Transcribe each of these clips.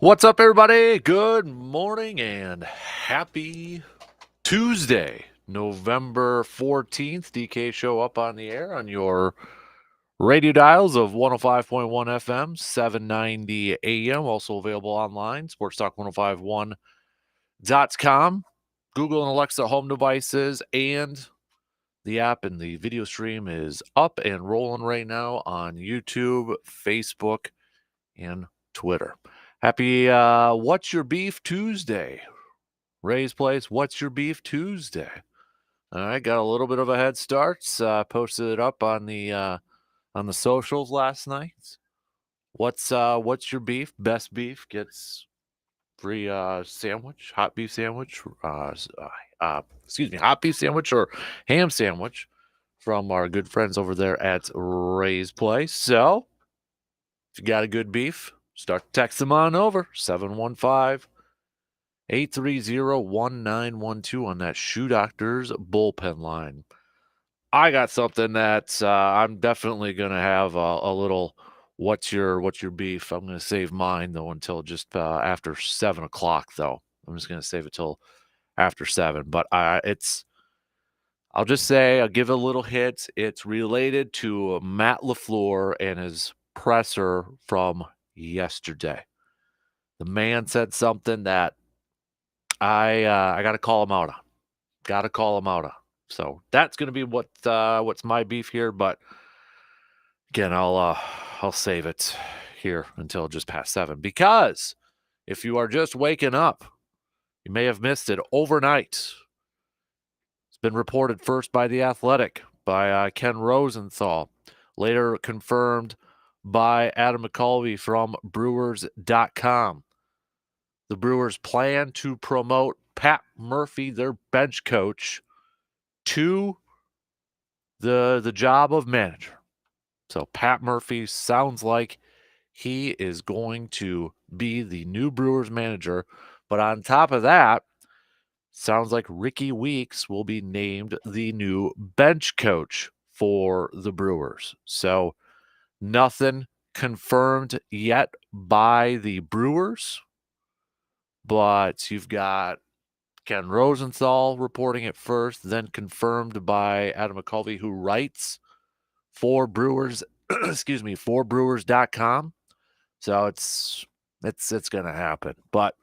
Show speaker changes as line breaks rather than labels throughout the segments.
What's up, everybody? Good morning and happy Tuesday, November 14th. DK Show up on the air on your radio dials of 105.1 FM, 790 AM. Also available online, sportstalk1051.com, Google and Alexa home devices, and the app and the video stream is up and rolling right now on YouTube, Facebook, and Twitter. Happy What's Your Beef Tuesday. Ray's Place, What's Your Beef Tuesday. All right, got a little bit of a head start. Posted it up on the socials last night. What's your beef? Best beef gets free sandwich, hot beef sandwich. Hot beef sandwich or ham sandwich from our good friends over there at Ray's Place. So, if you got a good beef, start text them on over 715-830-1912 on that Shoe Doctors bullpen line. I got something that I'm definitely going to have a little what's your beef. I'm going to save mine though until just after 7 o'clock though. I'm just going to save it till after 7. But I'll just say, I'll give it a little hit. It's related to Matt LaFleur and his presser from yesterday. The man said something that I got to call him out on. Got to call him out on. So that's going to be what's my beef here. But again, I'll save it here until just past 7, because if you are just waking up, you may have missed it overnight. It's been reported first by The Athletic, by Ken Rosenthal, later confirmed by Adam McCulvey from Brewers.com. The Brewers plan to promote Pat Murphy, their bench coach, to the job of manager. So Pat Murphy sounds like he is going to be the new Brewers manager. But on top of that, sounds like Ricky Weeks will be named the new bench coach for the Brewers. So nothing confirmed yet by the Brewers, but you've got Ken Rosenthal reporting it first, then confirmed by Adam McCulvey, who writes for Brewers, for Brewers.com. So it's going to happen. But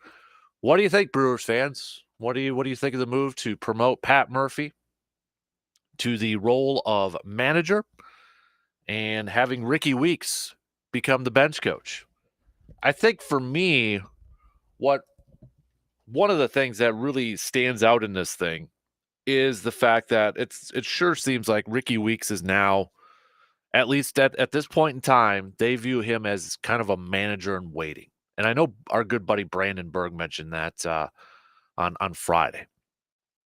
what do you think, Brewers fans? What do you think of the move to promote Pat Murphy to the role of manager and having Ricky Weeks become the bench coach? I think for me, one of the things that really stands out in this thing is the fact that it sure seems like Ricky Weeks is now, at least at this point in time, they view him as kind of a manager in waiting. And I know our good buddy Brandon Berg mentioned that on Friday.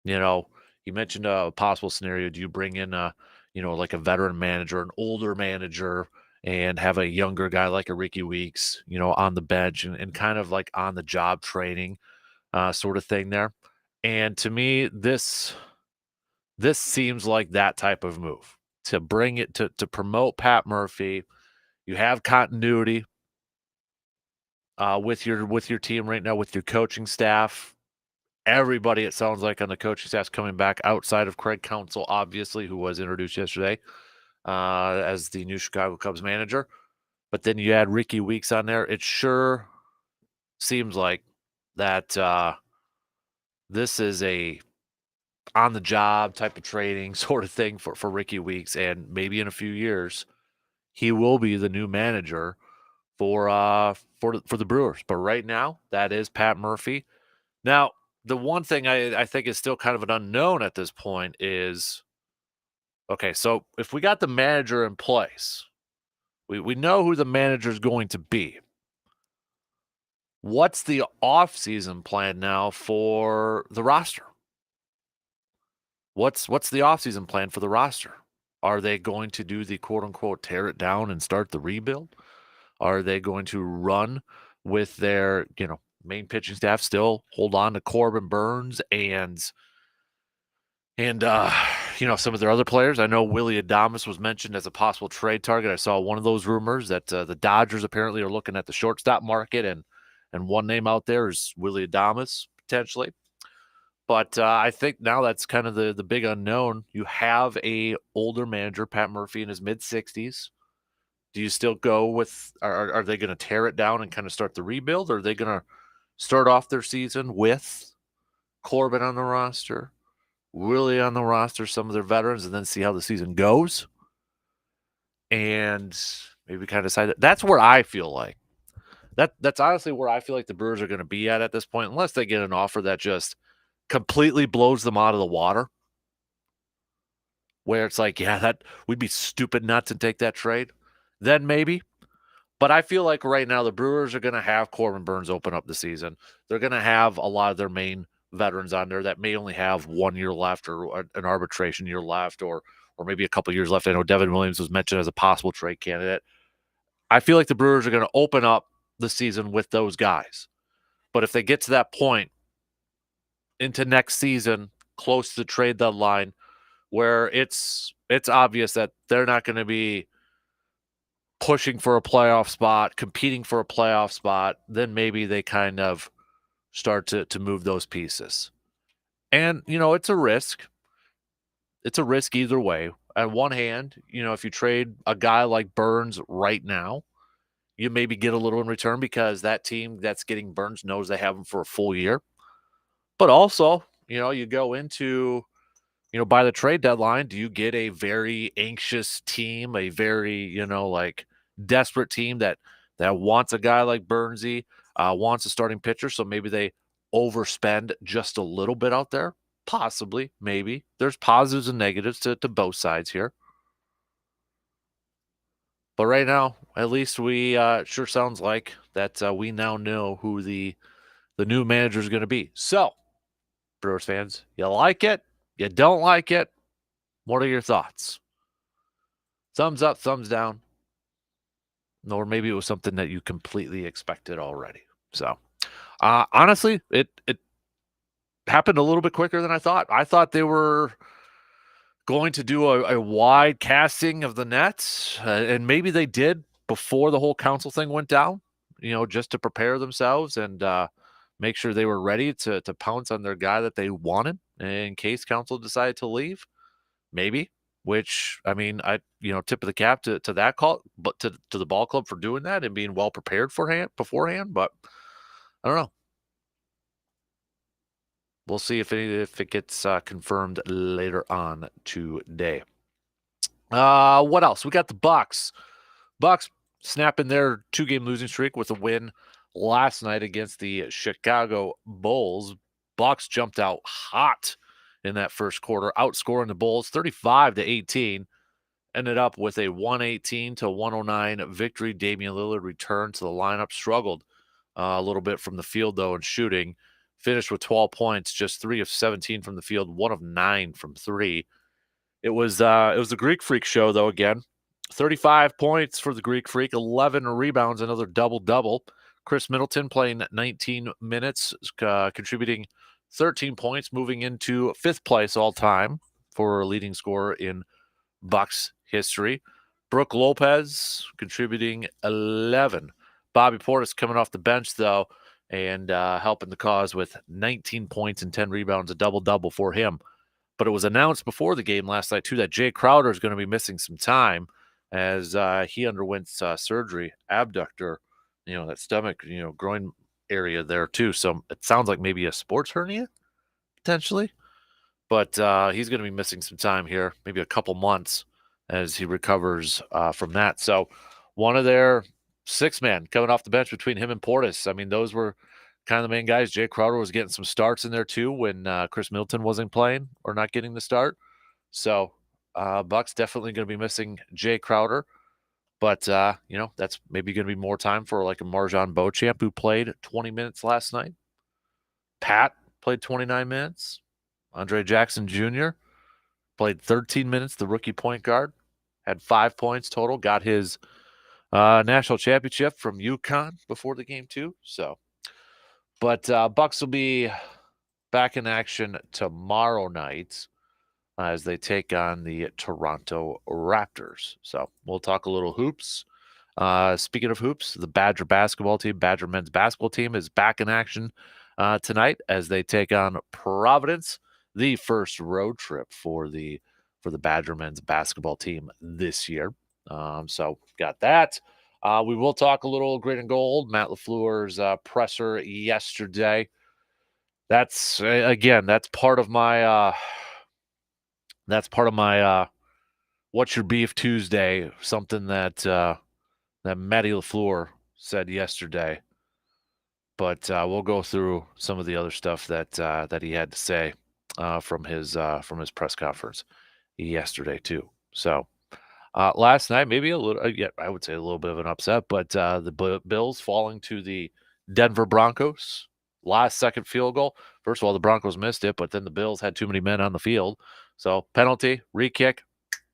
You know, he mentioned a possible scenario. Do you bring in like a veteran manager, an older manager, and have a younger guy like a Ricky Weeks, on the bench and kind of like on the job training sort of thing there. And to me, this seems like that type of move to bring it to promote Pat Murphy. You have continuity with your team right now, with your coaching staff. Everybody, it sounds like, on the coaching staff is coming back outside of Craig Counsell, obviously, who was introduced yesterday as the new Chicago Cubs manager. But then you add Ricky Weeks on there. It sure seems like that this is a on-the-job type of training sort of thing for Ricky Weeks, and maybe in a few years he will be the new manager for the Brewers. But right now, that is Pat Murphy. Now, the one thing I think is still kind of an unknown at this point is, okay, so if we got the manager in place, we know who the manager is going to be. What's the offseason plan now for the roster? What's the offseason plan for the roster? Are they going to do the quote-unquote tear it down and start the rebuild? Are they going to run with their, main pitching staff, still hold on to Corbin Burns and some of their other players? I know Willie Adames was mentioned as a possible trade target. I saw one of those rumors that the Dodgers apparently are looking at the shortstop market and And one name out there is Willie Adames, potentially. But I think now that's kind of the big unknown. You have a older manager, Pat Murphy, in his mid-60s. Do you still go with are they going to tear it down and kind of start the rebuild, or are they going to start off their season with Corbin on the roster, Willie on the roster, some of their veterans, and then see how the season goes? And maybe kind of decide that. That's where I feel like that's honestly where I feel like the Brewers are going to be at this point, unless they get an offer that just completely blows them out of the water, where it's like, yeah, that we'd be stupid not to take that trade. Then maybe. But I feel like right now the Brewers are going to have Corbin Burnes open up the season. They're going to have a lot of their main veterans on there that may only have 1 year left or an arbitration year left or maybe a couple years left. I know Devin Williams was mentioned as a possible trade candidate. I feel like the Brewers are going to open up the season with those guys. But if they get to that point into next season, close to the trade deadline, where it's obvious that they're not going to be pushing for a playoff spot, competing for a playoff spot, then maybe they kind of start to move those pieces. And, it's a risk. It's a risk either way. On one hand, if you trade a guy like Burnes right now, you maybe get a little in return because that team that's getting Burnes knows they have him for a full year. But also, you go into, by the trade deadline, do you get a very anxious team, a very, desperate team that wants a guy like Burnsy, wants a starting pitcher, so maybe they overspend just a little bit out there? Possibly, maybe. There's positives and negatives to both sides here. But right now, at least we sure sounds like that we now know who the new manager is going to be. So, Brewers fans, you like it? You don't like it? What are your thoughts? Thumbs up, thumbs down. Or maybe it was something that you completely expected already. So, honestly, it happened a little bit quicker than I thought. I thought they were going to do a wide casting of the nets, and maybe they did before the whole council thing went down, just to prepare themselves and make sure they were ready to pounce on their guy that they wanted in case council decided to leave. Maybe, which I mean, tip of the cap to that call, but to the ball club for doing that and being well prepared beforehand. But I don't know. We'll see if it gets confirmed later on today. What else? We got the Bucks. Bucks snapping their 2-game losing streak with a win last night against the Chicago Bulls. Bucks jumped out hot in that first quarter, outscoring the Bulls 35-18. Ended up with a 118-109 victory. Damian Lillard returned to the lineup, struggled a little bit from the field, though, in shooting. Finished with 12 points, just 3 of 17 from the field, 1 of 9 from 3. It was the Greek Freak show, though, again. 35 points for the Greek Freak, 11 rebounds, another double-double. Chris Middleton playing 19 minutes, contributing 13 points, moving into 5th place all-time for leading scorer in Bucks history. Brook Lopez contributing 11. Bobby Portis coming off the bench, though, and helping the cause with 19 points and 10 rebounds, a double-double for him. But it was announced before the game last night, too, that Jay Crowder is going to be missing some time as he underwent surgery, abductor, that stomach, groin area there, too. So it sounds like maybe a sports hernia, potentially. But he's going to be missing some time here, maybe a couple months as he recovers from that. So one of their 6-man coming off the bench between him and Portis. I mean, those were kind of the main guys. Jay Crowder was getting some starts in there too when Chris Middleton wasn't playing or not getting the start. So Bucks definitely going to be missing Jay Crowder. But, that's maybe going to be more time for like a Marjon Beauchamp who played 20 minutes last night. Pat played 29 minutes. Andre Jackson Jr. played 13 minutes, the rookie point guard. Had 5 points total. Got his national championship from UConn before the game, too. So, but Bucks will be back in action tomorrow night as they take on the Toronto Raptors. So we'll talk a little hoops Speaking of hoops, the Badger basketball team, Badger men's basketball team, is back in action tonight as they take on Providence. The first road trip for the Badger men's basketball team this year. So got that. We will talk a little green and gold. Matt LaFleur's presser yesterday. That's again. That's part of my What's Your Beef Tuesday. Something that Matty LaFleur said yesterday. But we'll go through some of the other stuff that he had to say from his press conference yesterday too. So last night, maybe a little, yeah, I would say a little bit of an upset, but the Bills falling to the Denver Broncos. Last second field goal. First of all, the Broncos missed it, but then the Bills had too many men on the field. So penalty, re-kick,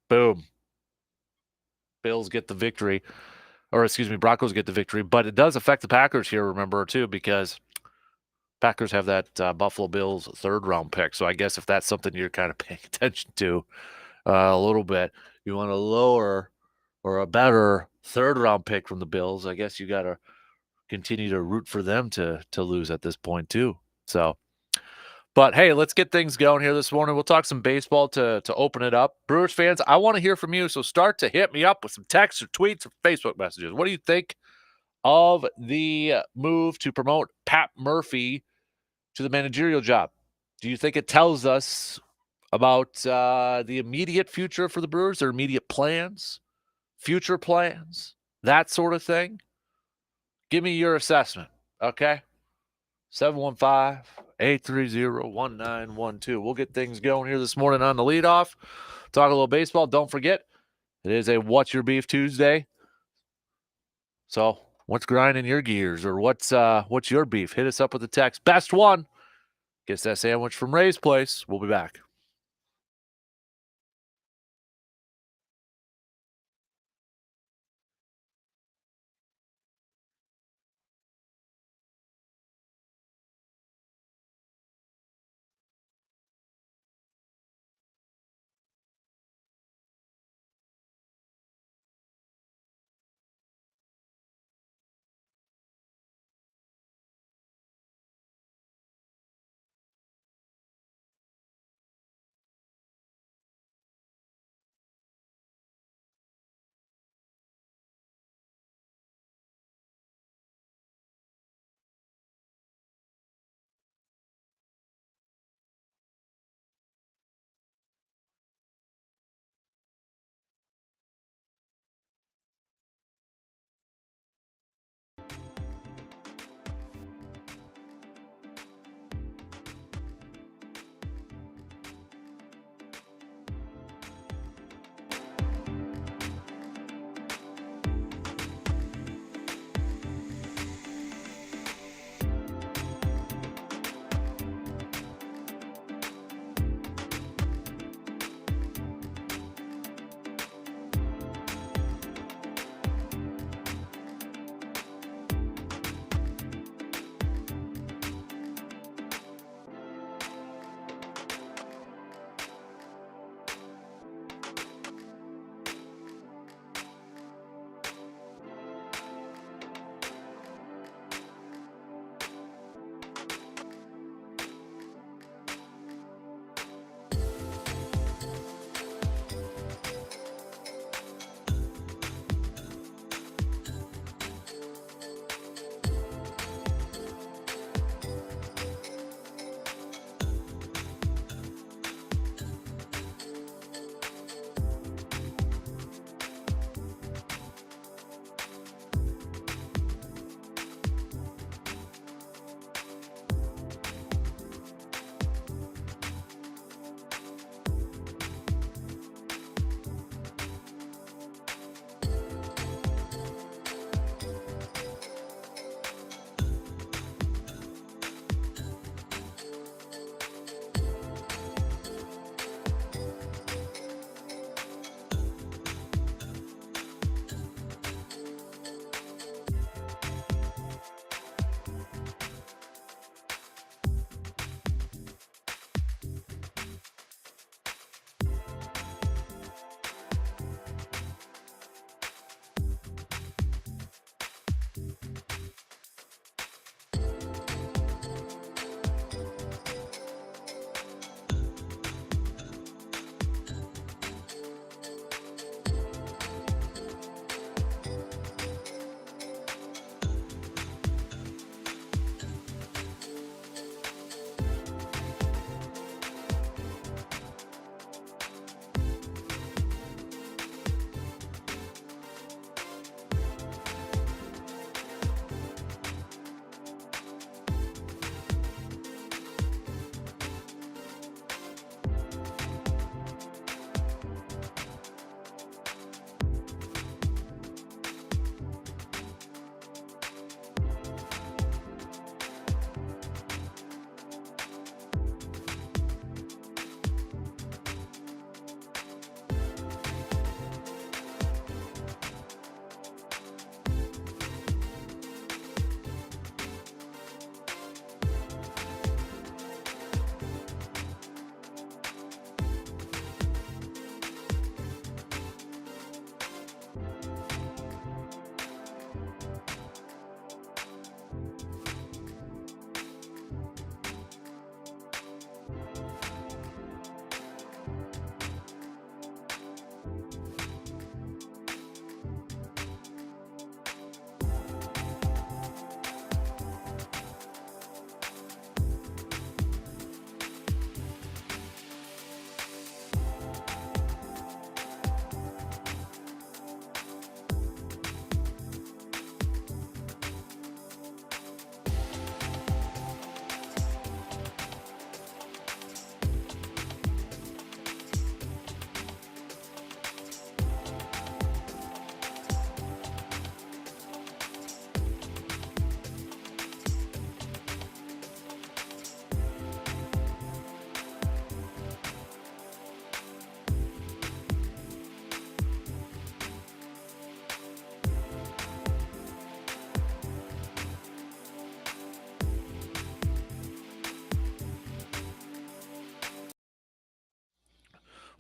boom. Bills get the victory, or excuse me, Broncos get the victory. But it does affect the Packers here, remember, too, because Packers have that Buffalo Bills third round pick. So I guess if that's something you're kind of paying attention to a little bit, you want a lower or a better third round pick from the Bills. I guess you got to continue to root for them to lose at this point too. So, but hey, let's get things going here this morning. We'll talk some baseball to open it up. Brewers fans, I want to hear from you. So start to hit me up with some texts or tweets or Facebook messages. What do you think of the move to promote Pat Murphy to the managerial job? Do you think it tells us about the immediate future for the Brewers, their immediate plans, future plans, that sort of thing? Give me your assessment, okay? 715-830-1912. We'll get things going here this morning on the leadoff. Talk a little baseball. Don't forget, it is a What's Your Beef Tuesday. So what's grinding your gears, or what's your beef? Hit us up with a text. Best one gets that sandwich from Ray's Place. We'll be back.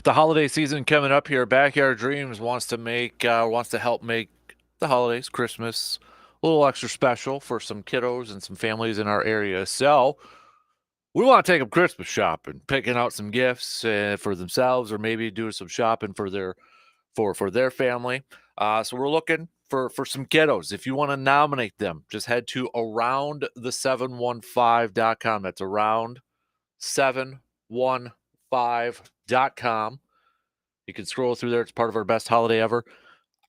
The holiday season coming up here, Backyard Dreams wants to help make the holidays, Christmas, a little extra special for some kiddos and some families in our area. So we want to take them Christmas shopping, picking out some gifts for themselves, or maybe doing some shopping for their family. So we're looking for some kiddos. If you want to nominate them, just head to aroundthe715.com. That's around715.com. You can scroll through there. It's part of our best holiday ever.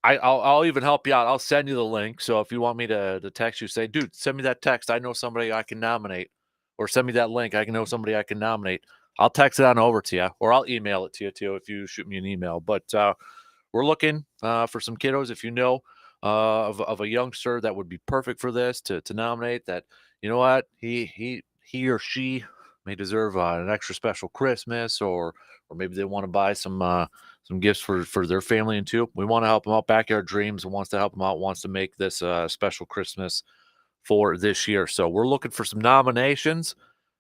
I'll even help you out. I'll send you the link. So if you want me to text you, say, dude, send me that text. I know somebody I can nominate, or send me that link. I can know somebody I can nominate. I'll text it on over to you, or I'll email it to you too if you shoot me an email. But we're looking for some kiddos. If you know of a youngster that would be perfect for this to nominate, that you know what he or she may deserve an extra special Christmas, or maybe they want to buy some gifts for their family and too. We want to help them out. Backyard Dreams wants to help them out. Wants to make this a special Christmas for this year. So we're looking for some nominations.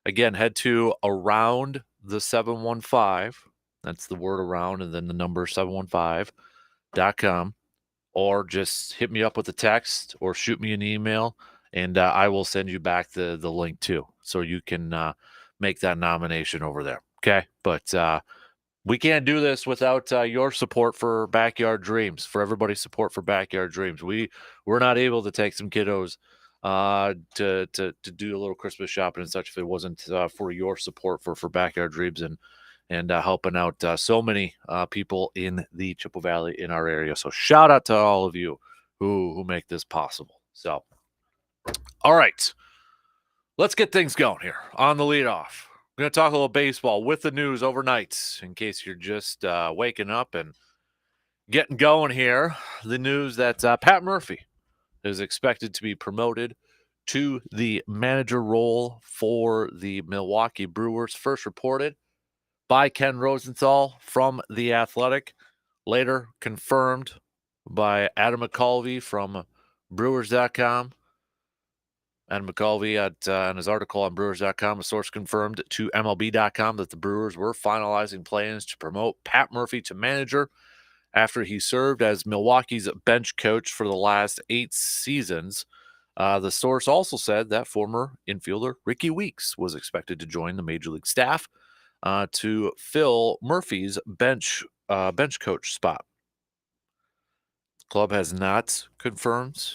Again, head to around the 715. That's the word around and then the number 715.com, or just hit me up with a text or shoot me an email, and I will send you back the link too, so you can make that nomination over there. Okay, but we can't do this without your support for Backyard Dreams. For everybody's support for Backyard Dreams, we're not able to take some kiddos to do a little Christmas shopping and such if it wasn't for your support for Backyard Dreams and helping out so many people in the Chippewa Valley in our area. So shout out to all of you who make this possible. So, all right, let's get things going here on the leadoff. We're going to talk a little baseball with the news overnight in case you're just waking up and getting going here. The news that Pat Murphy is expected to be promoted to the manager role for the Milwaukee Brewers, first reported by Ken Rosenthal from The Athletic, later confirmed by Adam McCulvey from Brewers.com. Adam McCulvey, in his article on Brewers.com, a source confirmed to MLB.com that the Brewers were finalizing plans to promote Pat Murphy to manager after he served as Milwaukee's bench coach for the last 8 seasons. The source also said that former infielder Ricky Weeks was expected to join the major league staff to fill Murphy's bench coach spot. The club has not confirmed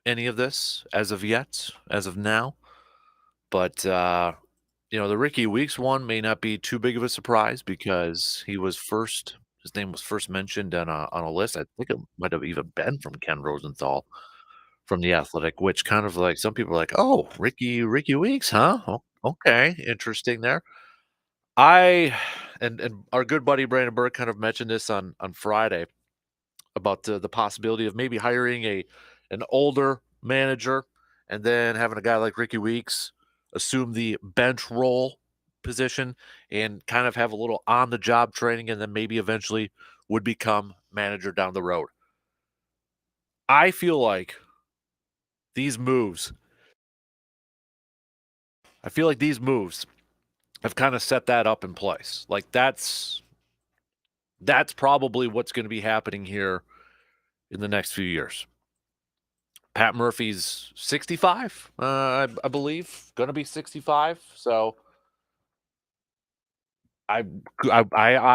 any of this as of yet, as of now. But the Ricky Weeks one may not be too big of a surprise because his name was first mentioned on a list. I think it might have even been from Ken Rosenthal from The Athletic, which kind of like some people are like, oh, Ricky Weeks, huh? Okay, interesting there. I and our good buddy Brandon Burke kind of mentioned this on Friday about the possibility of maybe hiring an older manager and then having a guy like Ricky Weeks assume the bench role position and kind of have a little on the job training, and then maybe eventually would become manager down the road. I feel like these moves have kind of set that up in place. Like that's probably what's going to be happening here in the next few years. Pat Murphy's 65, I believe, going to be 65. So I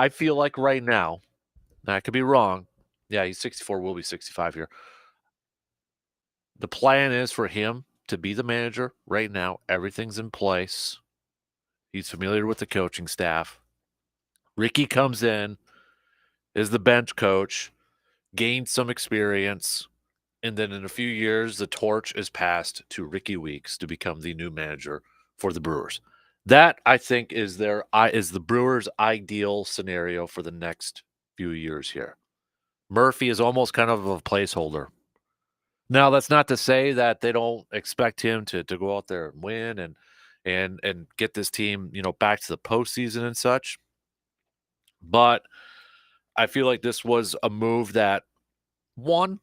feel like right now, I could be wrong. Yeah, he's 64, will be 65 here. The plan is for him to be the manager right now. Everything's in place. He's familiar with the coaching staff. Ricky comes in, is the bench coach, gained some experience, and then in a few years, the torch is passed to Ricky Weeks to become the new manager for the Brewers. That I think is the Brewers' ideal scenario for the next few years here. Murphy is almost kind of a placeholder. Now, that's not to say that they don't expect him to go out there and win and get this team, back to the postseason and such. But I feel like this was a move that, one,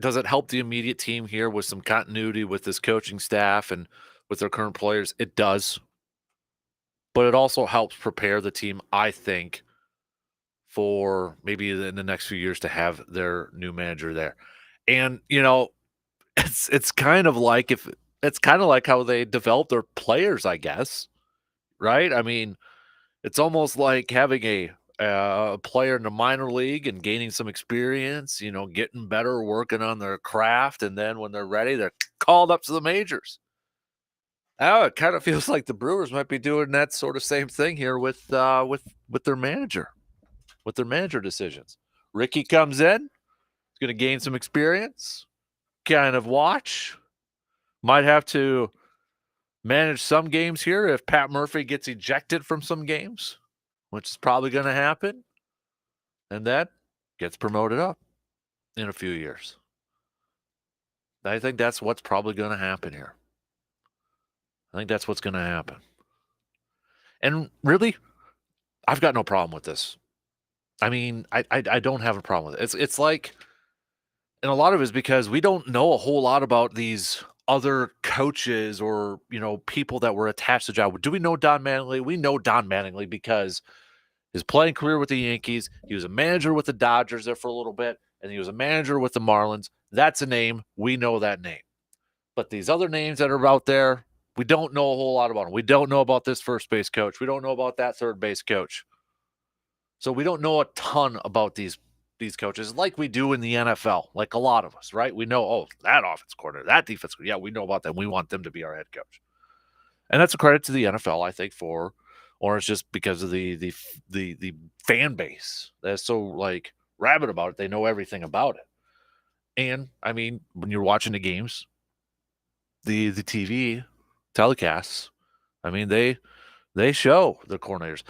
does it help the immediate team here with some continuity with this coaching staff and with their current players? It does. But it also helps prepare the team, I think, for maybe in the next few years to have their new manager there. And, it's kind of like if it's kind of like how they develop their players, I guess, right? I mean, it's almost like having a player in the minor league and gaining some experience, getting better, working on their craft, and then when they're ready, they're called up to the majors. Oh, it kind of feels like the Brewers might be doing that sort of same thing here with their manager, with their manager decisions. Ricky comes in, he's going to gain some experience, kind of watch, might have to manage some games here if Pat Murphy gets ejected from some games, which is probably going to happen, and then gets promoted up in a few years. I think that's what's probably going to happen here. I think that's what's going to happen. And really, I've got no problem with this. I mean, I don't have a problem with it. It's like, and a lot of it is because we don't know a whole lot about these other coaches or people that were attached to the job. Do we know Don Mattingly? We know Don Mattingly because his playing career with the Yankees, he was a manager with the Dodgers there for a little bit, and he was a manager with the Marlins. That's a name. We know that name. But these other names that are out there, we don't know a whole lot about them. We don't know about this first base coach. We don't know about that third base coach. So we don't know a ton about these coaches like we do in the NFL, like a lot of us, right? We know, oh, that offense coordinator, that defense, yeah, we know about them. We want them to be our head coach. And that's a credit to the NFL, I think, or it's just because of the fan base that's so like rabid about it. They know everything about it. And I mean, when you're watching the games, the TV telecasts, I mean, they show the coordinators.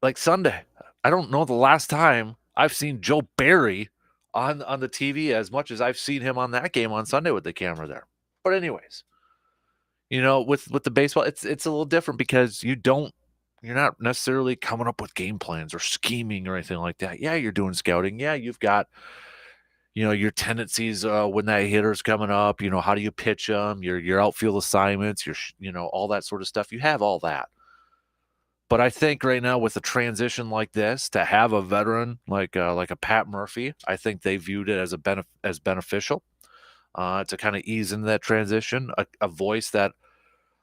Like Sunday, I don't know the last time I've seen Joe Barry on the TV as much as I've seen him on that game on Sunday with the camera there. But anyways, with the baseball, it's a little different because you're not necessarily coming up with game plans or scheming or anything like that. Yeah, you're doing scouting. Yeah, you've got your tendencies when that hitter's coming up. How do you pitch them? Your outfield assignments. All that sort of stuff. You have all that. But I think right now with a transition like this, to have a veteran like a Pat Murphy, I think they viewed it as beneficial to kind of ease into that transition, a voice that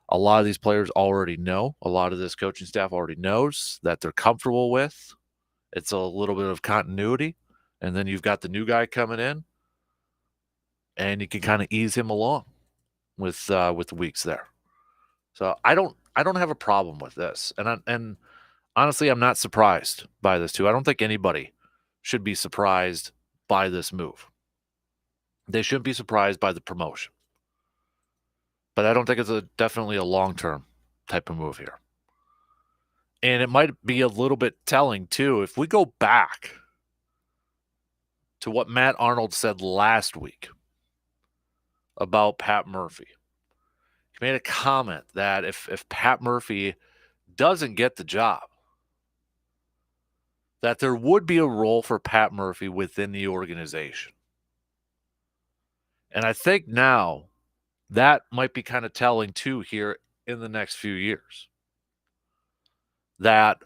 a lot of these players already know, a lot of this coaching staff already knows that they're comfortable with. It's a little bit of continuity, and then you've got the new guy coming in, and you can kind of ease him along with the weeks there. So I don't have a problem with this, and honestly, I'm not surprised by this too. I don't think anybody should be surprised by this move. They shouldn't be surprised by the promotion, but I don't think it's definitely a long-term type of move here. And it might be a little bit telling too if we go back to what Matt Arnold said last week about Pat Murphy. He made a comment that if Pat Murphy doesn't get the job, that there would be a role for Pat Murphy within the organization. And I think now that might be kind of telling too here in the next few years. That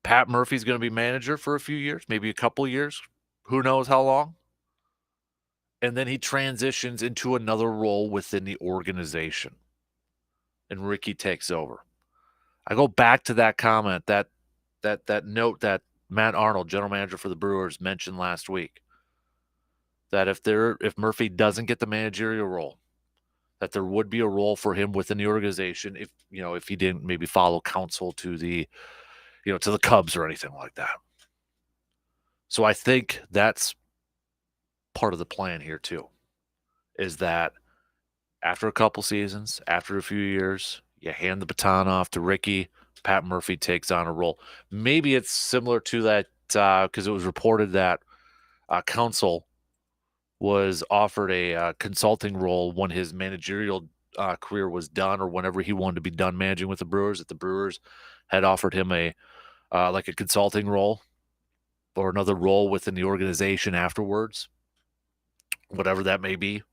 Pat Murphy's going to be manager for a few years, maybe a couple years, who knows how long. And then he transitions into another role within the organization. And Ricky takes over. I go back to that comment, that note that Matt Arnold, general manager for the Brewers, mentioned last week. That if Murphy doesn't get the managerial role, that there would be a role for him within the organization if he didn't maybe follow counsel to the Cubs or anything like that. So I think that's part of the plan here too, is that after a couple seasons, after a few years, you hand the baton off to Ricky. Pat Murphy takes on a role. Maybe it's similar to that because it was reported that Counsell was offered a consulting role when his managerial career was done, or whenever he wanted to be done managing with the Brewers. That the Brewers had offered him a consulting role or another role within the organization afterwards, whatever that may be.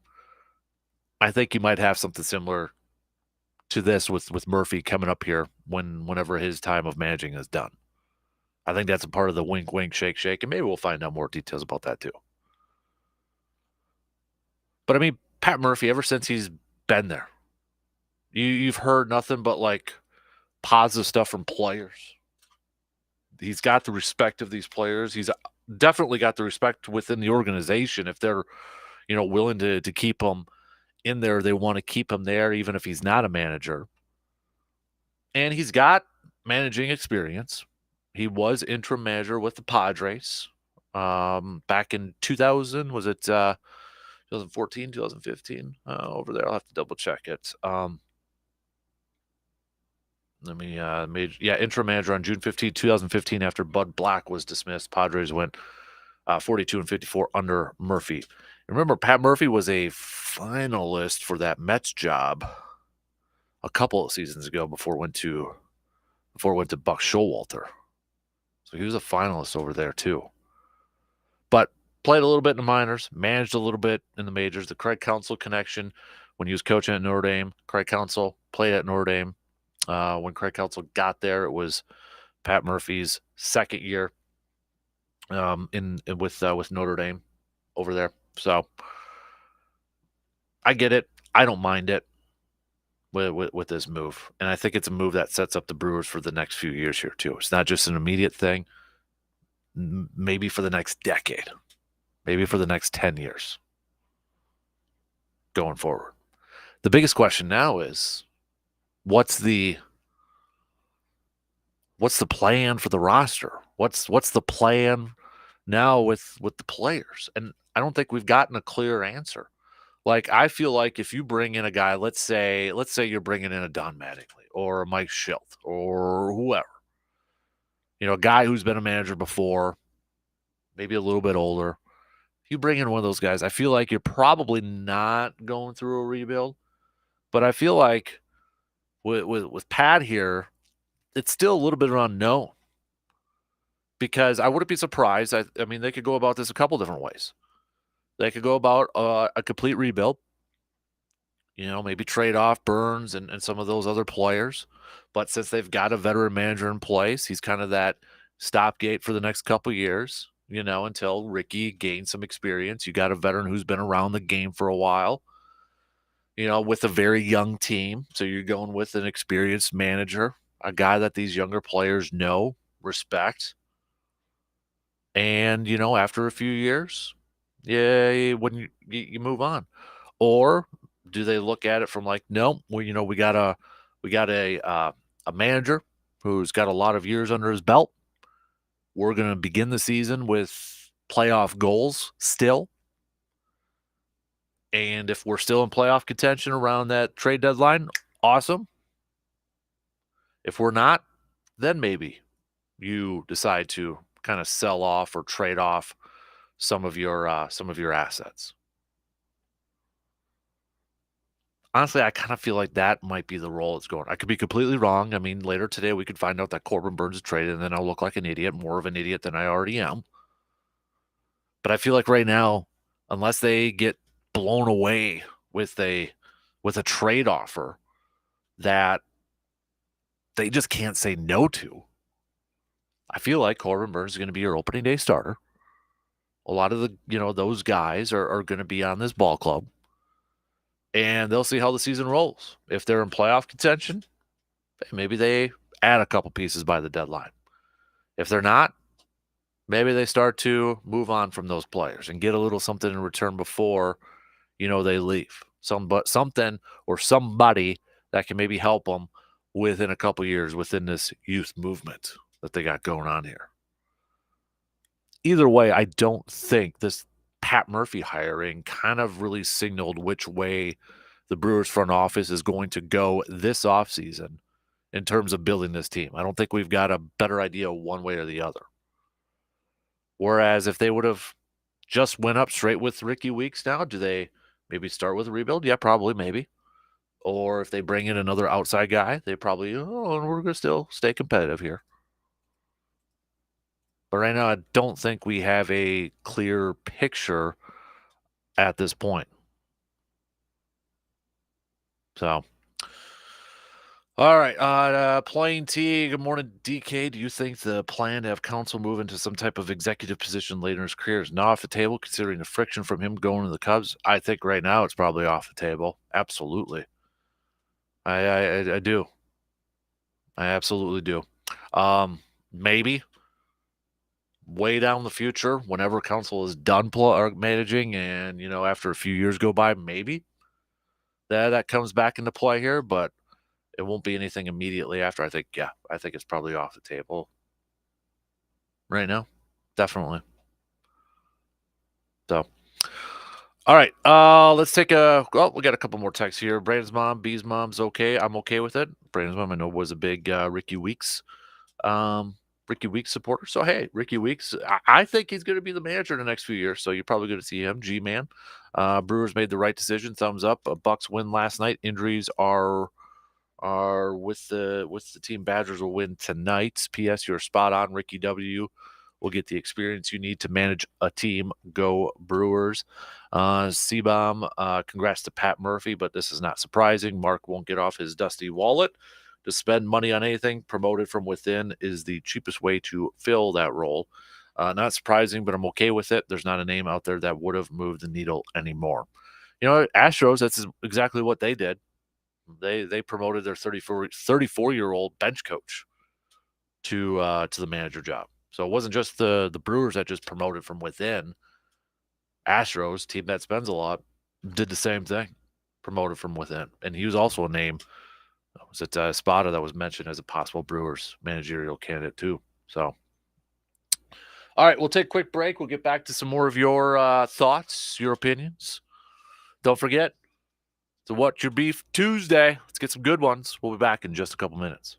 I think you might have something similar to this with Murphy coming up here whenever his time of managing is done. I think that's a part of the wink, wink, shake, shake, and maybe we'll find out more details about that too. But I mean, Pat Murphy, ever since he's been there, you've heard nothing but like positive stuff from players. He's got the respect of these players. He's definitely got the respect within the organization. If they're, willing to keep him in there, they want to keep him there, even if he's not a manager. And he's got managing experience. He was interim manager with the Padres back in 2000. Was it 2014, 2015? Over there, I'll have to double check it. Interim manager on June 15, 2015, after Bud Black was dismissed. Padres went 42-54 under Murphy. Remember, Pat Murphy was a finalist for that Mets job a couple of seasons ago before it went to Buck Showalter. So he was a finalist over there too. But played a little bit in the minors, managed a little bit in the majors. The Craig Counsell connection when he was coaching at Notre Dame. Craig Counsell played at Notre Dame. When Craig Counsell got there, it was Pat Murphy's second year with Notre Dame over there. So I get it. I don't mind it with this move. And I think it's a move that sets up the Brewers for the next few years here too. It's not just an immediate thing. Maybe for the next decade. Maybe for the next 10 years going forward. The biggest question now is what's the plan for the roster? What's the plan now with the players? And I don't think we've gotten a clear answer. Like, I feel like if you bring in a guy, let's say you're bringing in a Don Mattingly or a Mike Schilt or whoever, a guy who's been a manager before, maybe a little bit older. If you bring in one of those guys, I feel like you're probably not going through a rebuild. But I feel like with Pat here, it's still a little bit unknown. Because I wouldn't be surprised. I mean, they could go about this a couple different ways. They could go about a complete rebuild. Maybe trade off Burns and some of those other players. But since they've got a veteran manager in place, he's kind of that stopgate for the next couple years, until Ricky gains some experience. You got a veteran who's been around the game for a while, with a very young team. So you're going with an experienced manager, a guy that these younger players know, respect. And, after a few years, when you move on. Or do they look at it from like, no, well, we got a manager who's got a lot of years under his belt. We're going to begin the season with playoff goals still. And if we're still in playoff contention around that trade deadline, awesome. If we're not, then maybe you decide to kind of sell off or trade off some of your assets. Honestly, I kind of feel like that might be the role it's going. I could be completely wrong. I mean, later today we could find out that Corbin Burns is traded, and then I'll look like an idiot, more of an idiot than I already am. But I feel like right now, unless they get blown away with a trade offer that they just can't say no to, I feel like Corbin Burns is going to be your opening day starter. A lot of the those guys are going to be on this ball club. And they'll see how the season rolls. If they're in playoff contention, maybe they add a couple pieces by the deadline. If they're not, maybe they start to move on from those players and get a little something in return before, they leave. Something or somebody that can maybe help them within a couple years within this youth movement that they got going on here. Either way, I don't think this Pat Murphy hiring kind of really signaled which way the Brewers front office is going to go this offseason in terms of building this team. I don't think we've got a better idea one way or the other. Whereas if they would have just went up straight with Ricky Weeks now, do they maybe start with a rebuild? Yeah, probably, maybe. Or if they bring in another outside guy, they probably, we're going to still stay competitive here. But right now, I don't think we have a clear picture at this point. So All right. Plain T. Good morning, DK. Do you think the plan to have Counsell move into some type of executive position later in his career is now off the table, considering the friction from him going to the Cubs? I think right now it's probably off the table. Absolutely. I do. I absolutely do. Maybe way down the future, whenever Counsell is done managing, and after a few years go by, maybe that comes back into play here, but it won't be anything immediately after. I think it's probably off the table right now. Definitely. So, all right. Let's take we got a couple more texts here. Brandon's mom, B's mom's okay. I'm okay with it. Brandon's mom, I know, was a big Ricky Weeks, um, Ricky Weeks supporter. So hey, Ricky Weeks, I think he's going to be the manager in the next few years. So you're probably going to see him. G man. Brewers made the right decision. Thumbs up. Bucks win last night. Injuries are with the team. Badgers will win tonight. P.S. You're spot on. Ricky W. will get the experience you need to manage a team. Go Brewers. C-Bomb, congrats to Pat Murphy, but this is not surprising. Mark won't get off his dusty wallet to spend money on anything. Promoted from within is the cheapest way to fill that role. Not surprising, but I'm okay with it. There's not a name out there that would have moved the needle anymore. Astros, that's exactly what they did. They promoted their 34-year-old bench coach to the manager job. So it wasn't just the Brewers that just promoted from within. Astros, team that spends a lot, did the same thing, promoted from within. And he was also a name. Was it Spada that was mentioned as a possible Brewers managerial candidate too? So, all right, we'll take a quick break. We'll get back to some more of your thoughts, your opinions. Don't forget, so What's Your Beef Tuesday. Let's get some good ones. We'll be back in just a couple minutes.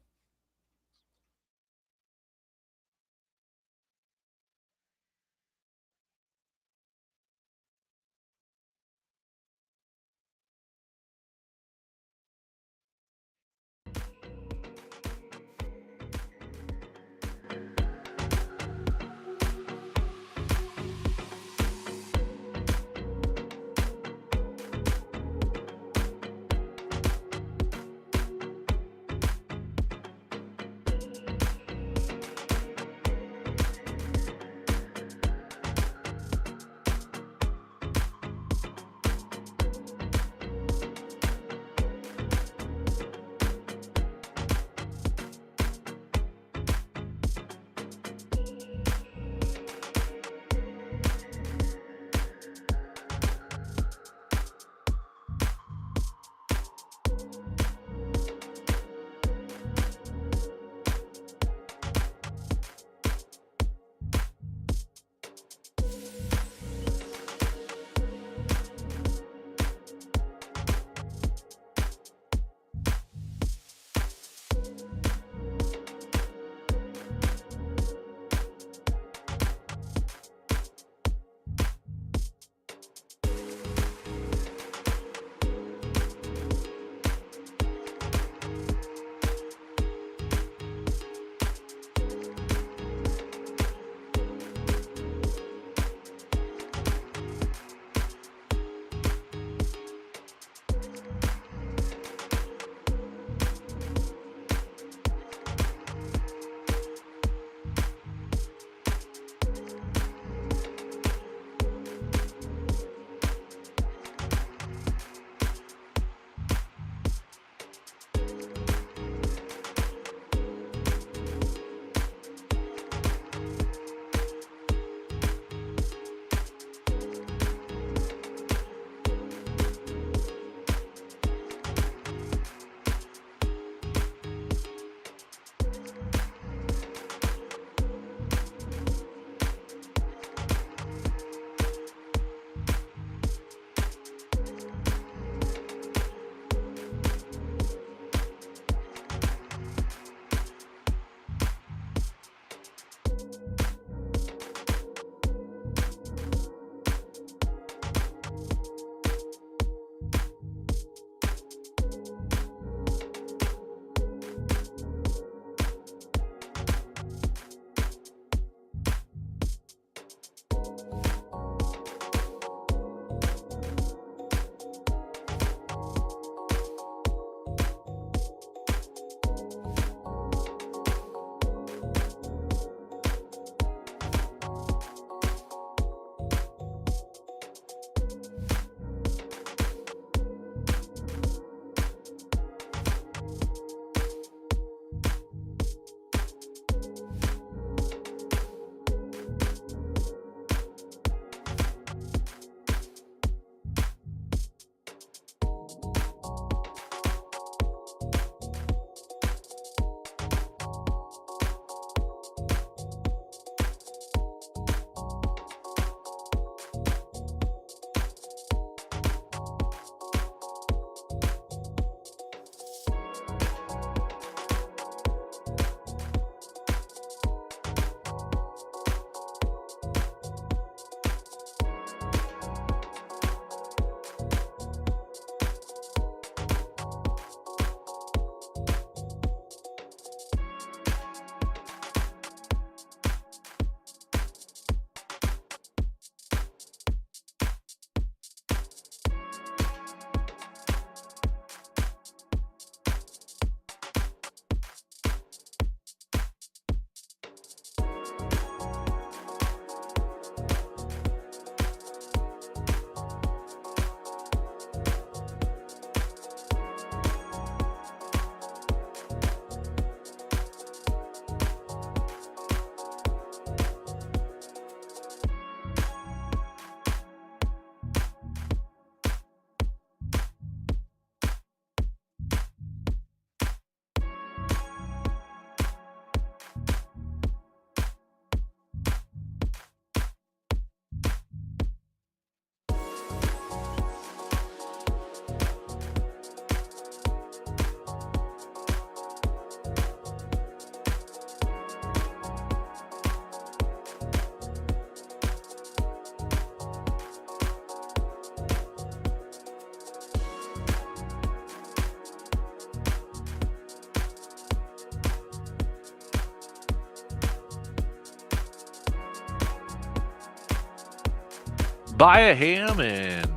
Buy a ham and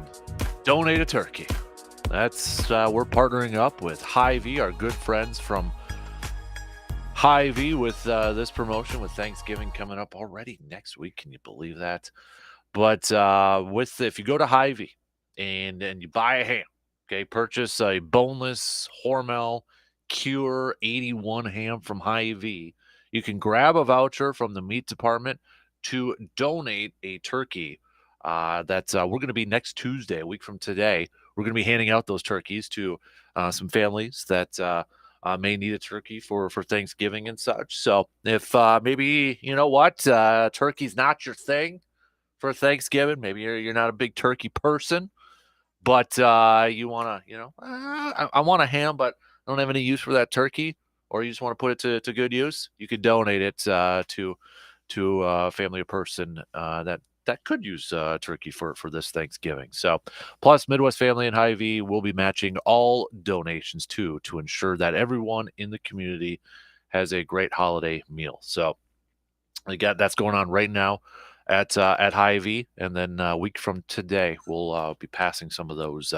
donate a turkey. That's we're partnering up with Hy-Vee, our good friends from Hy-Vee, with this promotion with Thanksgiving coming up already next week. Can you believe that? But if you go to Hy-Vee and you buy a ham, okay, purchase a boneless Hormel Cure 81 ham from Hy-Vee, you can grab a voucher from the meat department to donate a turkey. We're going to be next Tuesday, a week from today. We're going to be handing out those turkeys to some families that may need a turkey for Thanksgiving and such. So if maybe, you know what, turkey's not your thing for Thanksgiving, maybe you're not a big turkey person, but you want to, I want a ham, but I don't have any use for that turkey, or you just want to put it to good use, you could donate it to a family or person that could use turkey for this Thanksgiving. So, plus Midwest Family and Hy-Vee will be matching all donations too, to ensure that everyone in the community has a great holiday meal. So, that's going on right now at Hy-Vee, and then a week from today we'll be passing some of those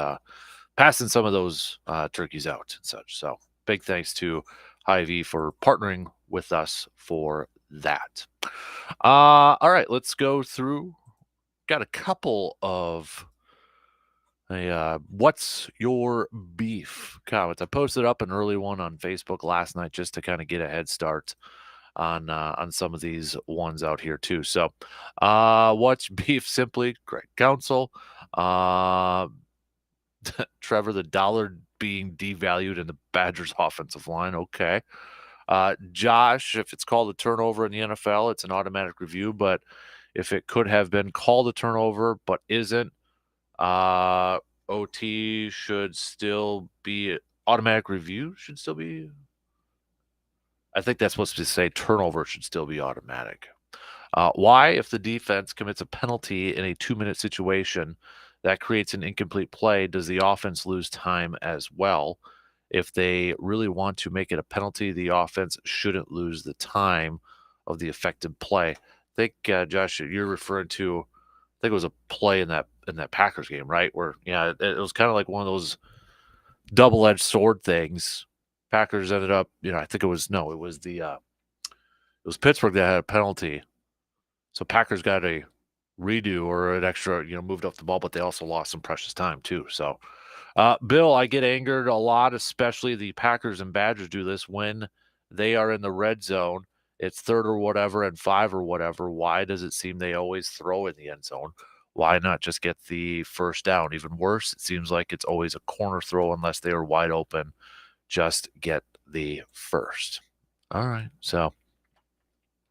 turkeys out and such. So, big thanks to Hy-Vee for partnering with us for that. All right, let's go through. Got a couple of what's your beef comments. I posted up an early one on Facebook last night just to kind of get a head start on some of these ones out here too. So, what's beef? Simply Greg Council, Trevor, the dollar being devalued in the Badgers offensive line. Okay. Josh, if it's called a turnover in the NFL, it's an automatic review, but if it could have been called a turnover but isn't, OT should still be automatic review should still be. I think that's supposed to say turnover should still be automatic. Why, if the defense commits a penalty in a 2-minute situation that creates an incomplete play, does the offense lose time as well? If they really want to make it a penalty, the offense shouldn't lose the time of the effective play. I think, Josh, you're referring to, I think it was a play in that Packers game, right? Where, it was kind of like one of those double-edged sword things. Packers ended up, I think it was Pittsburgh that had a penalty. So Packers got a redo or an extra, moved off the ball, but they also lost some precious time too. So, Bill, I get angered a lot, especially the Packers and Badgers do this when they are in the red zone. It's 3rd or whatever and 5 or whatever. Why does it seem they always throw in the end zone? Why not just get the first down? Even worse, it seems like it's always a corner throw unless they are wide open. Just get the first. All right. So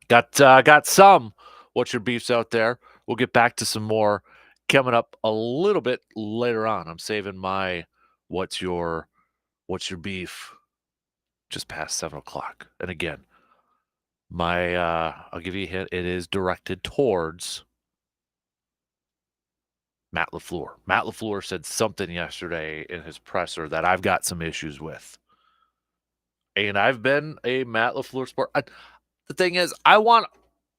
got some what's your beefs out there. We'll get back to some more coming up a little bit later on. I'm saving my what's your beef just past 7:00. And again, I'll give you a hint. It is directed towards Matt LaFleur. Matt LaFleur said something yesterday in his presser that I've got some issues with. And I've been a Matt LaFleur supporter. The thing is, I want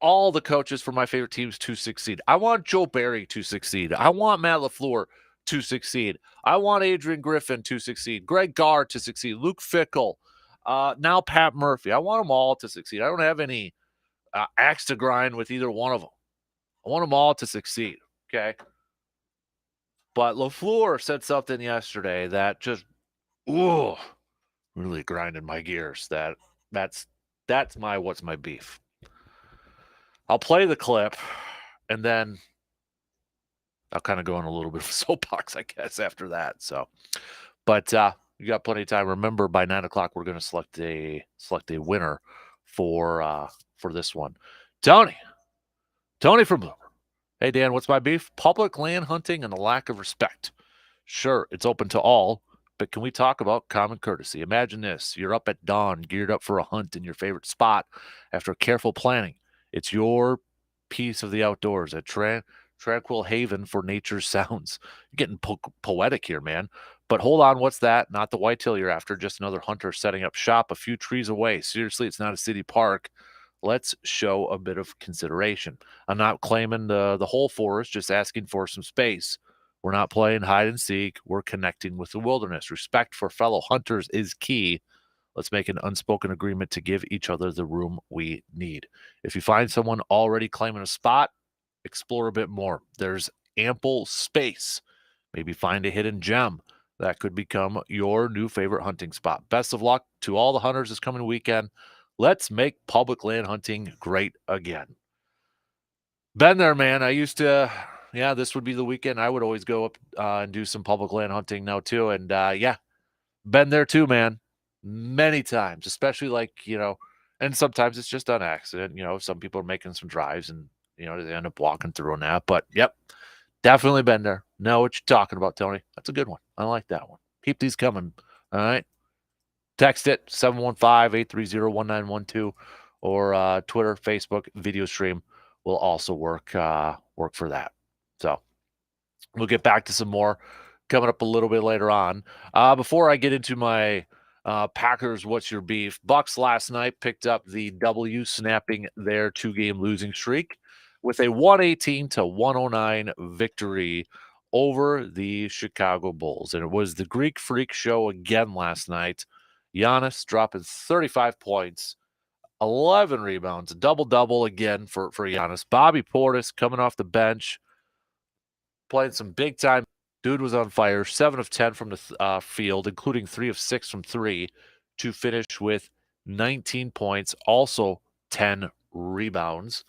all the coaches for my favorite teams to succeed. I want Joe Barry to succeed. I want Matt LaFleur to succeed. I want Adrian Griffin to succeed. Greg Gard to succeed. Luke Fickell. Now Pat Murphy. I want them all to succeed. I don't have any axe to grind with either one of them. I want them all to succeed. Okay. But LaFleur said something yesterday that just, really grinded my gears. That's what's my beef. I'll play the clip, and then I'll kind of go on a little bit of a soapbox, I guess, after that. So, but you got plenty of time. Remember, by 9:00, we're going to select a winner for this one. Tony from Bloomer. Hey, Dan, what's my beef? Public land hunting and the lack of respect. Sure, it's open to all, but can we talk about common courtesy? Imagine this. You're up at dawn, geared up for a hunt in your favorite spot after careful planning. It's your piece of the outdoors, a tranquil haven for nature's sounds. You're getting poetic here, man. But hold on, what's that? Not the whitetail you're after, just another hunter setting up shop a few trees away. Seriously, it's not a city park. let's show a bit of consideration. I'm not claiming the whole forest, just asking for some space. We're not playing hide and seek. We're connecting with the wilderness. Respect for fellow hunters is key. Let's make an unspoken agreement to give each other the room we need. If you find someone already claiming a spot, explore a bit more. There's ample space. Maybe find a hidden gem that could become your new favorite hunting spot. Best of luck to all the hunters this coming weekend. Let's make public land hunting great again. Been there, man. I used to, yeah, this would be the weekend. I would always go up and do some public land hunting now, too. And yeah, been there too, man. Many times, especially and sometimes it's just on accident. Some people are making some drives and, they end up walking through on that. But yep, definitely been there. Know what you're talking about, Tony. That's a good one. I like that one. Keep these coming. All right. Text it 715-830-1912 or Twitter, Facebook, video stream will also work for that. So we'll get back to some more coming up a little bit later on. Before I get into my Packers, what's your beef? Bucks last night picked up the W, snapping their 2-game losing streak with a 118-109 victory over the Chicago Bulls. And it was the Greek Freak show again last night. Giannis dropping 35 points, 11 rebounds, a double-double again for Giannis. Bobby Portis coming off the bench, playing some big time. Dude was on fire. 7 of 10 from the field, including 3 of 6 from 3, to finish with 19 points. Also 10 rebounds.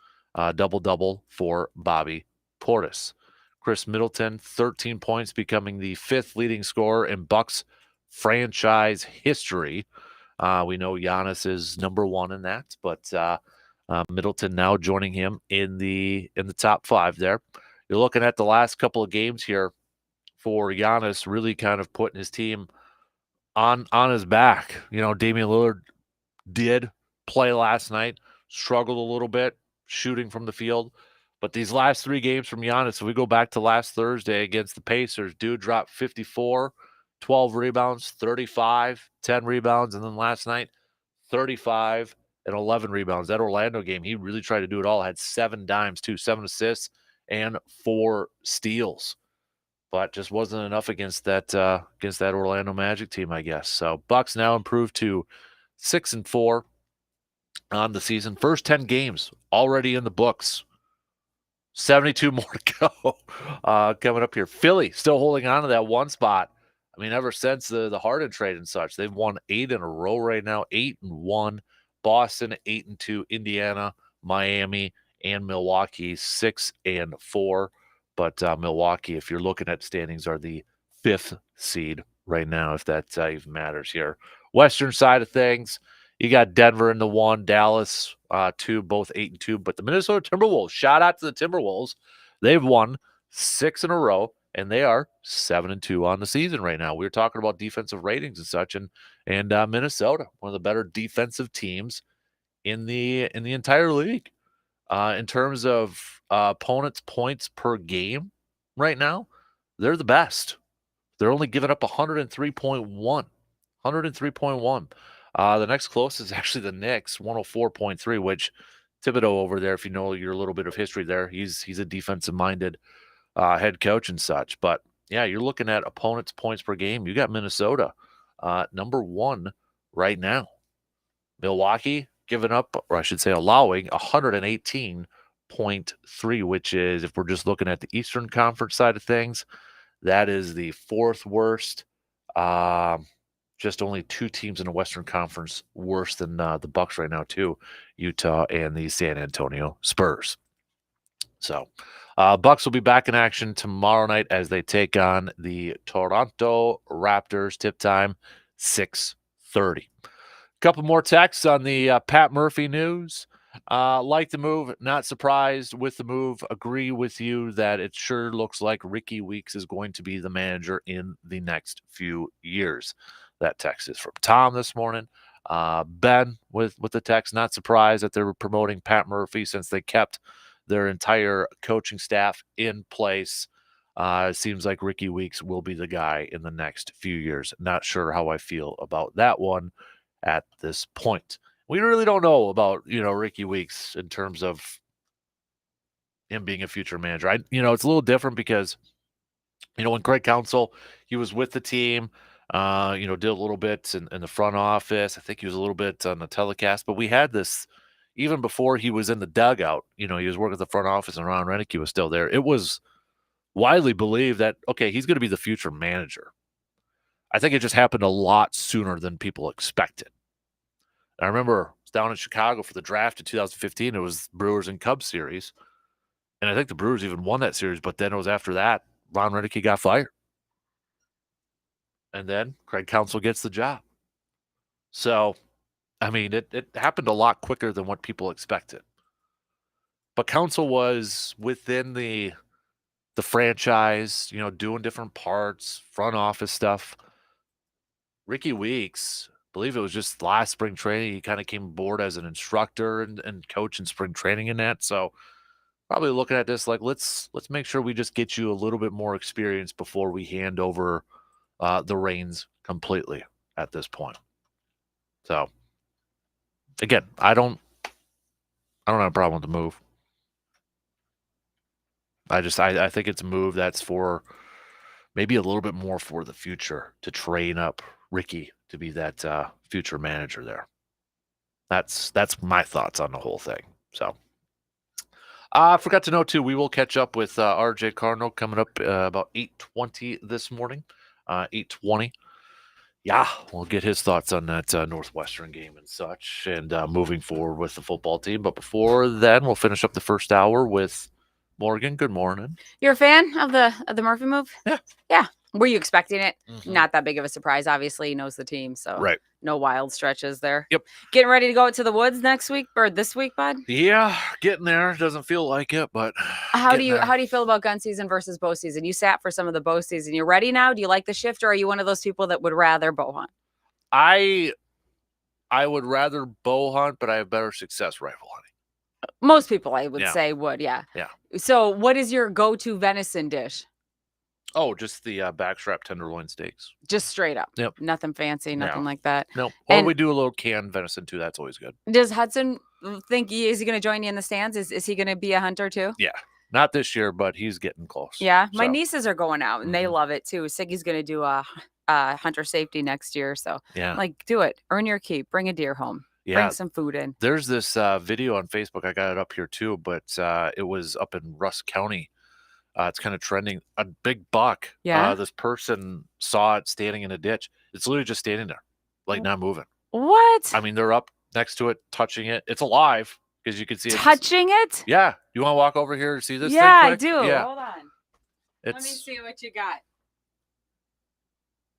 Double-double for Bobby Portis. Chris Middleton, 13 points, becoming the 5th leading scorer in Bucks franchise history. We know Giannis is number 1 in that, but Middleton now joining him in the top 5 there. You're looking at the last couple of games here for Giannis, really kind of putting his team on his back. Damian Lillard did play last night, struggled a little bit shooting from the field. But these last 3 games from Giannis, if we go back to last Thursday against the Pacers, dude dropped 54, 12 rebounds, 35, 10 rebounds, and then last night, 35 and 11 rebounds. That Orlando game, he really tried to do it all. Had 7 dimes, 7 assists, and 4 steals. But just wasn't enough against that Orlando Magic team, I guess. So Bucks now improved to 6-4 on the season. First 10 games already in the books. 72 more to go coming up here. Philly still holding on to that 1 spot. I mean, ever since the Harden trade and such, they've won 8 in a row right now. 8-1. Boston 8-2. Indiana, Miami, and Milwaukee 6-4. But Milwaukee, if you're looking at standings, are the 5th seed right now, if that even matters here. Western side of things, you got Denver in the 1, Dallas 2, both 8-2. But the Minnesota Timberwolves, shout out to the Timberwolves. They've won 6 in a row, and they are 7-2 on the season right now. We were talking about defensive ratings and such, and Minnesota, one of the better defensive teams in the entire league. In terms of opponents' points per game right now, they're the best. They're only giving up 103.1. 103.1. The next closest is actually the Knicks, 104.3, which Thibodeau over there, if you know your little bit of history there, he's a defensive-minded head coach and such. But, yeah, you're looking at opponents' points per game. You got Minnesota number 1 right now. Milwaukee giving up, or I should say allowing, 118.3, which is, if we're just looking at the Eastern Conference side of things, that is the 4th worst. Just only 2 teams in the Western Conference worse than the Bucks right now, too. Utah and the San Antonio Spurs. So, Bucks will be back in action tomorrow night as they take on the Toronto Raptors. Tip time, 6:30. Couple more texts on the Pat Murphy news. Like the move, not surprised with the move. Agree with you that it sure looks like Ricky Weeks is going to be the manager in the next few years. That text is from Tom this morning. Ben with the text, not surprised that they were promoting Pat Murphy since they kept their entire coaching staff in place. It seems like Ricky Weeks will be the guy in the next few years. Not sure how I feel about that one at this point. We really don't know about, Ricky Weeks in terms of him being a future manager. It's a little different because, when Craig Counsell, he was with the team, did a little bit in the front office. I think he was a little bit on the telecast, but we had this even before he was in the dugout. He was working at the front office and Ron Renicky was still there. It was widely believed that, okay, he's going to be the future manager. I think it just happened a lot sooner than people expected. I remember I was down in Chicago for the draft in 2015. It was Brewers and Cubs series. And I think the Brewers even won that series, but then it was after that, Ron Renicky got fired. And then Craig Counsell gets the job. So, I mean, it happened a lot quicker than what people expected. But Counsell was within the franchise, doing different parts, front office stuff. Ricky Weeks, I believe it was just last spring training, he kind of came aboard as an instructor and coach in spring training in that. So probably looking at this like let's make sure we just get you a little bit more experience before we hand over the reins completely at this point. So again, I don't have a problem with the move. I think it's a move that's for maybe a little bit more for the future to train up Ricky to be that future manager there. That's my thoughts on the whole thing. So I forgot to know too, we will catch up with RJ Cardinal coming up about 8:20 this morning. 8:20. Yeah, we'll get his thoughts on that Northwestern game and such, and moving forward with the football team. But before then, we'll finish up the first hour with Morgan. Good morning.
You're a fan of the Murphy move?
Yeah.
Yeah. Were you expecting it?
Mm-hmm.
Not that big of a surprise. Obviously, he knows the team, so
right.
No wild stretches there.
Yep.
Getting ready to go out to the woods next week or this week, bud?
Yeah, getting there. Doesn't feel like it, but
how do you feel about gun season versus bow season? You sat for some of the bow season. You ready now? Do you like the shift, or are you one of those people that would rather bow hunt?
I would rather bow hunt, but I have better success rifle hunting.
Most people, I would say, would. Yeah.
Yeah.
So, what is your go-to venison dish?
Oh, just the backstrap tenderloin steaks.
Just straight up.
Yep.
Nothing fancy, nothing like that.
No. Or we do a little canned venison too. That's always good.
Does Hudson think is he going to join you in the stands? Is he going to be a hunter too?
Yeah. Not this year, but he's getting close.
Yeah. My nieces are going out and they love it too. Siggy's going to do a hunter safety next year. So
yeah,
like do it. Earn your keep. Bring a deer home. Yeah. Bring some food in.
There's this video on Facebook. I got it up here too, but it was up in Rusk County. It's kind of trending. A big buck.
Yeah.
This person saw it standing in a ditch. It's literally just standing there, like not moving.
What?
I mean, they're up next to it, touching it. It's alive because you can see it.
Touching it?
Yeah. You want to walk over here and see this thing
quick?
I
do.
Yeah.
Hold on. Let me see what you got.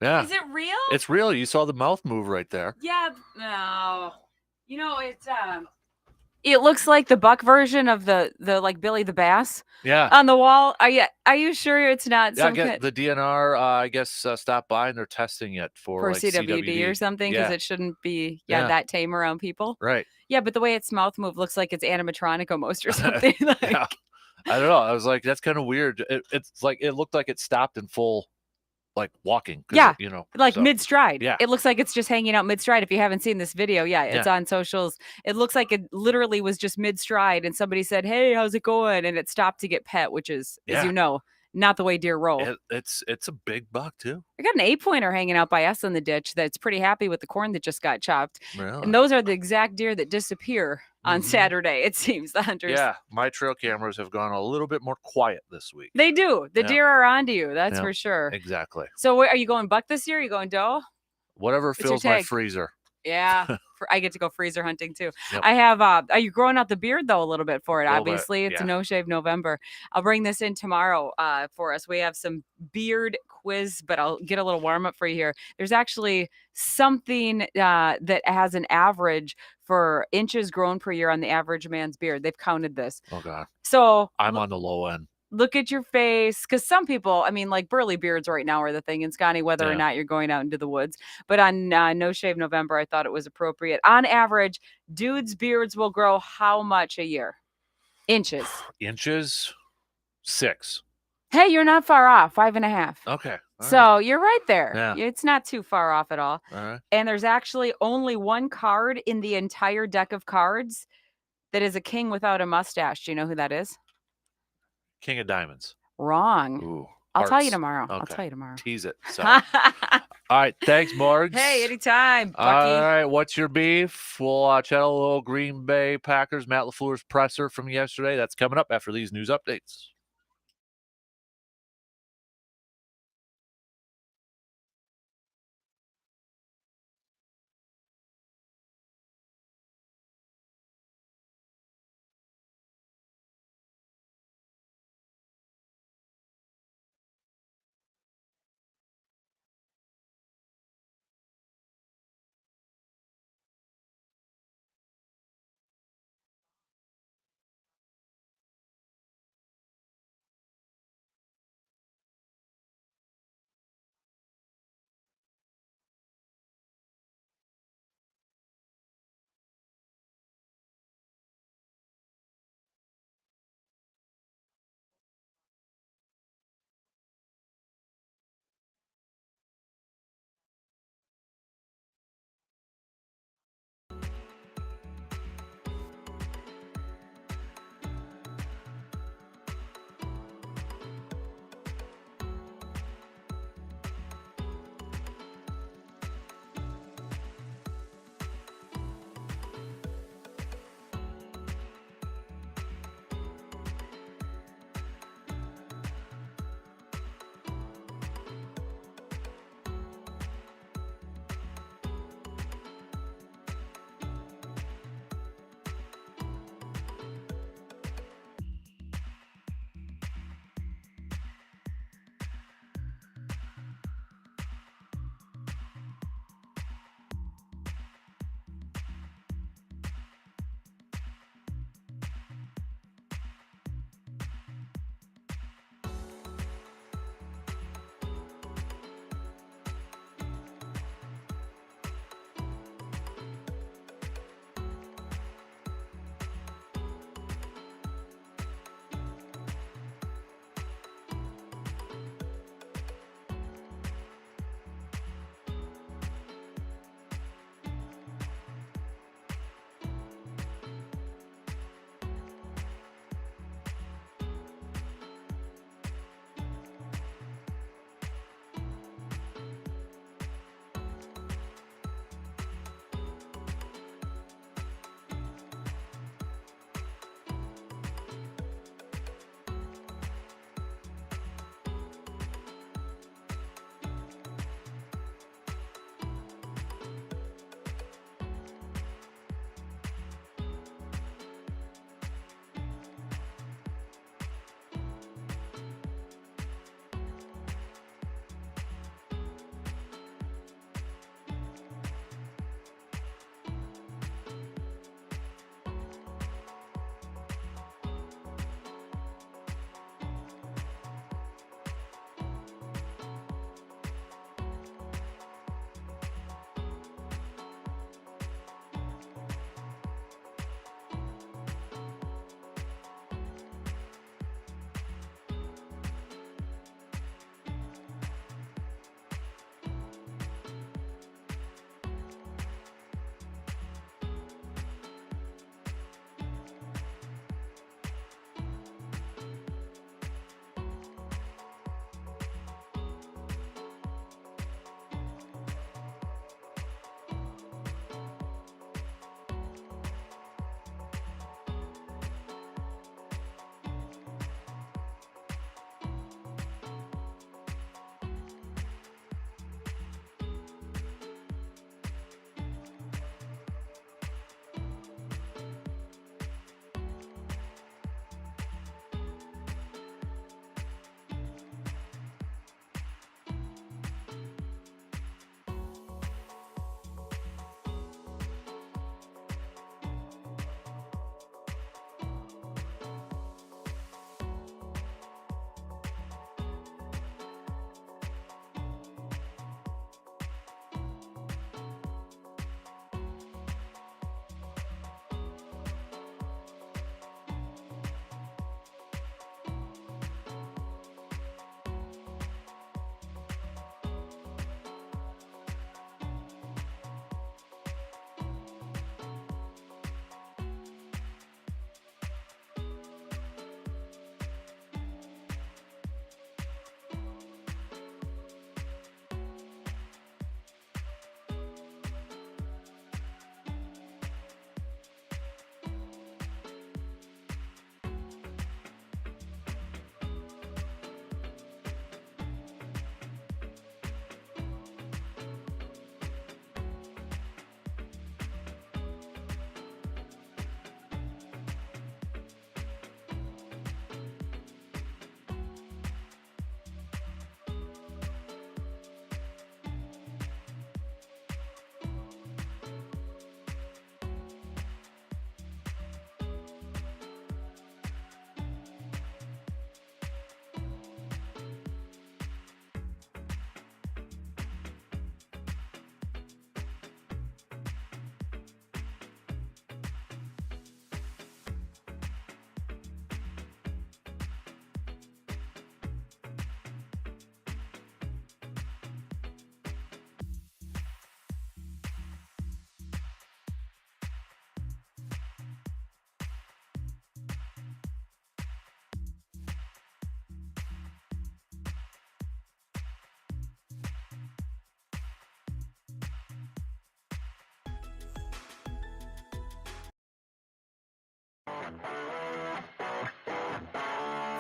Yeah.
Is it real?
It's real. You saw the mouth move right there.
Yeah. No. It's it looks like the buck version of the like Billy the Bass.
Yeah.
On the wall. Are you sure it's not
some the DNR I guess stopped by and they're testing it for like
CWD or something because it shouldn't be that tame around people.
Right.
Yeah, but the way its mouth move looks like it's animatronic almost or something. Like.
Yeah. I don't know. I was like, that's kind of weird. It's like it looked like it stopped in full like walking.
Yeah.
Like
mid-stride.
Yeah.
It looks like it's just hanging out mid-stride. If you haven't seen this video, it's on socials. It looks like it literally was just mid-stride and somebody said, hey, how's it going? And it stopped to get pet, which is, as you know, not the way deer roll.
It's a big buck too.
I got an 8-pointer hanging out by us in the ditch that's pretty happy with the corn that just got chopped.
Really?
And those are the exact deer that disappear on Saturday, it seems, the hunters.
Yeah, my trail cameras have gone a little bit more quiet this week.
They do. The deer are onto you, that's for sure.
Exactly.
So are you going buck this year? Are you going doe?
Whatever fills my freezer.
Yeah, I get to go freezer hunting too. Yep. I have. Are you growing out the beard though a little bit for it? Obviously, it's a no shave November. I'll bring this in tomorrow for us. We have some beard quiz, but I'll get a little warm up for you here. There's actually something that has an average for inches grown per year on the average man's beard. They've counted this.
Oh God.
So
I'm on the low end.
Look at your face, because some people, I mean, like burly beards right now are the thing in Scotty, whether or not you're going out into the woods. But on No Shave November, I thought it was appropriate. On average, dudes' beards will grow how much a year? Inches.
Inches? 6.
Hey, you're not far off. 5.5.
Okay.
So you're right there.
Yeah.
It's not too far off at all.
All right.
And there's actually only one card in the entire deck of cards that is a king without a mustache. Do you know who that is?
King of diamonds.
Wrong.
Ooh.
I'll tell you
Hearts.
tomorrow.
Okay.
I'll tell you tomorrow.
Tease it. So. All right. Thanks, Morgs.
Hey, anytime, Bucky.
All right. What's your beef? We'll chat a little Green Bay Packers, Matt LaFleur's presser from yesterday. That's coming up after these news updates.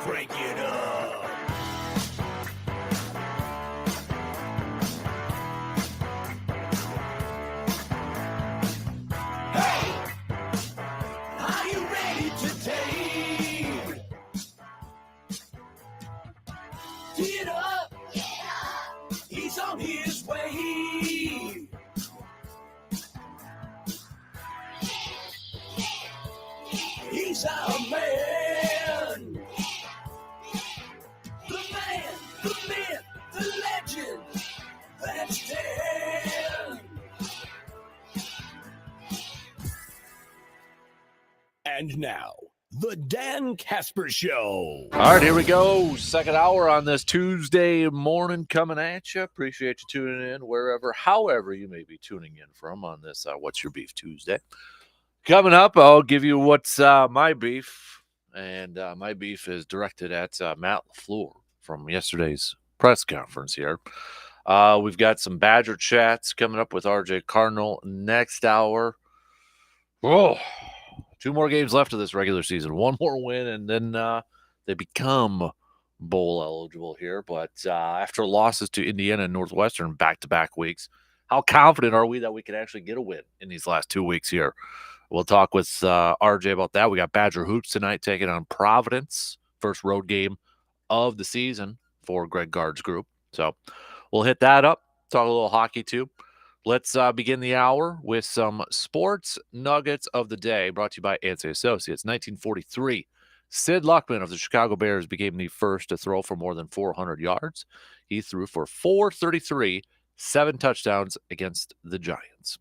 Crank it up. Hey! Are you ready today? Get up! He's on his way. He's our man. The man, the myth, the legend. That's Dan. And now, the Dan Kasper Show.
All right, here we go. Second hour on this Tuesday morning coming at you. Appreciate you tuning in wherever, however you may be tuning in from on this What's Your Beef Tuesday. Coming up, I'll give you what's my beef. And my beef is directed at Matt LaFleur from yesterday's press conference here. We've got some Badger chats coming up with RJ Cardinal next hour. Whoa. 2 more games left of this regular season. 1 more win, and then they become bowl eligible here. But after losses to Indiana and Northwestern back-to-back weeks, how confident are we that we can actually get a win in these last 2 weeks here? We'll talk with RJ about that. We got Badger Hoops tonight taking on Providence. First road game of the season for Greg Gard's group. So we'll hit that up, talk a little hockey too. Let's begin the hour with some sports nuggets of the day brought to you by Ansay Associates. 1943, Sid Luckman of the Chicago Bears became the first to throw for more than 400 yards. He threw for 433, 7 touchdowns against the Giants.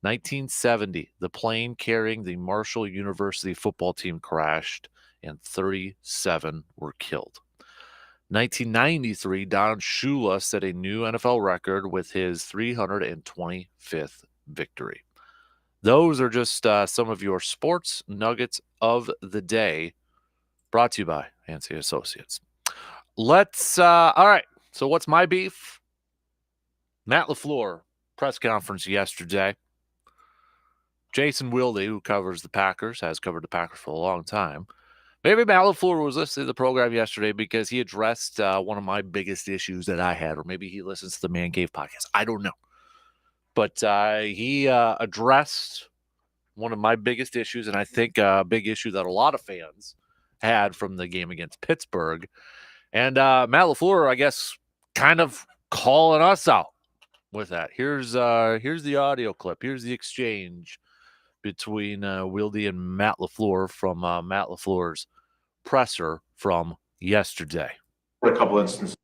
1970, the plane carrying the Marshall University football team crashed and 37 were killed. 1993, Don Shula set a new NFL record with his 325th victory. Those are just some of your sports nuggets of the day brought to you by Ansay Associates. Let's, all right, so what's my beef? Matt LaFleur, press conference yesterday. Jason Wilde, who covers the Packers, has covered the Packers for a long time. Maybe Matt LaFleur was listening to the program yesterday because he addressed one of my biggest issues that I had, or maybe he listens to the Man Cave podcast. I don't know. But he addressed one of my biggest issues, and I think a big issue that a lot of fans had from the game against Pittsburgh. And Matt LaFleur, I guess, kind of calling us out with that. Here's the audio clip. Here's the exchange between Wilde and Matt LaFleur from Matt LaFleur's presser from yesterday.
A couple instances.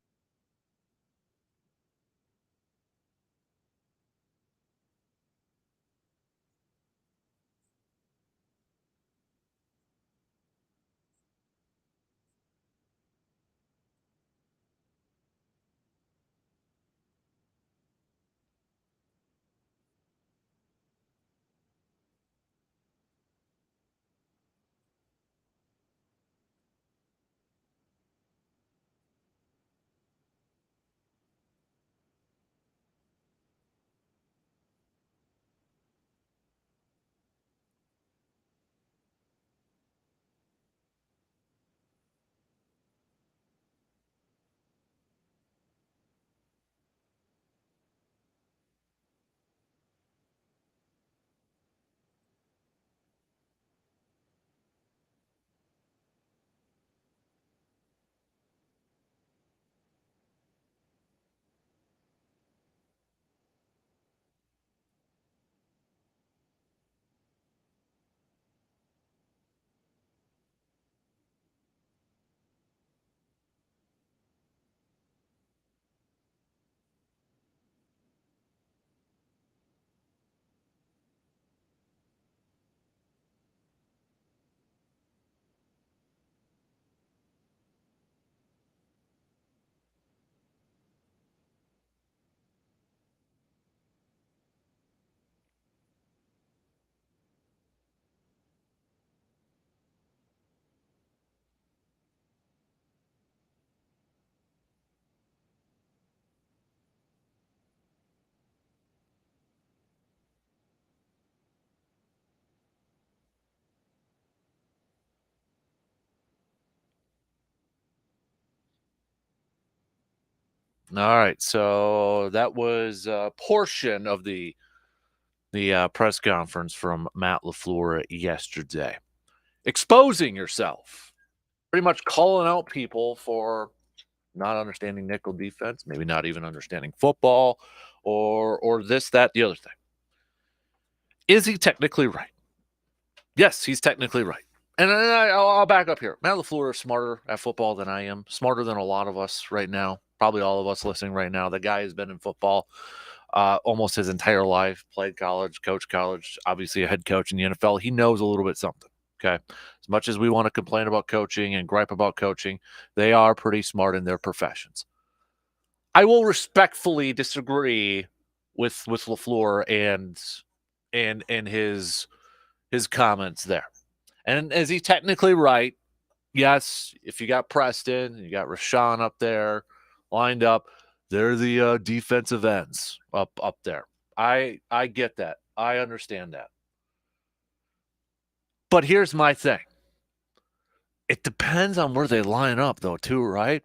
All right, so that was a portion of the press conference from Matt LaFleur yesterday. Exposing yourself. Pretty much calling out people for not understanding nickel defense, maybe not even understanding football, or this, that, the other thing. Is he technically right? Yes, he's technically right. And I'll back up here. Matt LaFleur is smarter at football than I am, smarter than a lot of us right now, probably all of us listening right now. The guy has been in football almost his entire life, played college, coached college, obviously a head coach in the NFL. He knows a little bit something, okay? As much as we want to complain about coaching and gripe about coaching, they are pretty smart in their professions. I will respectfully disagree with LaFleur and his comments there. And is he technically right? Yes, if you got Preston, you got Rashawn up there, lined up, they're the defensive ends up there. I get that. I understand that. But here's my thing. It depends on where they line up, though, too, right?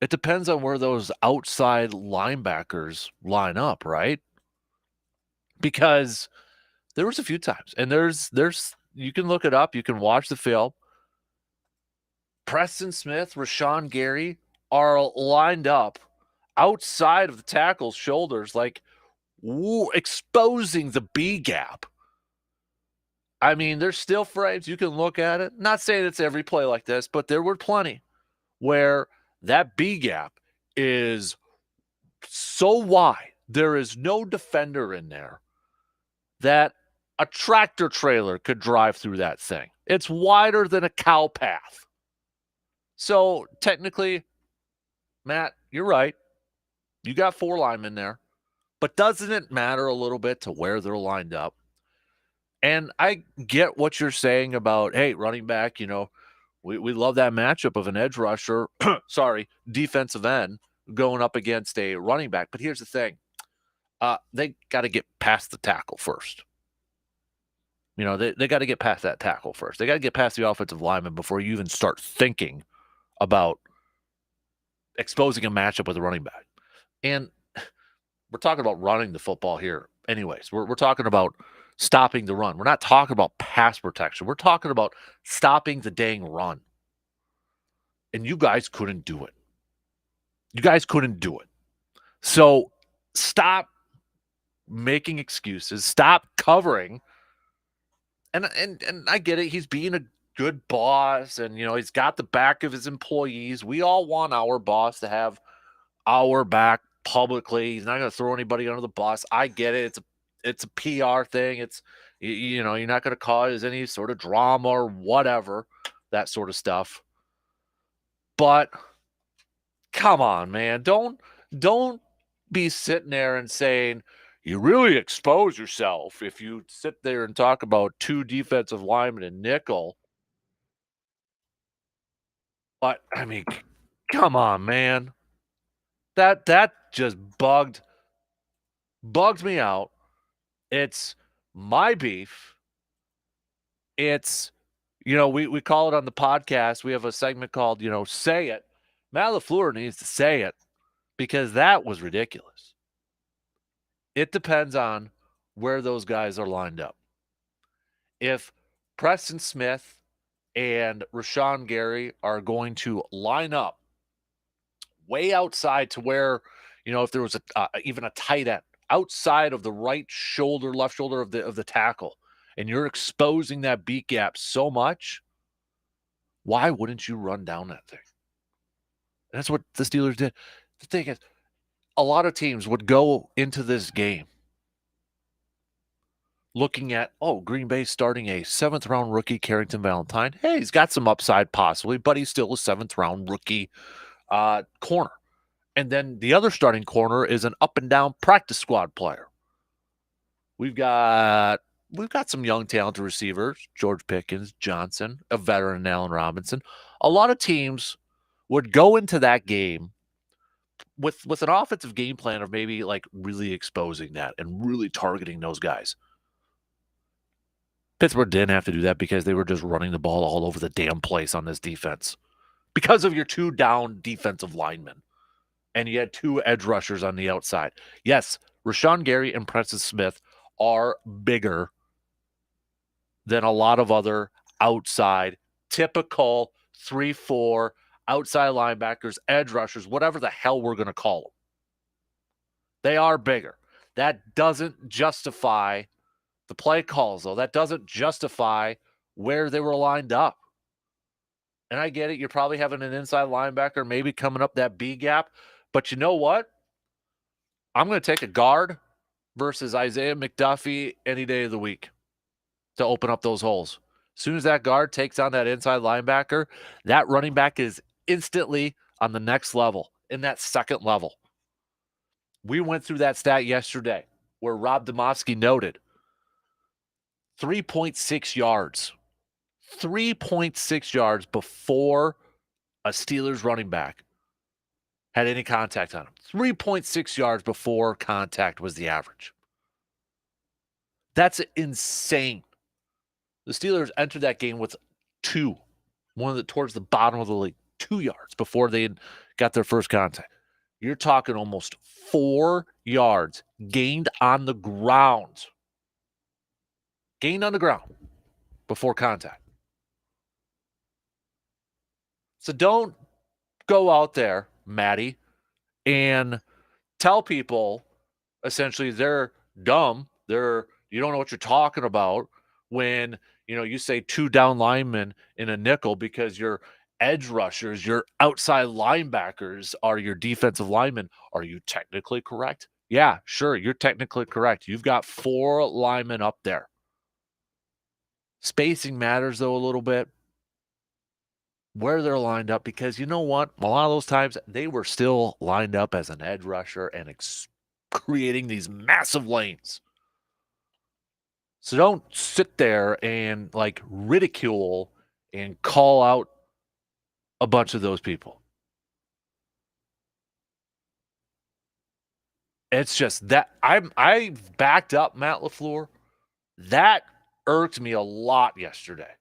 It depends on where those outside linebackers line up, right? Because there was a few times, and there's you can look it up, you can watch the film. Preston Smith, Rashawn Gary are lined up outside of the tackle's shoulders, like exposing the B gap. I mean, there's still frames. You can look at it. Not saying it's every play like this, but there were plenty where that B gap is so wide. There is no defender in there that a tractor trailer could drive through that thing. It's wider than a cow path. So technically, Matt, you're right. You got 4 linemen there. But doesn't it matter a little bit to where they're lined up? And I get what you're saying about, hey, running back, you know, we love that matchup of an edge rusher, defensive end going up against a running back. But here's the thing. They got to get past the tackle first. You know, they got to get past that tackle first. They got to get past the offensive lineman before you even start thinking about exposing a matchup with a running back. And we're talking about running the football here anyways. We're talking about stopping the run. We're not talking about pass protection. We're talking about stopping the dang run. And you guys couldn't do it. You guys couldn't do it. So stop making excuses. Stop covering. And I get it. He's being a good boss, and you know he's got the back of his employees. We all want our boss to have our back publicly. He's not going to throw anybody under the bus. I get it. It's a PR thing. It's you know you're not going to cause any sort of drama or whatever, that sort of stuff. But come on, man, don't be sitting there and saying you really expose yourself if you sit there and talk about 2 defensive linemen in nickel. But I mean, come on, man. That just bugged me out. It's my beef. It's, you know, we call it on the podcast. We have a segment called, you know, Say It. Matt LaFleur needs to say it because that was ridiculous. It depends on where those guys are lined up. If Preston Smith and Rashawn Gary are going to line up way outside to where, you know, if there was even a tight end outside of the right shoulder, left shoulder of the tackle, and you're exposing that beat gap so much, why wouldn't you run down that thing? And that's what the Steelers did. The thing is, a lot of teams would go into this game looking at, Green Bay starting a 7th-round rookie, Carrington Valentine. Hey, he's got some upside possibly, but he's still a 7th-round rookie corner. And then the other starting corner is an up-and-down practice squad player. We've got some young, talented receivers, George Pickens, Johnson, a veteran, Allen Robinson. A lot of teams would go into that game with an offensive game plan of maybe like really exposing that and really targeting those guys. Pittsburgh didn't have to do that because they were just running the ball all over the damn place on this defense because of your 2 down defensive linemen. and you had 2 edge rushers on the outside. Yes, Rashawn Gary and Preston Smith are bigger than a lot of other outside, typical 3-4 outside linebackers, edge rushers, whatever the hell we're going to call them. They are bigger. That doesn't justify the play calls, though. That doesn't justify where they were lined up. And I get it. You're probably having an inside linebacker maybe coming up that B gap. But you know what? I'm going to take a guard versus Isaiah McDuffie any day of the week to open up those holes. As soon as that guard takes on that inside linebacker, that running back is instantly on the next level, in that second level. We went through that stat yesterday where Rob Demovsky noted 3.6 yards. 3.6 yards before a Steelers running back had any contact on him. 3.6 yards before contact was the average. That's insane. The Steelers entered that game with 2, towards the bottom of the league, 2 yards before they got their first contact. You're talking almost 4 yards gained on the ground. Gained on the ground before contact. So don't go out there, Maddie, and tell people essentially they're dumb. You don't know what you're talking about when you say 2 down linemen in a nickel because your edge rushers, your outside linebackers are your defensive linemen. Are you technically correct? Yeah, sure, you're technically correct. You've got 4 linemen up there. Spacing matters, though, a little bit. Where they're lined up, because you know what? A lot of those times they were still lined up as an edge rusher and creating these massive lanes. So don't sit there and ridicule and call out a bunch of those people. It's just that I backed up Matt LaFleur. That irked me a lot yesterday.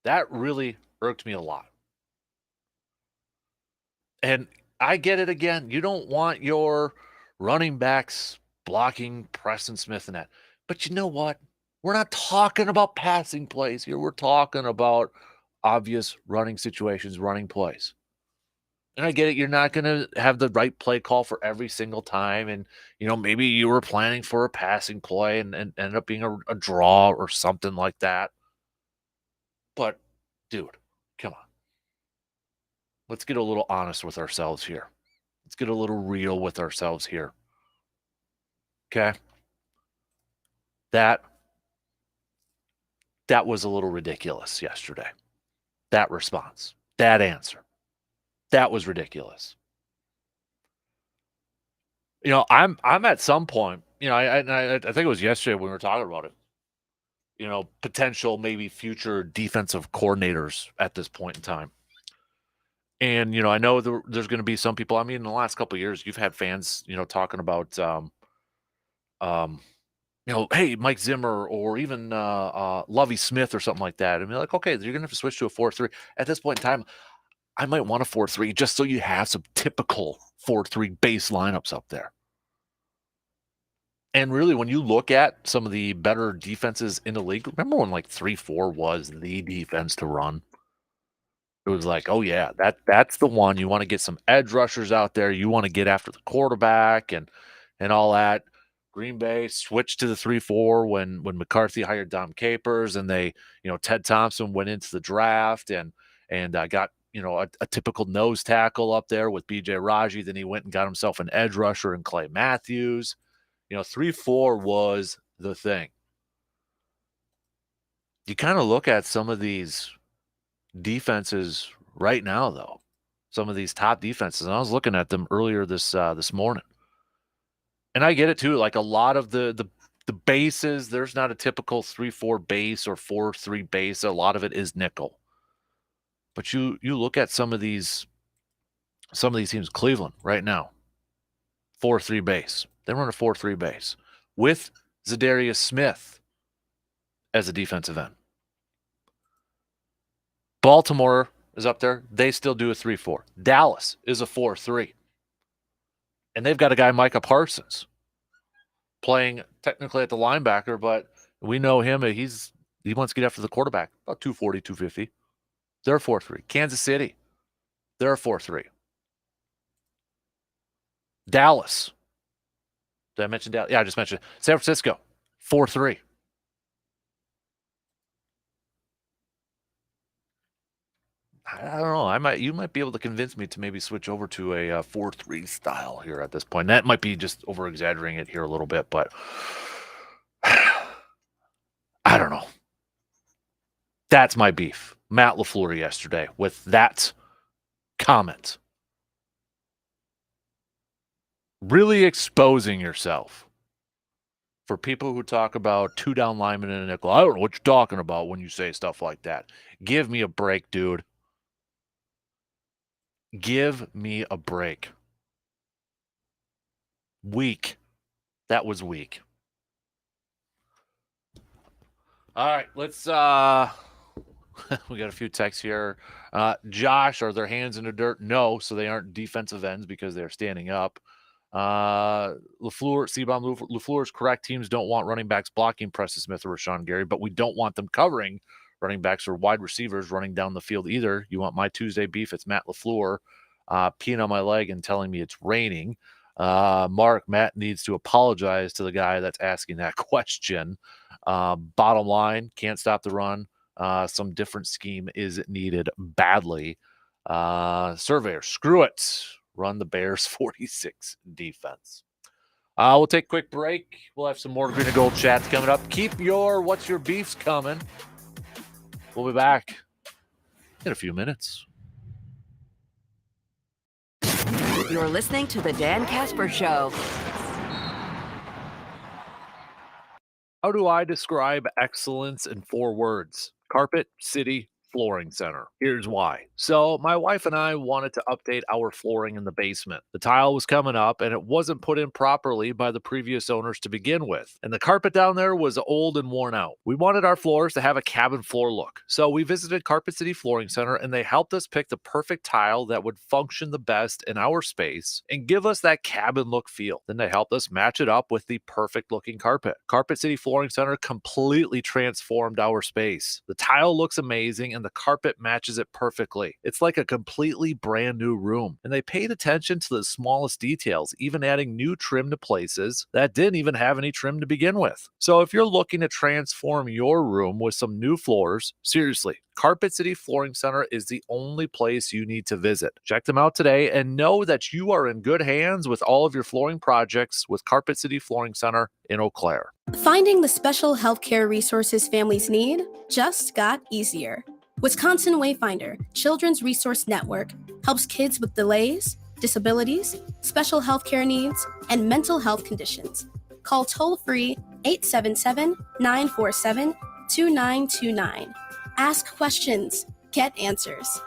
That really irked me a lot. And I get it again. You don't want your running backs blocking Preston Smith and that. But you know what? We're not talking about passing plays here. We're talking about obvious running situations, running plays. And I get it. You're not going to have the right play call for every single time. And, maybe you were planning for a passing play and ended up being a draw or something like that. But, dude, come on. Let's get a little honest with ourselves here. Let's get a little real with ourselves here. Okay? That was a little ridiculous yesterday. That response, that answer, that was ridiculous. I'm at some point, I think it was yesterday when we were talking about it. Potential maybe future defensive coordinators at this point in time. And, I know there's going to be some people, in the last couple of years, you've had fans, talking about, hey, Mike Zimmer or even Lovie Smith or something like that. And be like, okay, you're going to have to switch to a 4-3. At this point in time, I might want a 4-3 just so you have some typical 4-3 base lineups up there. And really, when you look at some of the better defenses in the league, remember when 3-4 was the defense to run? It was like, oh, yeah, that's the one. You want to get some edge rushers out there. You want to get after the quarterback and all that. Green Bay switched to the 3-4 when McCarthy hired Dom Capers, and they, Ted Thompson went into the draft and got, a typical nose tackle up there with B.J. Raji. Then he went and got himself an edge rusher and Clay Matthews. 3-4 was the thing. You kind of look at some of these defenses right now, though. Some of these top defenses, and I was looking at them earlier this morning. And I get it too. Like a lot of the bases, there's not a typical 3-4 base or 4-3 base. A lot of it is nickel. But you look at some of these teams, Cleveland right now, 4-3 base. They run a 4-3 base with Zadarius Smith as a defensive end. Baltimore is up there. They still do a 3-4. Dallas is a 4-3. And they've got a guy, Micah Parsons, playing technically at the linebacker, but we know him. He wants to get after the quarterback, about 240, 250. They're a 4-3. Kansas City, they're a 4-3. Dallas. Did I mention Dallas? Yeah, I just mentioned San Francisco, 4-3. I don't know. You might be able to convince me to maybe switch over to a 4-3 style here at this point. That might be just over exaggerating it here a little bit, but I don't know. That's my beef. Matt LaFleur yesterday with that comment. Really exposing yourself for people who talk about 2 down linemen and a nickel. I don't know what you're talking about when you say stuff like that. Give me a break, dude. Give me a break. Weak. That was weak. All right, let's we got a few texts here. Josh, are their hands in the dirt? No, so they aren't defensive ends because they're standing up. LaFleur's correct. Teams don't want running backs blocking Preston Smith or Rashawn Gary, but we don't want them covering running backs or wide receivers running down the field either. You want my Tuesday beef? It's Matt LaFleur peeing on my leg and telling me it's raining. Matt needs to apologize to the guy that's asking that question. Bottom line, can't stop the run. Some different scheme is needed badly. Surveyor, screw it. Run the Bears 46 defense. We'll take a quick break. We'll have some more Green and Gold chats coming up. Keep your What's Your Beefs coming. We'll be back in a few minutes.
You're listening to the Dan Kasper Show.
How do I describe excellence in 4 words? Carpet City Flooring Center. Here's why. So my wife and I wanted to update our flooring in the basement. The tile was coming up and it wasn't put in properly by the previous owners to begin with. And the carpet down there was old and worn out. We wanted our floors to have a cabin floor look. So we visited Carpet City Flooring Center and they helped us pick the perfect tile that would function the best in our space and give us that cabin look feel. Then they helped us match it up with the perfect looking carpet. Carpet City Flooring Center completely transformed our space. The tile looks amazing and the carpet matches it perfectly. It's like a completely brand new room. And they paid attention to the smallest details, even adding new trim to places that didn't even have any trim to begin with. So if you're looking to transform your room with some new floors, seriously, Carpet City Flooring Center is the only place you need to visit. Check them out today and know that you are in good hands with all of your flooring projects with Carpet City Flooring Center in Eau Claire.
Finding the special healthcare resources families need just got easier. Wisconsin Wayfinder Children's Resource Network helps kids with delays, disabilities, special healthcare needs, and mental health conditions. Call toll-free 877-947-2929. Ask questions, get answers.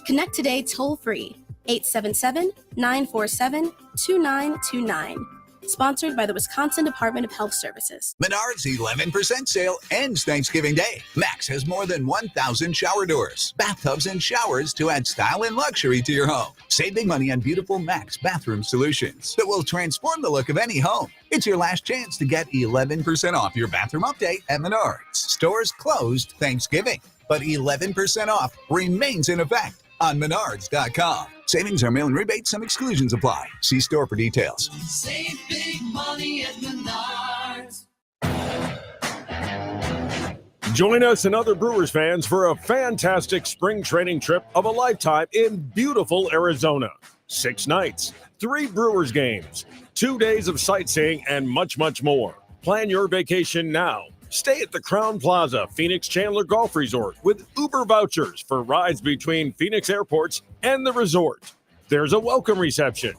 Connect today toll-free 877-947-2929. Sponsored by the Wisconsin Department of Health Services.
Menards 11% sale ends Thanksgiving Day. Max has more than 1,000 shower doors, bathtubs, and showers to add style and luxury to your home. Save big money on beautiful Max bathroom solutions that will transform the look of any home. It's your last chance to get 11% off your bathroom update at Menards. Stores closed Thanksgiving, but 11% off remains in effect on Menards.com. Savings are mail-in rebates. Some exclusions apply. See store for details.
Save big money at Menards.
Join us and other Brewers fans for a fantastic spring training trip of a lifetime in beautiful Arizona. 6 nights, 3 Brewers games, 2 days of sightseeing, and much, much more. Plan your vacation now. Stay at the Crown Plaza Phoenix Chandler Golf Resort with Uber vouchers for rides between Phoenix airports and the resort. There's a welcome reception,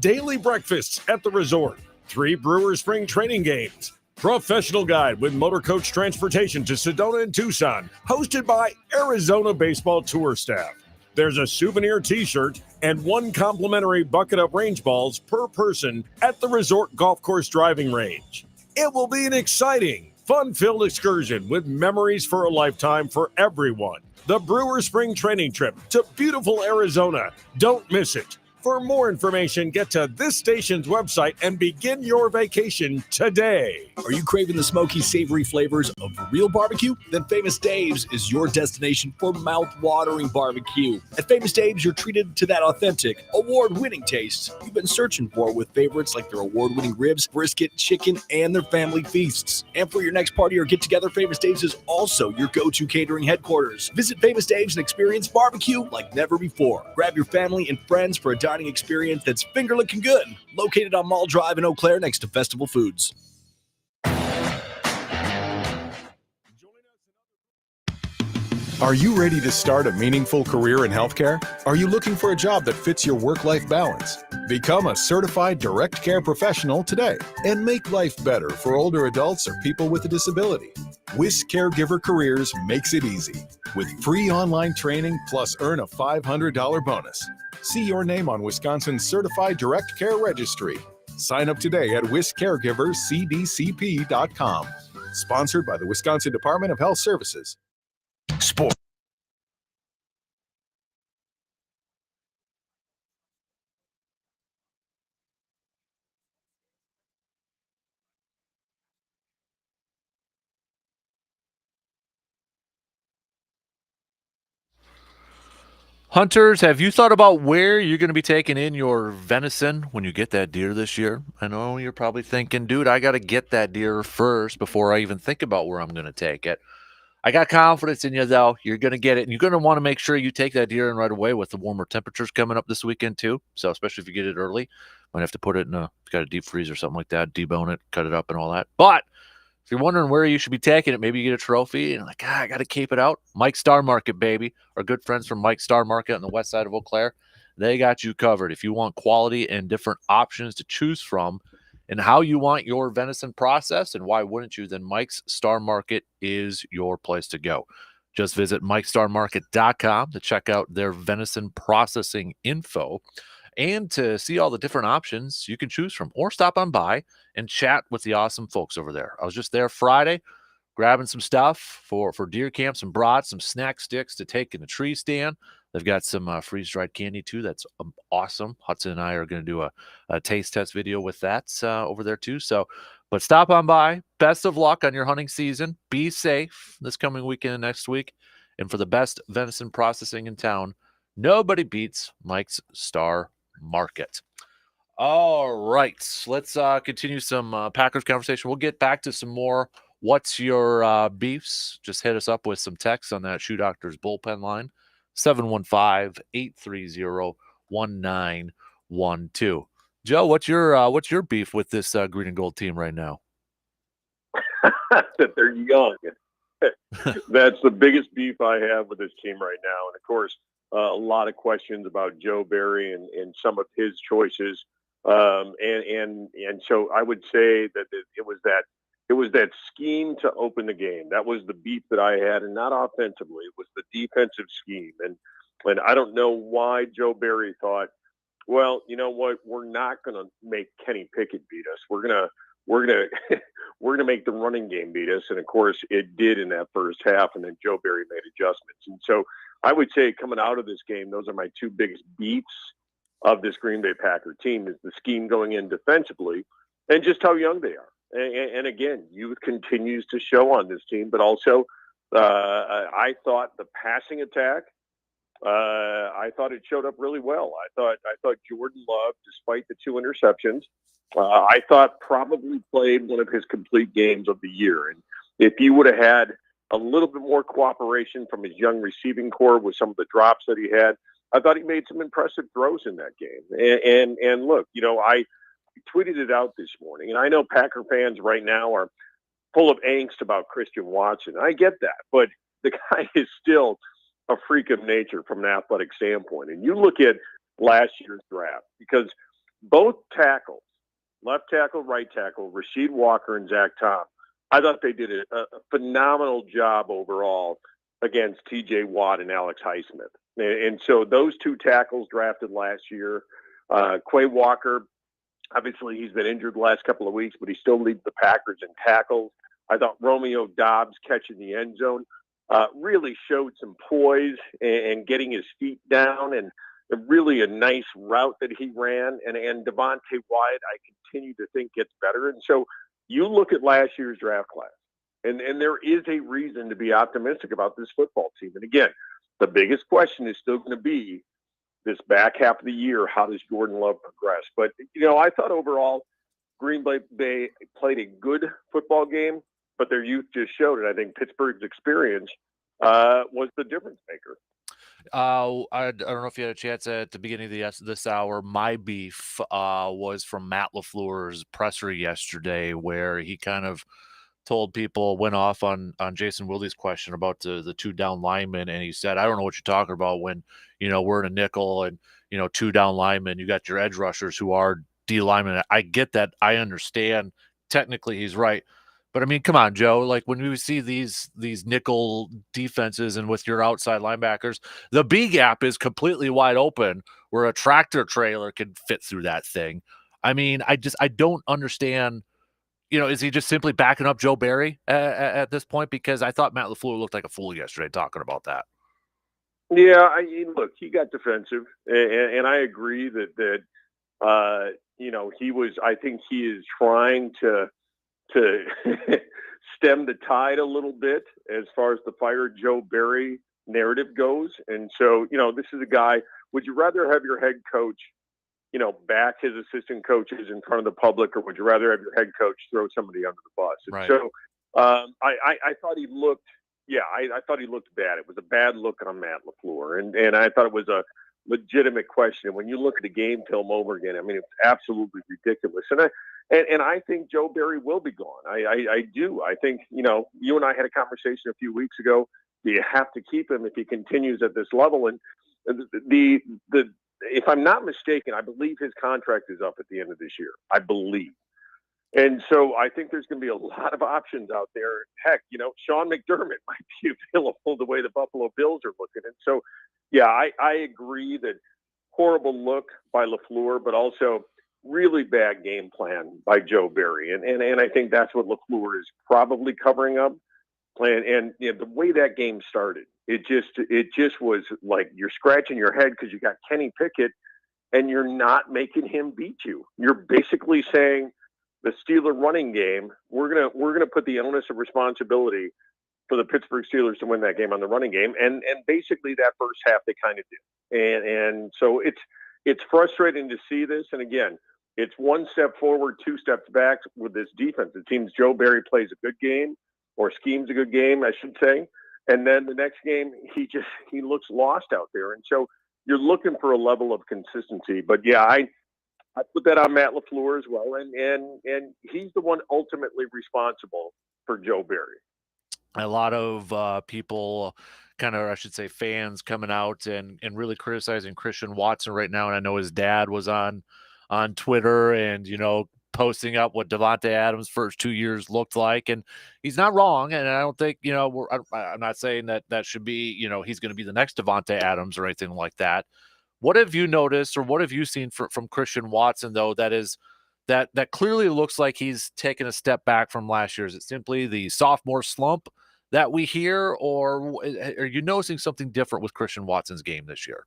daily breakfasts at the resort, 3 Brewers spring training games, professional guide with motor coach transportation to Sedona and Tucson, hosted by Arizona Baseball Tour staff. There's a souvenir t-shirt and 1 complimentary bucket of range balls per person at the resort golf course driving range. It will be an exciting fun-filled excursion with memories for a lifetime for everyone. The Brewers Spring Training Trip to beautiful Arizona. Don't miss it. For more information, get to this station's website and begin your vacation today.
Are you craving the smoky, savory flavors of real barbecue? Then Famous Dave's is your destination for mouth-watering barbecue. At Famous Dave's, you're treated to that authentic, award-winning taste you've been searching for with favorites like their award-winning ribs, brisket, chicken, and their family feasts. And for your next party or get-together, Famous Dave's is also your go-to catering headquarters. Visit Famous Dave's and experience barbecue like never before. Grab your family and friends for a dining experience that's finger-licking good. Located on Mall Drive in Eau Claire next to Festival Foods.
Are you ready to start a meaningful career in healthcare? Are you looking for a job that fits your work-life balance? Become a certified direct care professional today and make life better for older adults or people with a disability. WIS Caregiver Careers makes it easy with free online training plus earn a $500 bonus. See your name on Wisconsin's Certified Direct Care Registry. Sign up today at wiscaregivercdcp.com. Sponsored by the Wisconsin Department of Health Services. Sport.
Hunters, have you thought about where you're going to be taking in your venison when you get that deer this year? I know you're probably thinking, dude, I got to get that deer first before I even think about where I'm going to take it. I got confidence in you, though. You're going to get it, and you're going to want to make sure you take that deer in right away with the warmer temperatures coming up this weekend, too. So especially if you get it early, might have to put it in a, got a deep freeze or something like that, debone it, cut it up and all that. But if you're wondering where you should be taking it, maybe you get a trophy and like, I got to keep it out. Mike Star Market, baby. Our good friends from Mike Star Market on the west side of Eau Claire, they got you covered. If you want quality and different options to choose from and how you want your venison processed, and why wouldn't you, then Mike's Star Market is your place to go. Just visit mikestarmarket.com to check out their venison processing info and to see all the different options you can choose from, or stop on by and chat with the awesome folks over there. I was just there Friday grabbing some stuff for deer camp, some brats, some snack sticks to take in the tree stand. They've got some freeze-dried candy too. That's awesome. Hudson and I are going to do a taste test video with that over there too. So, but stop on by. Best of luck on your hunting season. Be safe this coming weekend and next week. And for the best venison processing in town, nobody beats Mike's Star Market. All right, let's continue some Packers conversation. We'll get back to some more what's your beefs. Just hit us up with some text on that Shoe Doctors bullpen line, 715-830-1912. Joe, what's your beef with this green and gold team right now?
That they're young. That's the biggest beef I have with this team right now. And of course, a lot of questions about Joe Barry and some of his choices. And so I would say that it was that scheme to open the game. That was the beef that I had, and not offensively. It was the defensive scheme. And I don't know why Joe Barry thought, well, you know what, we're not going to make Kenny Pickett beat us. We're gonna make the running game beat us. And of course it did in that first half. And then Joe Barry made adjustments. And so I would say coming out of this game, those are my two biggest beats of this Green Bay Packer team, is the scheme going in defensively and just how young they are. And again, youth continues to show on this team, but also I thought the passing attack, I thought it showed up really well. I thought Jordan Love, despite the 2 interceptions, I thought probably played one of his complete games of the year. And if he would have had a little bit more cooperation from his young receiving core with some of the drops that he had, I thought he made some impressive throws in that game. And look, you know, I tweeted it out this morning, and I know Packer fans right now are full of angst about Christian Watson. I get that, but the guy is still a freak of nature from an athletic standpoint. And you look at last year's draft, because both tackles, left tackle, right tackle, Rasheed Walker and Zach Tom, I thought they did a phenomenal job overall against TJ Watt and Alex Highsmith. And so those 2 tackles drafted last year, Quay Walker, obviously he's been injured the last couple of weeks, but he still leads the Packers in tackles. I thought Romeo Dobbs catching the end zone really showed some poise and getting his feet down, and really a nice route that he ran. And Devontae Wyatt, I continue to think gets better. And so you look at last year's draft class, and there is a reason to be optimistic about this football team. And again, the biggest question is still going to be this back half of the year. How does Jordan Love progress? But, I thought overall Green Bay played a good football game, but their youth just showed it. I think Pittsburgh's experience was the difference maker.
I don't know if you had a chance at the beginning of this hour. My beef was from Matt LaFleur's presser yesterday, where he kind of told people, went off on Jason Willey's question about the two down linemen, and he said, I don't know what you're talking about when, we're in a nickel and, two down linemen, you got your edge rushers who are D linemen. I get that. I understand. Technically, he's right. But I mean, come on, Joe. Like when we see these nickel defenses and with your outside linebackers, the B gap is completely wide open where a tractor trailer can fit through that thing. I mean, I don't understand. Is he just simply backing up Joe Barry at this point? Because I thought Matt LaFleur looked like a fool yesterday talking about that.
Yeah, look, he got defensive, and I agree that he was. I think he is trying to stem the tide a little bit as far as the fire Joe Barry narrative goes. And so, this is a guy, would you rather have your head coach, back his assistant coaches in front of the public, or would you rather have your head coach throw somebody under the bus? And
right.
So I thought he looked, I thought he looked bad. It was a bad look on Matt LaFleur. And I thought it was a legitimate question. When you look at the game film over again, I mean, it's absolutely ridiculous. And I think Joe Barry will be gone. I do. I think, you and I had a conversation a few weeks ago. Do you have to keep him if he continues at this level? And if I'm not mistaken, I believe his contract is up at the end of this year. I believe. And so I think there's going to be a lot of options out there. Heck, Sean McDermott might be available the way the Buffalo Bills are looking. And so, I agree that horrible look by LaFleur, but also really bad game plan by Joe Barry. And I think that's what LaFleur is probably covering up. And the way that game started, it just was like you're scratching your head because you got Kenny Pickett and you're not making him beat you. You're basically saying the Steeler running game, we're gonna put the onus of responsibility for the Pittsburgh Steelers to win that game on the running game. And basically that first half they kind of did. And so it's frustrating to see this. And again, it's one step forward, two steps back with this defense. It seems Joe Barry plays a good game, or schemes a good game, I should say. And then the next game, he looks lost out there. And so you're looking for a level of consistency. But I put that on Matt LaFleur as well. And he's the one ultimately responsible for Joe Barry.
A lot of people, kind of, I should say, fans coming out and really criticizing Christian Watson right now. And I know his dad was on Twitter and, posting up what Davante Adams' first 2 years looked like. And he's not wrong. And I don't think, I'm not saying that should be, he's going to be the next Davante Adams or anything like that. What have you noticed or what have you seen from Christian Watson, though, that clearly looks like he's taken a step back from last year? Is it simply the sophomore slump that we hear, or are you noticing something different with Christian Watson's game this year?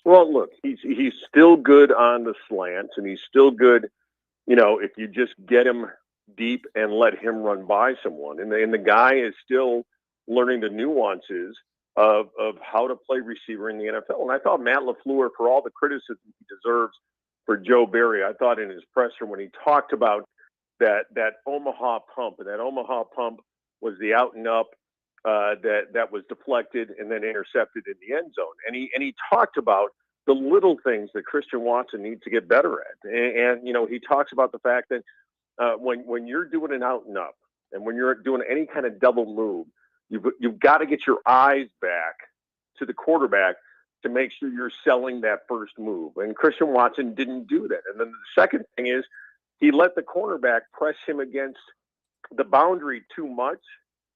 Well, look, he's still good on the slants, and he's still good, if you just get him deep and let him run by someone. And the guy is still learning the nuances of how to play receiver in the NFL. And I thought Matt LaFleur, for all the criticism he deserves for Joe Barry, I thought in his presser when he talked about that Omaha pump, and that Omaha pump was the out and up that was deflected and then intercepted in the end zone. And he talked about the little things that Christian Watson needs to get better at. And he talks about the fact that when you're doing an out and up and when you're doing any kind of double move, you've got to get your eyes back to the quarterback to make sure you're selling that first move. And Christian Watson didn't do that. And then the second thing is he let the cornerback press him against the boundary too much.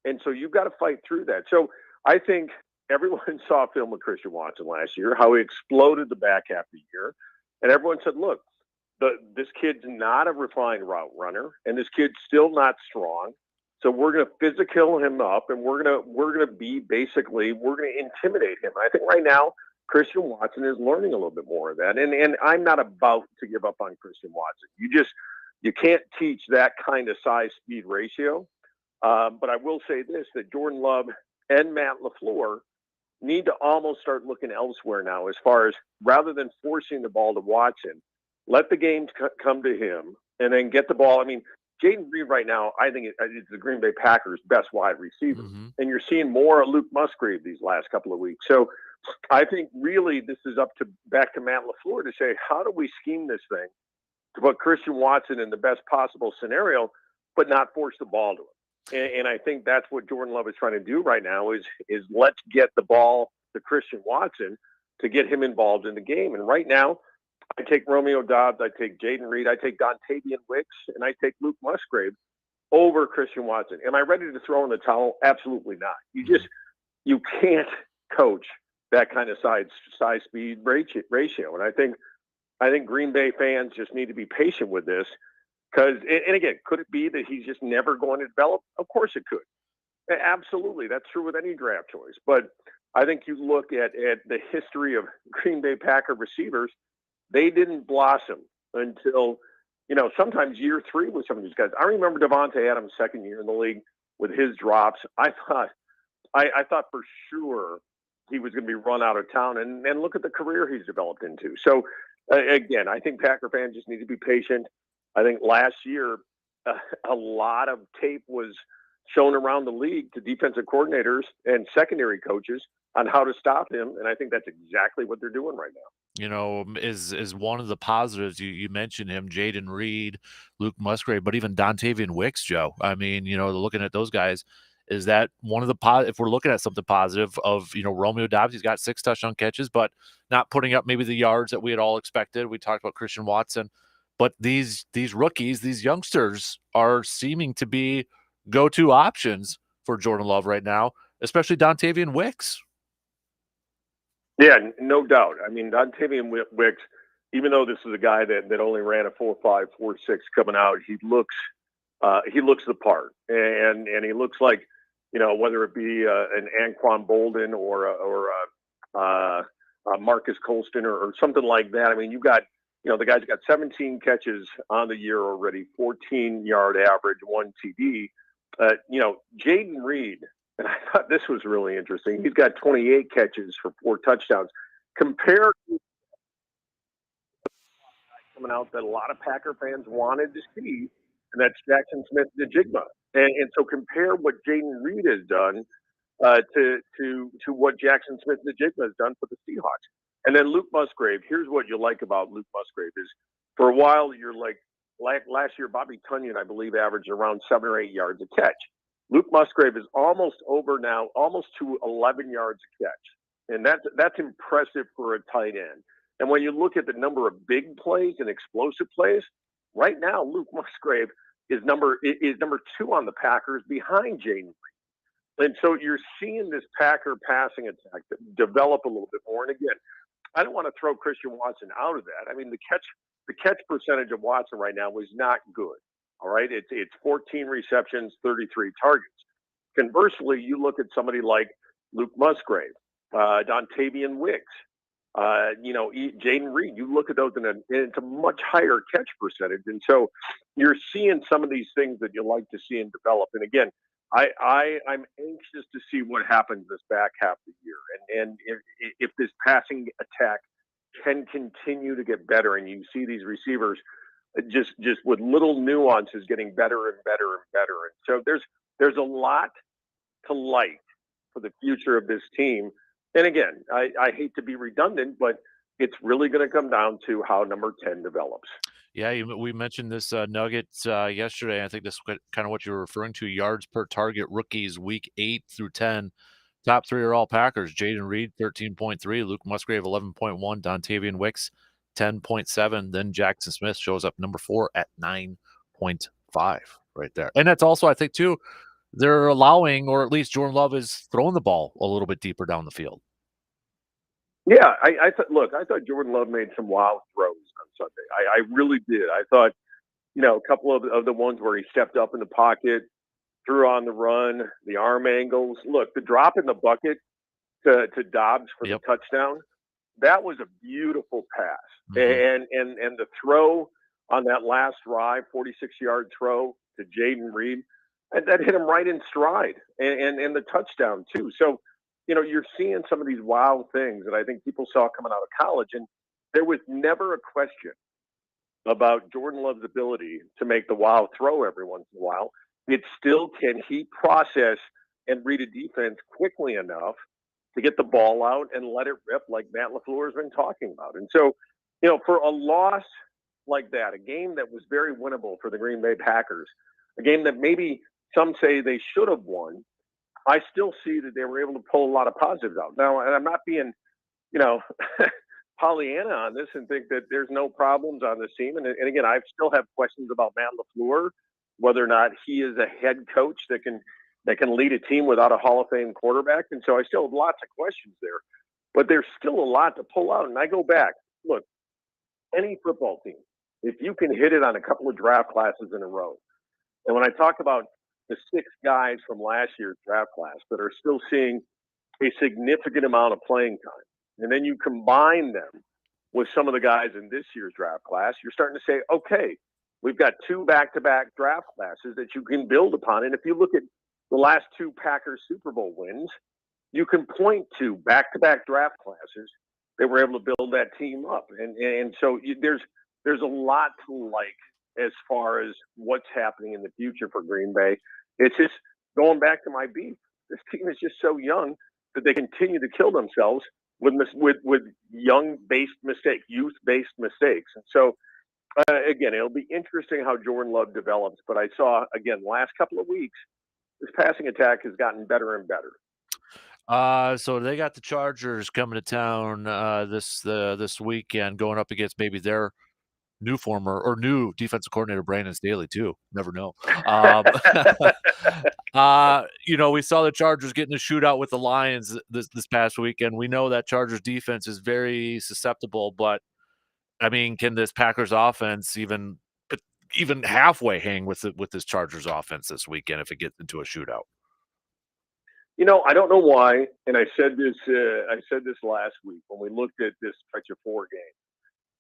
And so you've got to fight through that. So I think everyone saw film of Christian Watson last year, how he exploded the back half of the year. And everyone said, look, this kid's not a refined route runner, and this kid's still not strong. So we're going to physical him up, and we're going to intimidate him. I think right now Christian Watson is learning a little bit more of that, and I'm not about to give up on Christian Watson. You can't teach that kind of size speed ratio. But I will say this: that Jordan Love and Matt LaFleur need to almost start looking elsewhere now, as far as rather than forcing the ball to Watson, let the game come to him, and then get the ball. I mean, Jaden Reed right now, I think it's the Green Bay Packers' best wide receiver. Mm-hmm. And you're seeing more of Luke Musgrave these last couple of weeks. So I think really this is back to Matt LaFleur to say, how do we scheme this thing to put Christian Watson in the best possible scenario, but not force the ball to him? And I think that's what Jordan Love is trying to do right now is let's get the ball to Christian Watson to get him involved in the game. And right now, I take Romeo Doubs, I take Jaden Reed, I take Dontavian Wicks, and I take Luke Musgrave over Christian Watson. Am I ready to throw in the towel? Absolutely not. You can't coach that kind of size speed ratio. And I think Green Bay fans just need to be patient with this because, and again, could it be that he's just never going to develop? Of course it could. Absolutely. That's true with any draft choice. But I think you look at the history of Green Bay Packer receivers, they didn't blossom until, sometimes year 3 with some of these guys. I remember Devontae Adams' second year in the league with his drops. I thought for sure he was going to be run out of town, and look at the career he's developed into. So, again, I think Packer fans just need to be patient. I think last year a lot of tape was shown around the league to defensive coordinators and secondary coaches on how to stop him, and I think that's exactly what they're doing right now.
Is one of the positives you mentioned him, Jaden Reed, Luke Musgrave, but even Dontavian Wicks, Joe. I mean, looking at those guys, is that one of the if we're looking at something positive of Romeo Doubs, he's got 6 touchdown catches, but not putting up maybe the yards that we had all expected. We talked about Christian Watson, but these rookies, these youngsters are seeming to be go-to options for Jordan Love right now, especially Dontavian Wicks.
Yeah, no doubt. I mean, Dontavian Wicks, even though this is a guy that only ran a 4.5, 4.6 coming out, he looks the part, and he looks like, whether it be an Anquan Bolden or Marcus Colston or something like that. I mean, you've got, the guy's got 17 catches on the year already, 14-yard average, 1 TD. Jaden Reed, and I thought this was really interesting. He's got 28 catches for 4 touchdowns. Compared to coming out that a lot of Packer fans wanted to see, and that's Jackson Smith-Njigba. And so compare what Jaden Reed has done to what Jackson Smith-Njigba has done for the Seahawks. And then Luke Musgrave, here's what you like about Luke Musgrave is for a while you're like last year, Bobby Tunyon, I believe, averaged around 7 or 8 yards a catch. Luke Musgrave is almost over now, almost to 11 yards a catch. And that's impressive for a tight end. And when you look at the number of big plays and explosive plays, right now Luke Musgrave is number 2 on the Packers behind Jaden Reed. And so you're seeing this Packer passing attack develop a little bit more. And again, I don't want to throw Christian Watson out of that. I mean, the catch percentage of Watson right now was not good. All right, it's 14 receptions, 33 targets. Conversely, you look at somebody like Luke Musgrave, Dontavian Wicks, Jaden Reed. You look at those, and it's a much higher catch percentage. And so you're seeing some of these things that you like to see and develop. And again, I'm anxious to see what happens this back half of the year, and if this passing attack can continue to get better, and you see these receivers just with little nuances getting better and better and better. And so there's a lot to like for the future of this team. And again, I hate to be redundant, but it's really going to come down to how number 10 develops.
Yeah, we mentioned this nugget yesterday. I think this is kind of what you were referring to. Yards per target rookies week 8 through 10. Top 3 are all Packers. Jaden Reed, 13.3. Luke Musgrave, 11.1. Dontavian Wicks, 10.7. Then Jackson Smith shows up number 4 at 9.5 right there. And that's also, I think, too, they're allowing, or at least Jordan Love is throwing the ball a little bit deeper down the field.
Yeah, I thought Jordan Love made some wild throws on Sunday. I really did. I thought, a couple of the ones where he stepped up in the pocket, threw on the run, the arm angles. Look, the drop in the bucket to Dobbs for the touchdown, that was a beautiful pass. And the throw on that last drive, 46-yard throw to Jaden Reed, that hit him right in stride, and the touchdown too. So, you're seeing some of these wild things that I think people saw coming out of college, and there was never a question about Jordan Love's ability to make the wild throw every once in a while. It's still, can he process and read a defense quickly enough to get the ball out and let it rip like Matt LaFleur has been talking about. And so, for a loss like that, a game that was very winnable for the Green Bay Packers, a game that maybe some say they should have won, I still see that they were able to pull a lot of positives out. Now, and I'm not being, Pollyanna on this and think that there's no problems on this team. And again, I still have questions about Matt LaFleur, whether or not he is a head coach that can lead a team without a Hall of Fame quarterback. And so I still have lots of questions there, but there's still a lot to pull out. And I go back, look, any football team, if you can hit it on a couple of draft classes in a row, and when I talk about the 6 guys from last year's draft class that are still seeing a significant amount of playing time, and then you combine them with some of the guys in this year's draft class, you're starting to say, okay, we've got 2 back-to-back draft classes that you can build upon. And if you look at the last 2 Packers Super Bowl wins, you can point to back-to-back draft classes that were able to build that team up. And so there's a lot to like as far as what's happening in the future for Green Bay. It's just going back to my beef. This team is just so young that they continue to kill themselves with youth-based mistakes. And so, again, it'll be interesting how Jordan Love develops. But I saw, again, last couple of weeks, this passing attack has gotten better and better.
So they got the Chargers coming to town this weekend, going up against maybe their new defensive coordinator Brandon Staley too. Never know. We saw the Chargers getting a shootout with the Lions this past weekend. We know that Chargers defense is very susceptible, but I mean, can this Packers offense even halfway hang with this Chargers offense this weekend if it gets into a shootout?
I don't know why, and I said this last week when we looked at this stretch of 4 games.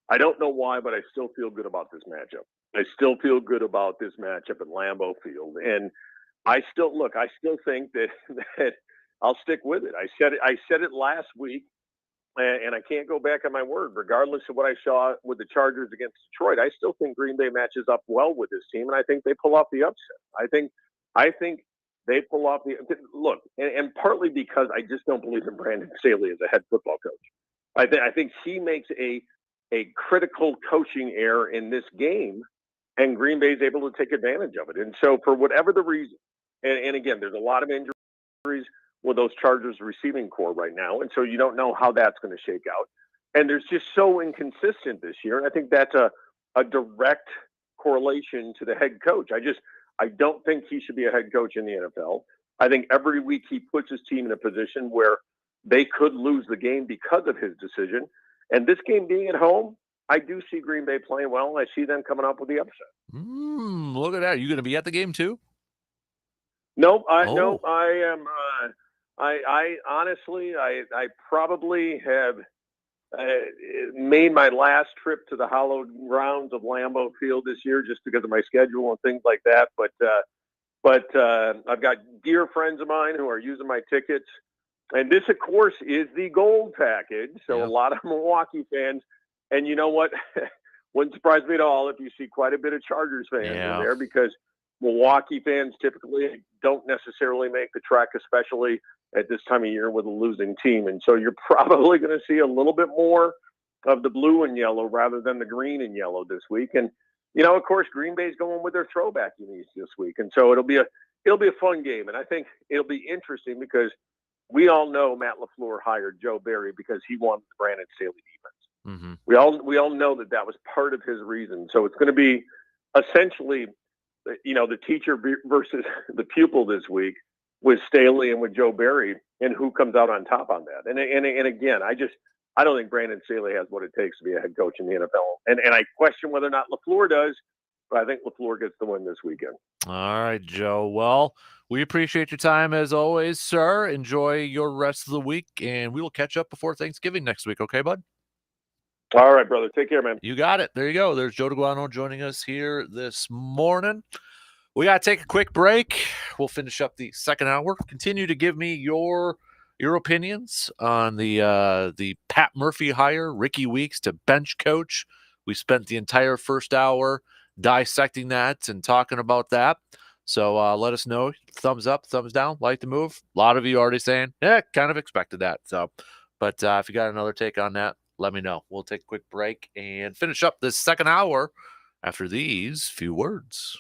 I don't know why, but I still feel good about this matchup. I still feel good about this matchup at Lambeau Field, and I still think that I'll stick with it. I said it last week, and I can't go back on my word. Regardless of what I saw with the Chargers against Detroit, I still think Green Bay matches up well with this team, and I think they pull off the upset. I think they pull off the look, and partly because I just don't believe in Brandon Staley as a head football coach. I think he makes a critical coaching error in this game, and Green Bay is able to take advantage of it. And so for whatever the reason, and again, there's a lot of injuries with those Chargers receiving core right now, and so you don't know how that's going to shake out. And there's just so inconsistent this year, and I think that's a direct correlation to the head coach. I don't think he should be a head coach in the NFL. I think every week he puts his team in a position where they could lose the game because of his decision. And this game being at home, I do see Green Bay playing well, and I see them coming up with the upset.
Look at that. Are you going to be at the game too?
No, I am. I honestly, I probably have made my last trip to the hallowed grounds of Lambeau Field this year just because of my schedule and things like that. But I've got dear friends of mine who are using my tickets. And this, of course, is the gold package. So a lot of Milwaukee fans. And you know what? Wouldn't surprise me at all if you see quite a bit of Chargers fans in there, because Milwaukee fans typically don't necessarily make the trek, especially at this time of year with a losing team. And so you're probably going to see a little bit more of the blue and yellow rather than the green and yellow this week. And, of course, Green Bay's going with their throwback unis this week. And so it'll be a fun game. And I think it'll be interesting because we all know Matt LaFleur hired Joe Barry because he wanted the Brandon Staley defense.
Mm-hmm.
We all know that was part of his reason. So it's going to be essentially, the teacher versus the pupil this week with Staley and with Joe Barry, and who comes out on top on that. And again, I don't think Brandon Staley has what it takes to be a head coach in the NFL. And I question whether or not LaFleur does, But I think LaFleur gets the win this weekend.
All right, Joe. Well, we appreciate your time as always, sir. Enjoy your rest of the week, and we will catch up before Thanksgiving next week. Okay, bud?
All right, brother. Take care, man.
You got it. There you go. There's Joe DeGuano joining us here this morning. We got to take a quick break. We'll finish up the second hour. Continue to give me your opinions on the Pat Murphy hire, Ricky Weeks to bench coach. We spent the entire first hour dissecting that and talking about that. So let us know. Thumbs up, thumbs down, like the move. A lot of you already saying, yeah, kind of expected that. So, but if you got another take on that, let me know. We'll take a quick break and finish up this second hour after these few words.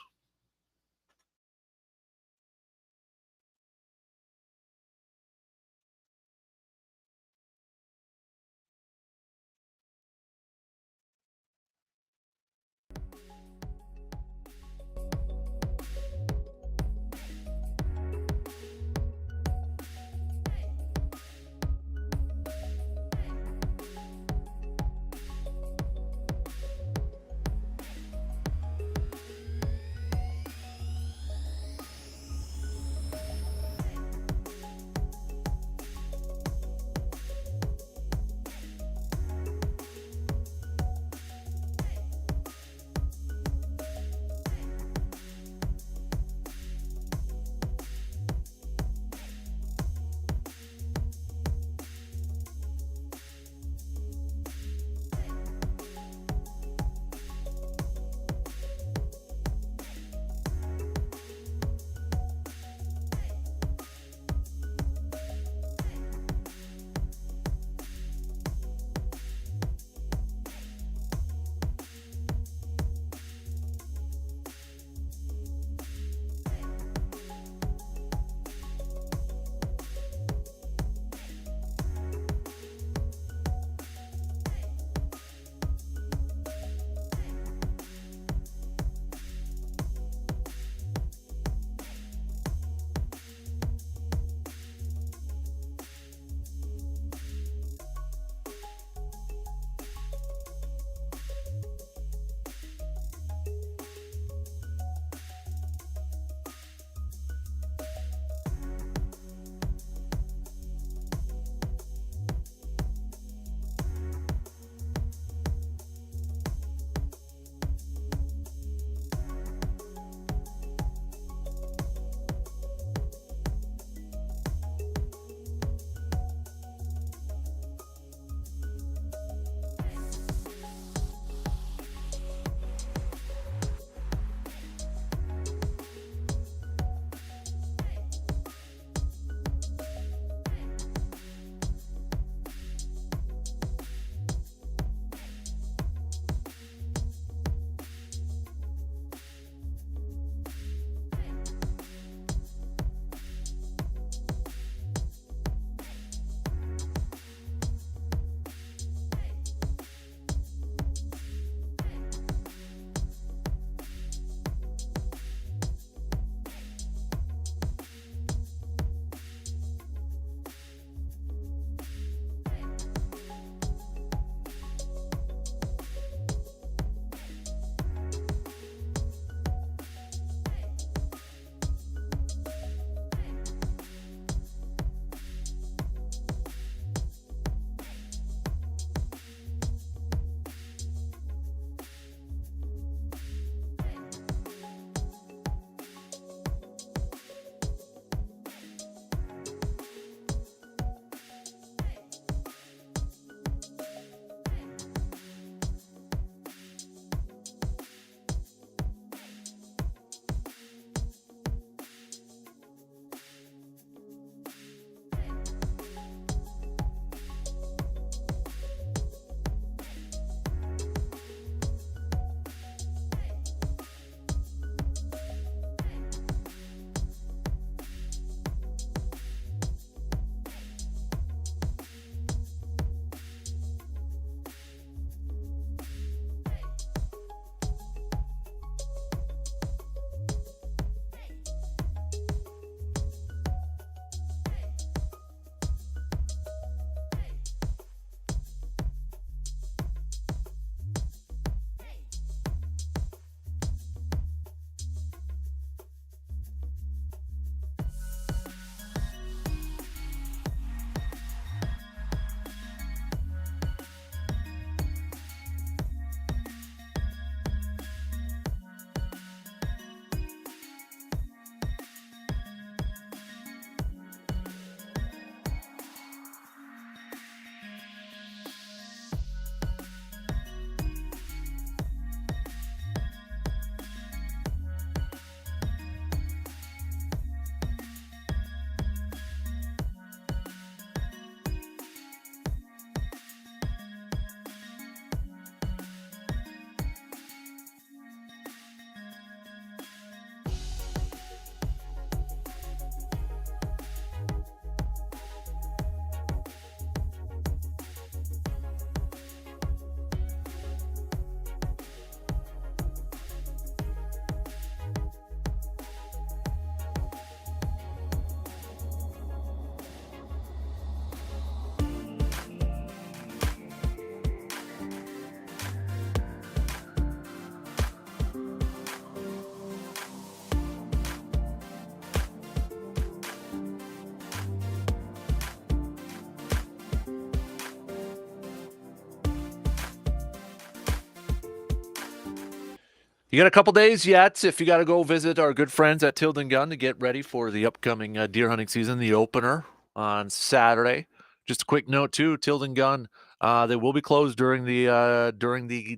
You got a couple days yet if you got to go visit our good friends at Tilden Gun to get ready for the upcoming deer hunting season, the opener on Saturday. Just a quick note too, Tilden Gun, they will be closed during the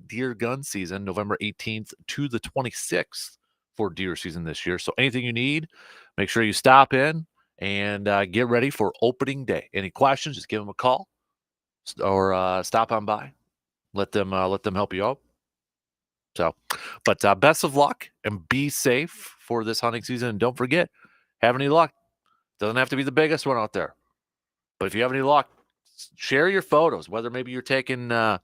deer gun season, November 18th to the 26th for deer season this year. So anything you need, make sure you stop in and get ready for opening day. Any questions, just give them a call or stop on by. Let them help you out. So, but best of luck and be safe for this hunting season. And don't forget, have any luck. Doesn't have to be the biggest one out there. But if you have any luck, share your photos, whether maybe you're taking a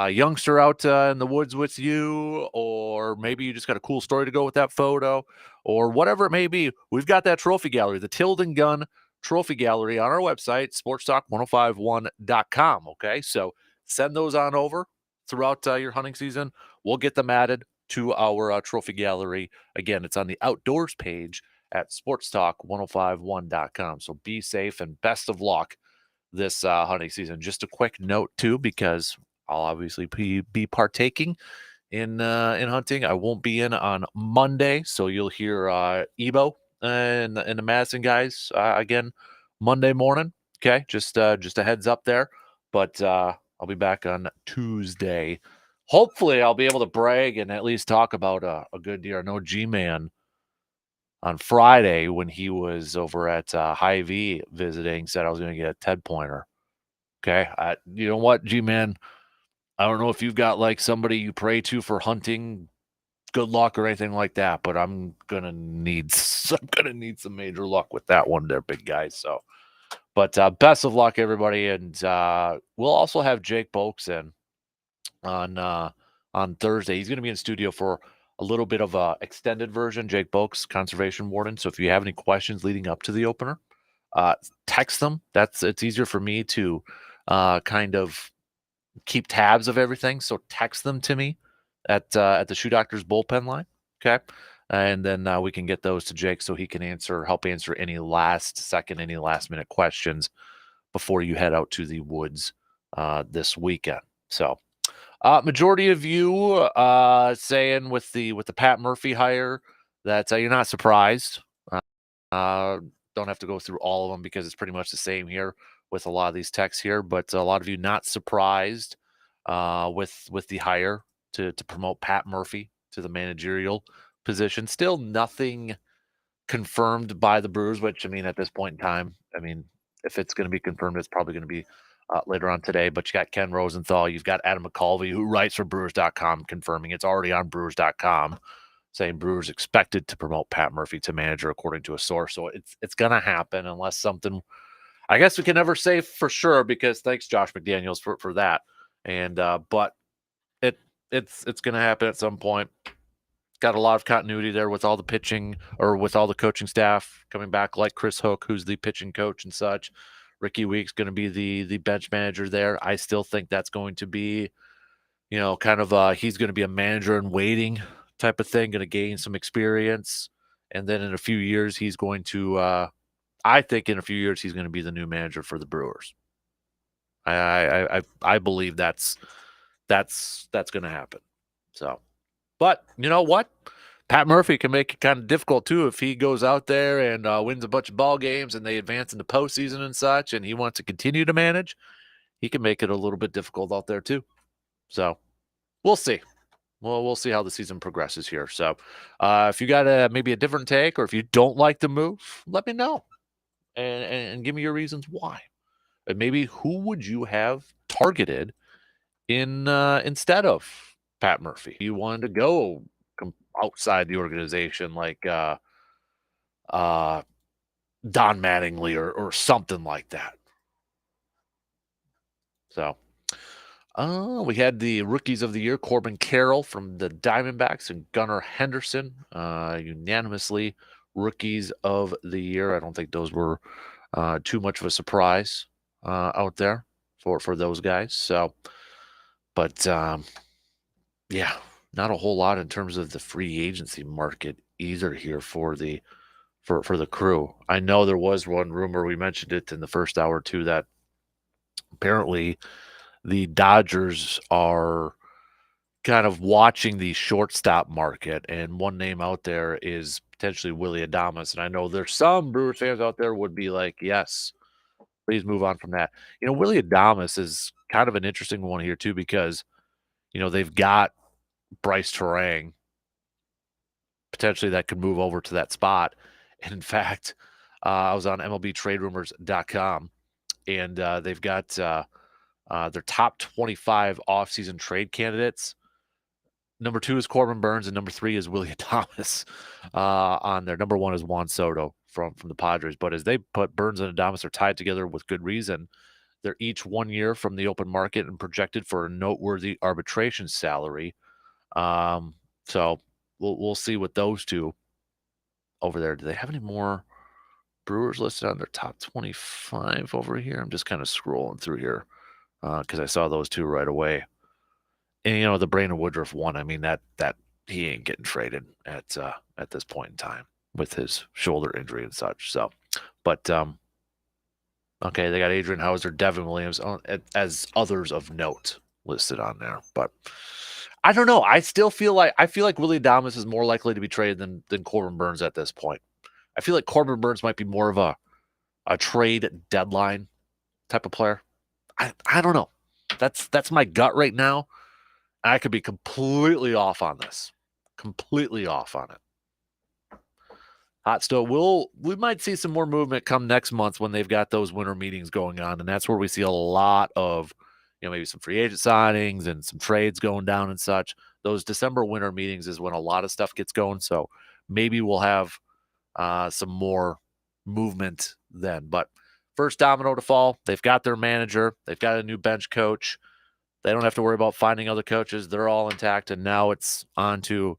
youngster out in the woods with you, or maybe you just got a cool story to go with that photo, or whatever it may be. We've got that trophy gallery, the Tilden Gun Trophy Gallery on our website, sportstalk1051.com. Okay, so send those on over throughout your hunting season. We'll get them added to our trophy gallery. Again, it's on the outdoors page at sportstalk1051.com. So be safe and best of luck this hunting season. Just a quick note too, because I'll obviously be partaking in hunting. I won't be in on Monday, so you'll hear Ebo and the Madison guys again Monday morning. Okay, just a heads up there. But I'll be back on Tuesday. Hopefully, I'll be able to brag and at least talk about a good deer. I know G-Man on Friday when he was over at Hy-Vee visiting said I was going to get a Ted pointer. Okay, you know what, G-Man? I don't know if you've got like somebody you pray to for hunting, good luck or anything like that, but I'm gonna need some major luck with that one there, big guy. So, but best of luck, everybody, and we'll also have Jake Bolks in on Thursday. He's going to be in studio for a little bit of a extended version. Jake Bolks, conservation warden. So if you have any questions leading up to the opener, text them. It's easier for me to kind of keep tabs of everything. So text them to me at the Shoe Doctor's bullpen line. Okay. And then we can get those to Jake so he can help answer any last minute questions before you head out to the woods this weekend. So majority of you saying with the Pat Murphy hire that you're not surprised. Don't have to go through all of them because it's pretty much the same here with a lot of these texts here, but a lot of you not surprised with the hire to promote Pat Murphy to the managerial position. Still nothing confirmed by the Brewers, which, I mean, at this point in time, I mean, if it's going to be confirmed, it's probably going to be later on today. But you got Ken Rosenthal, you've got Adam McCulvey, who writes for Brewers.com, confirming it's already on Brewers.com, saying Brewers expected to promote Pat Murphy to manager, according to a source. So it's going to happen unless something, I guess we can never say for sure, because thanks Josh McDaniels for that. And but it's going to happen at some point. Got a lot of continuity there with all the pitching or with all the coaching staff coming back, like Chris Hook, who's the pitching coach and such. Ricky Weeks going to be the bench manager there. I still think that's going to be, kind of he's going to be a manager in waiting type of thing, going to gain some experience. And then in a few years, he's going to, I think in a few years, he's going to be the new manager for the Brewers. I believe that's going to happen. So, but you know what? Pat Murphy can make it kind of difficult too if he goes out there and wins a bunch of ball games and they advance into postseason and such, and he wants to continue to manage. He can make it a little bit difficult out there too. So we'll see. Well, we'll see how the season progresses here. So if you got maybe a different take, or if you don't like the move, let me know and give me your reasons why. And maybe who would you have targeted instead of Pat Murphy? You wanted to go outside the organization, like Don Mattingly or something like that. So we had the rookies of the year, Corbin Carroll from the Diamondbacks and Gunnar Henderson, unanimously rookies of the year. I don't think those were too much of a surprise out there for those guys. So, but yeah, not a whole lot in terms of the free agency market either here for the Crew. I know there was one rumor, we mentioned it in the first hour too, that apparently the Dodgers are kind of watching the shortstop market, and one name out there is potentially Willie Adames. And I know there's some Brewers fans out there would be like, yes, please move on from that. Willie Adames is kind of an interesting one here too, because, they've got Bryce Terang potentially that could move over to that spot. And in fact, I was on MLBTradeRumors.com, and they've got their top 25 offseason trade candidates. Number 2 is Corbin Burns, and number 3 is Willie Adames on there. Number 1 is Juan Soto from the Padres. But as they put, Burns and Adames are tied together with good reason. They're each 1 year from the open market and projected for a noteworthy arbitration salary. So we'll see what those two over there. Do they have any more Brewers listed on their top 25 over here? I'm just kind of scrolling through here because I saw those two right away. And the Brandon Woodruff one, I mean that he ain't getting traded at this point in time with his shoulder injury and such. So, but okay, they got Adrian Hauser, Devin Williams as others of note listed on there. But I don't know. I feel like Willie Adames is more likely to be traded than Corbin Burns at this point. I feel like Corbin Burns might be more of a trade deadline type of player. I don't know. That's my gut right now. I could be completely off on this. Completely off on it. Hot stove. We might see some more movement come next month when they've got those winter meetings going on, and that's where we see a lot of, maybe some free agent signings and some trades going down and such. Those December winter meetings is when a lot of stuff gets going. So maybe we'll have some more movement then. But first domino to fall, they've got their manager. They've got a new bench coach. They don't have to worry about finding other coaches. They're all intact, and now it's on to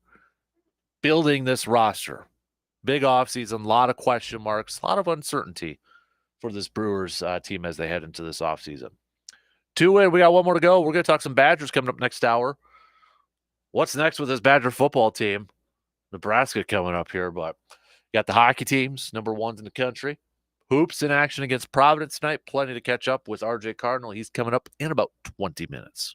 building this roster. Big offseason, a lot of question marks, a lot of uncertainty for this Brewers team as they head into this offseason. 2 in, we got one more to go. We're going to talk some Badgers coming up next hour. What's next with this Badger football team? Nebraska coming up here, but you got the hockey teams, number 1s in the country. Hoops in action against Providence tonight. Plenty to catch up with RJ Cardinal. He's coming up in about 20 minutes.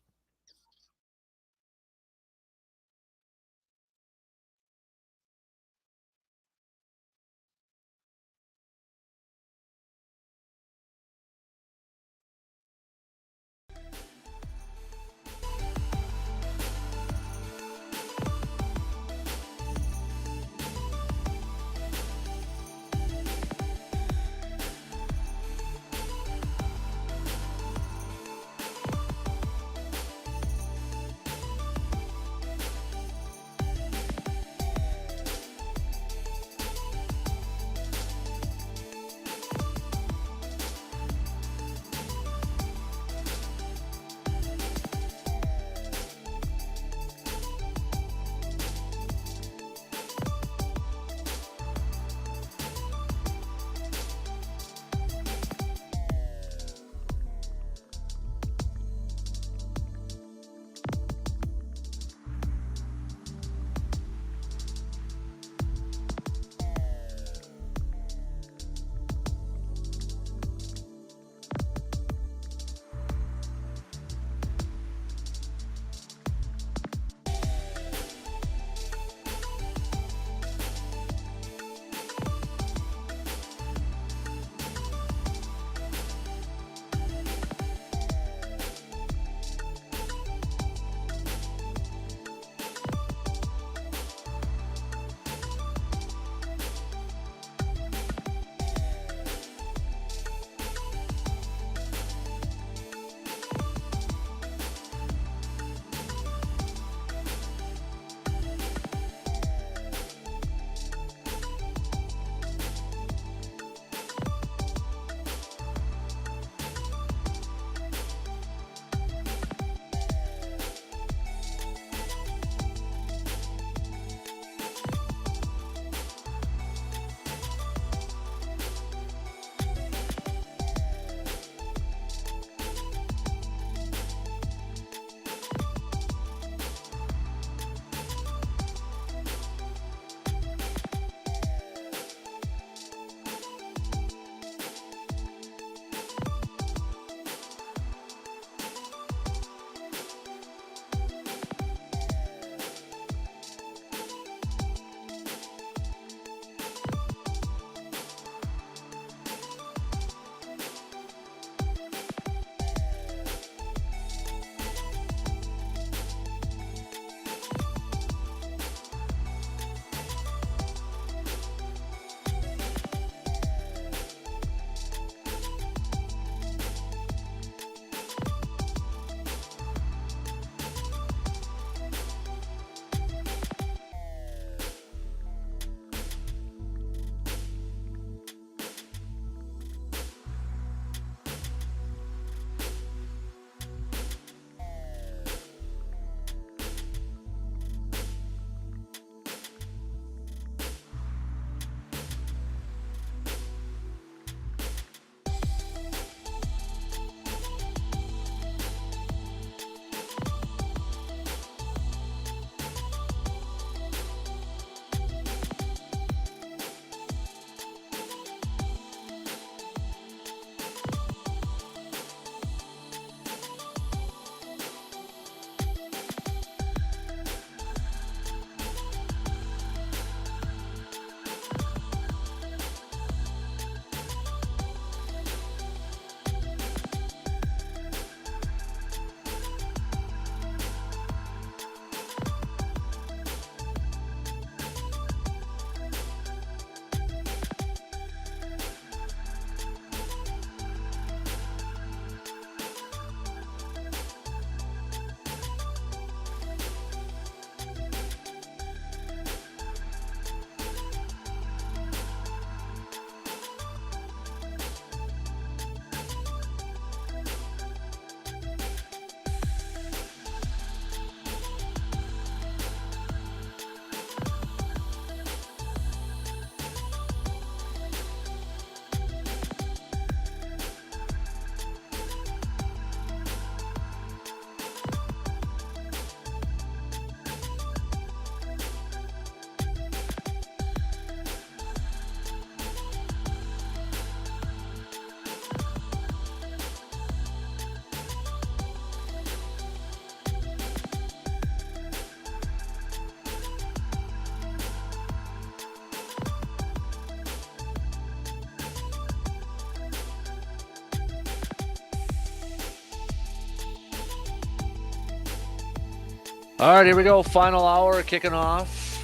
All right, here we go. Final hour kicking off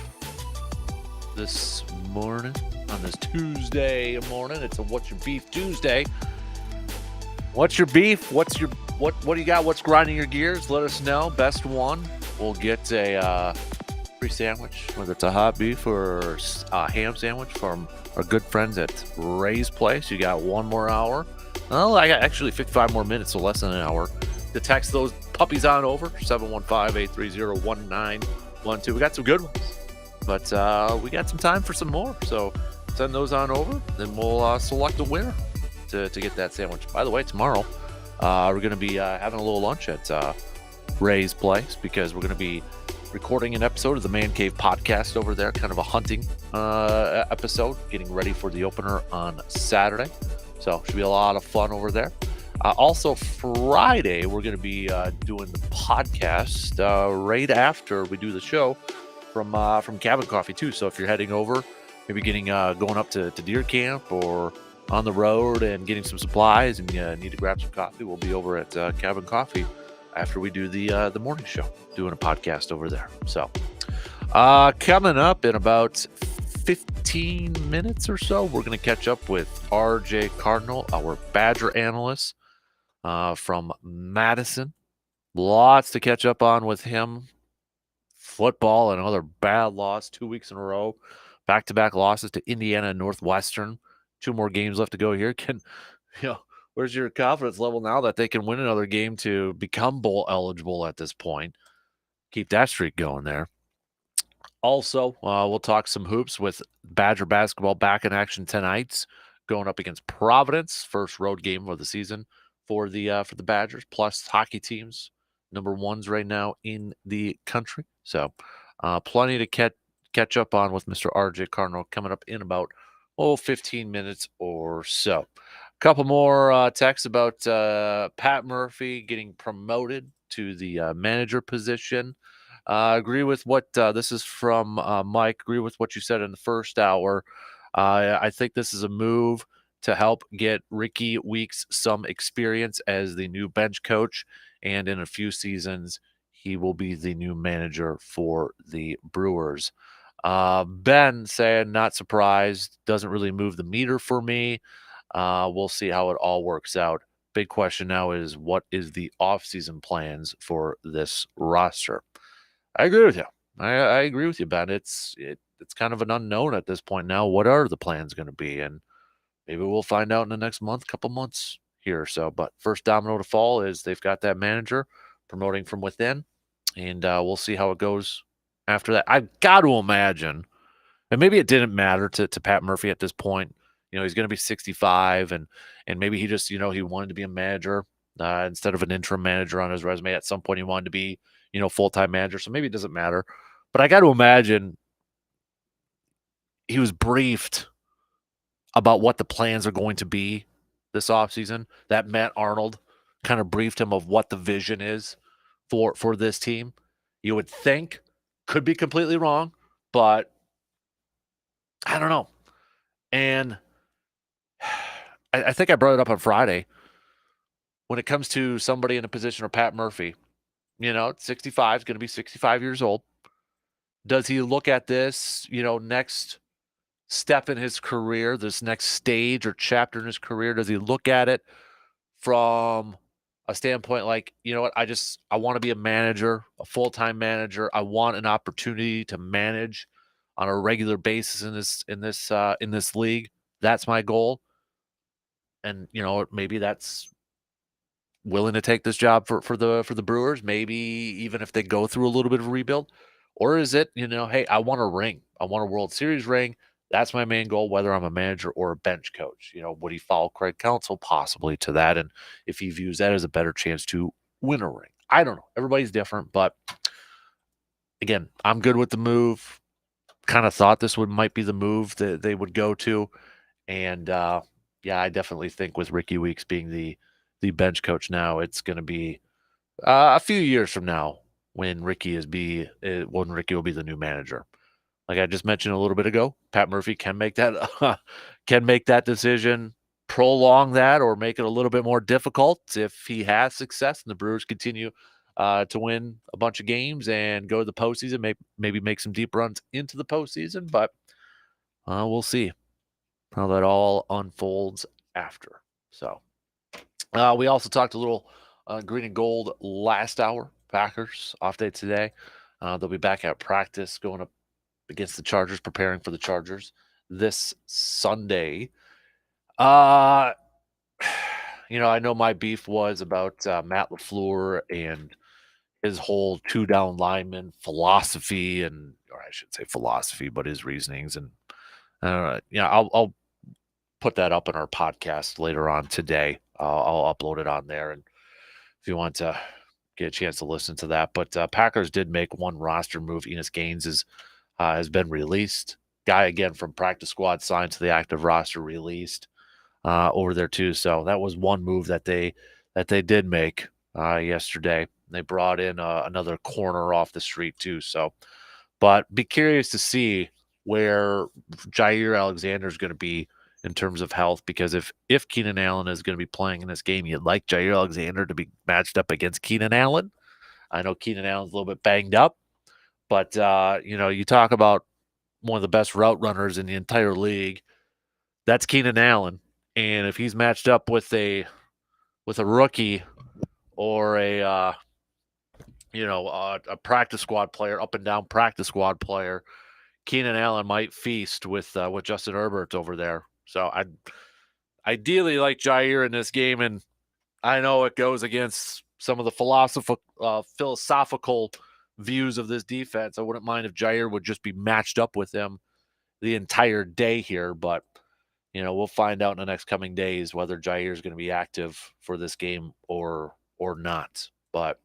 this morning on this Tuesday morning. It's a What's Your Beef Tuesday. What's your beef? What do you got? What's grinding your gears? Let us know. Best one will get a free sandwich, whether it's a hot beef or a ham sandwich from our good friends at Ray's Place. You got one more hour. Well, I got actually 55 more minutes, so less than an hour to text those puppies on over. 715-830-1912. We got some good ones, but we got some time for some more. So send those on over, then we'll select a winner to get that sandwich. By the way, tomorrow we're going to be having a little lunch at Ray's Place because we're going to be recording an episode of the Man Cave podcast over there, kind of a hunting episode, getting ready for the opener on Saturday. So should be a lot of fun over there. Also, Friday, we're going to be doing the podcast right after we do the show from Cabin Coffee, too. So if you're heading over, maybe going up to deer camp or on the road and getting some supplies and you need to grab some coffee, we'll be over at Cabin Coffee after we do the morning show, doing a podcast over there. So coming up in about 15 minutes or so, we're going to catch up with RJ Cardinal, our Badger analyst from Madison. Lots to catch up on with him. Football, another bad loss 2 weeks in a row. Back-to-back losses to Indiana and Northwestern. 2 more games left to go here. Where's your confidence level now that they can win another game to become bowl eligible at this point? Keep that streak going there. Also, we'll talk some hoops with Badger basketball back in action tonight, going up against Providence, first road game of the season for the Badgers, plus hockey teams, number ones right now in the country. So plenty to catch up on with Mr. RJ Cardinal coming up in about 15 minutes or so. A couple more texts about Pat Murphy getting promoted to the manager position. Agree with what this is from Mike. Agree with what you said in the first hour. I think this is a move to help get Ricky Weeks some experience as the new bench coach, and in a few seasons, he will be the new manager for the Brewers. Ben saying, not surprised, doesn't really move the meter for me. We'll see how it all works out. Big question now is, what is the offseason plans for this roster? I agree with you. I agree with you, Ben. It's kind of an unknown at this point now. What are the plans going to be? And maybe we'll find out in the next couple months here or so. But first domino to fall is they've got that manager promoting from within, and we'll see how it goes after that. I've got to imagine, and maybe it didn't matter to Pat Murphy at this point. He's going to be 65, and maybe he just, he wanted to be a manager instead of an interim manager on his resume. At some point, he wanted to be, full-time manager. So maybe it doesn't matter. But I got to imagine he was briefed about what the plans are going to be this offseason, that Matt Arnold kind of briefed him of what the vision is for this team. You would think, could be completely wrong, but I don't know. And I think I brought it up on Friday. When it comes to somebody in a position of Pat Murphy, 65 is going to be 65 years old. Does he look at this, next step in his career, this next stage or chapter in his career? Does he look at it from a standpoint like, I want to be a manager, a full-time manager. I want an opportunity to manage on a regular basis in this league. That's my goal. And, maybe that's willing to take this job for the Brewers, maybe even if they go through a little bit of a rebuild. Or is it, hey, I want a ring. I want a World Series ring. That's my main goal, whether I'm a manager or a bench coach. Would he follow Craig Counsell possibly to that? And if he views that as a better chance to win a ring, I don't know. Everybody's different, but again, I'm good with the move. Kind of thought this might be the move that they would go to. And I definitely think with Ricky Weeks being the bench coach now, it's going to be a few years from now when Ricky will be the new manager. Like I just mentioned a little bit ago, Pat Murphy can make that decision, prolong that, or make it a little bit more difficult if he has success and the Brewers continue to win a bunch of games and go to the postseason, maybe make some deep runs into the postseason. But we'll see how that all unfolds after. So we also talked a little green and gold last hour. Packers off day today. They'll be back at practice going up against the Chargers, preparing for the Chargers this Sunday. I know my beef was about Matt LaFleur and his whole 2-down lineman philosophy, or I shouldn't say philosophy, but his reasonings. And I'll put that up in our podcast later on today. I'll upload it on there, and if you want to get a chance to listen to that. But Packers did make one roster move. Enos Gaines has been released. Guy again from practice squad signed to the active roster, released over there too. So that was one move that they did make yesterday. They brought in another corner off the street too. So, but be curious to see where Jair Alexander is going to be in terms of health, because if Keenan Allen is going to be playing in this game, you'd like Jair Alexander to be matched up against Keenan Allen. I know Keenan Allen's a little bit banged up, but you talk about one of the best route runners in the entire league. That's Keenan Allen, and if he's matched up with a rookie or a practice squad player, up and down practice squad player, Keenan Allen might feast with Justin Herbert over there. So I'd ideally like Jair in this game, and I know it goes against some of the philosophical views of this defense. I wouldn't mind if Jair would just be matched up with them the entire day here, but we'll find out in the next coming days whether Jair is going to be active for this game or not. But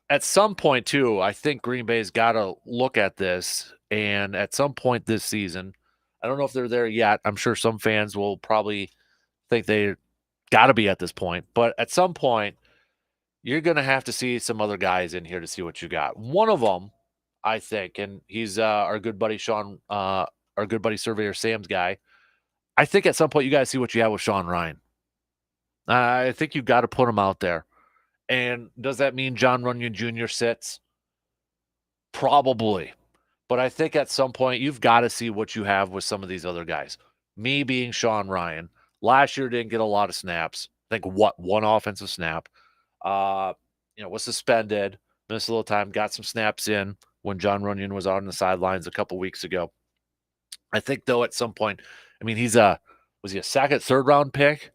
at some point too, I think Green Bay's got to look at this, and at some point this season, I don't know if they're there yet. I'm sure some fans will probably think they got to be at this point, but at some point, you're going to have to see some other guys in here to see what you got. One of them, I think, and he's our good buddy Sean, our good buddy Surveyor Sam's guy. I think at some point you got to see what you have with Sean Ryan. I think you got to put him out there. And does that mean John Runyon Jr. sits? Probably. But I think at some point you've got to see what you have with some of these other guys. Me being Sean Ryan. Last year didn't get a lot of snaps. I think one offensive snap. Was suspended, missed a little time, got some snaps in when John Runyon was on the sidelines a couple weeks ago. I think though at some point, was he a second, third round pick?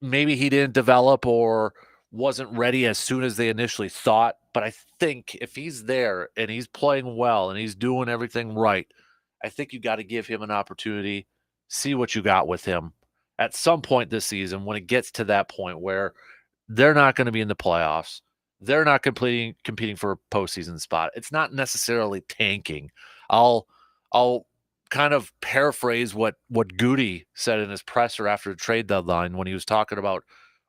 Maybe he didn't develop or wasn't ready as soon as they initially thought. But I think if he's there and he's playing well and he's doing everything right, I think you got to give him an opportunity, see what you got with him at some point this season when it gets to that point where they're not going to be in the playoffs. They're not competing for a postseason spot. It's not necessarily tanking. I'll kind of paraphrase what Goody said in his presser after the trade deadline when he was talking about,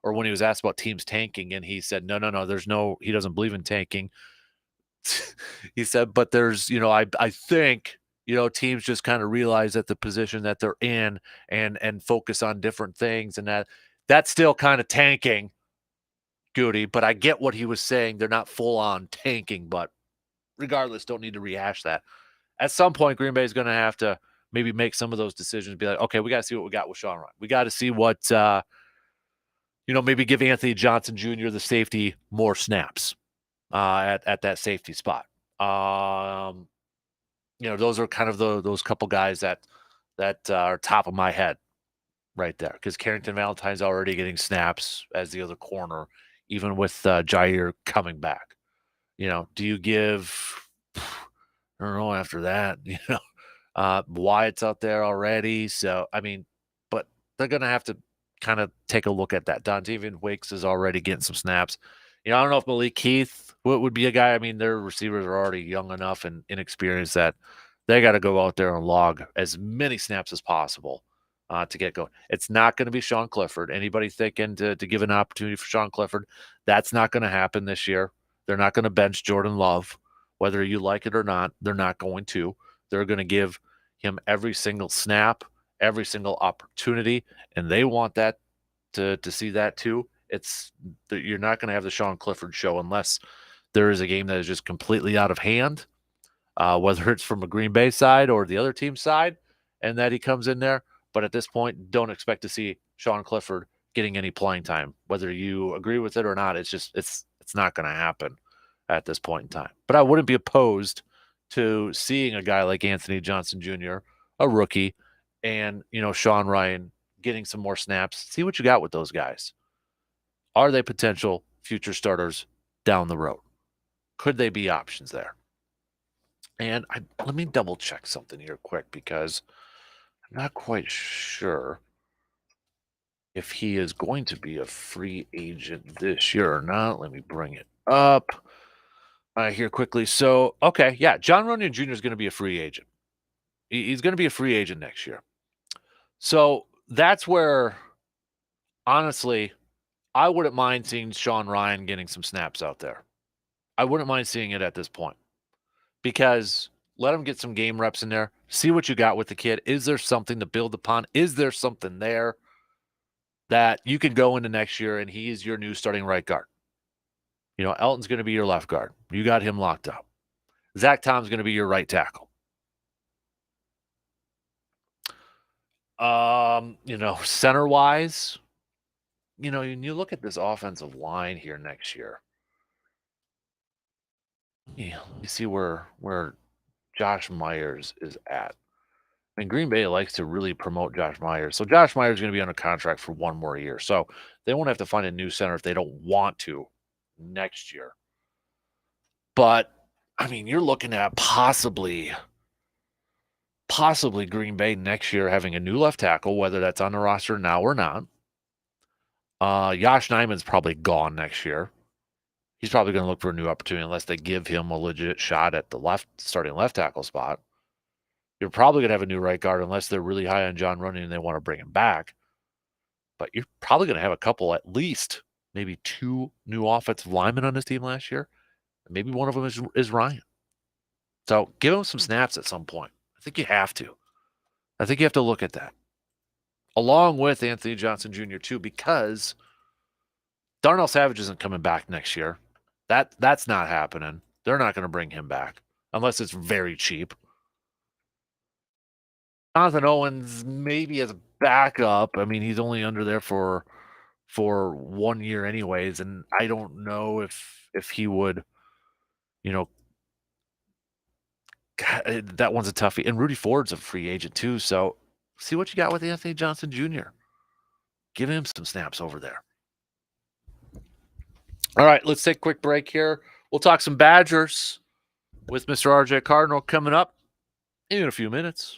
or when he was asked about teams tanking, and he said, no, he doesn't believe in tanking. He said, but there's, I think, teams just kind of realize that the position that they're in and focus on different things, and that's still kind of tanking, Goody. But I get what he was saying. They're not full on tanking, but regardless, don't need to rehash that. At some point, Green Bay is going to have to maybe make some of those decisions, be like, okay, we got to see what we got with Sean Ryan. We got to see what, maybe give Anthony Johnson Jr., the safety, more snaps at that safety spot. Those are kind of those couple guys that are top of my head right there, because Carrington Valentine's already getting snaps as the other corner, even with Jair coming back. Do you give, I don't know, after that, Wyatt's out there already. So, but they're going to have to kind of take a look at that. Dontavian Wakes is already getting some snaps. I don't know if Malik Heath would be a guy. Their receivers are already young enough and inexperienced that they got to go out there and log as many snaps as possible to get going. It's not going to be Sean Clifford. Anybody thinking to give an opportunity for Sean Clifford, that's not going to happen this year. They're not going to bench Jordan Love. Whether you like it or not, they're not going to. They're going to give him every single snap, every single opportunity, and they want that to see that too. you're not going to have the Sean Clifford show unless there is a game that is just completely out of hand, whether it's from a Green Bay side or the other team's side, and that he comes in there. But at this point, don't expect to see Sean Clifford getting any playing time, whether you agree with it or not. It's not going to happen at this point in time. But I wouldn't be opposed to seeing a guy like Anthony Johnson Jr., a rookie, and Sean Ryan getting some more snaps. See what you got with those guys. Are they potential future starters down the road? Could they be options there? And let me double check something here quick because I'm not quite sure if he is going to be a free agent this year or not. Let me bring it up here quickly. So, okay, yeah, John Runyon Jr. is going to be a free agent. He's going to be a free agent next year. So that's where, honestly, I wouldn't mind seeing Sean Ryan getting some snaps out there. I wouldn't mind seeing it at this point because let him get some game reps in there. See what you got with the kid. Is there something to build upon? Is there something there that you can go into next year and he is your new starting right guard? Elton's going to be your left guard. You got him locked up. Zach Tom's going to be your right tackle. Center wise, and you look at this offensive line here next year. Yeah, you see where Josh Myers is at. And Green Bay likes to really promote Josh Myers. So Josh Myers is going to be on a contract for one more year. So they won't have to find a new center if they don't want to next year. But, you're looking at possibly Green Bay next year having a new left tackle, whether that's on the roster now or not. Josh Nyman's probably gone next year. He's probably going to look for a new opportunity unless they give him a legit shot at the starting left tackle spot. You're probably going to have a new right guard unless they're really high on John Runyon and they want to bring him back. But you're probably going to have a couple, at least maybe 2 new offensive linemen on this team last year. Maybe one of them is Ryan. So give him some snaps at some point. I think you have to. I think you have to look at that. Along with Anthony Johnson Jr. too, because Darnell Savage isn't coming back next year. That's not happening. They're not going to bring him back unless it's very cheap. Jonathan Owens maybe as a backup. He's only under there for 1 year anyways, and I don't know if he would, that one's a toughie. And Rudy Ford's a free agent too, so see what you got with Anthony Johnson Jr. Give him some snaps over there. All right, let's take a quick break here. We'll talk some Badgers with Mr. RJ Cardinal coming up in a few minutes.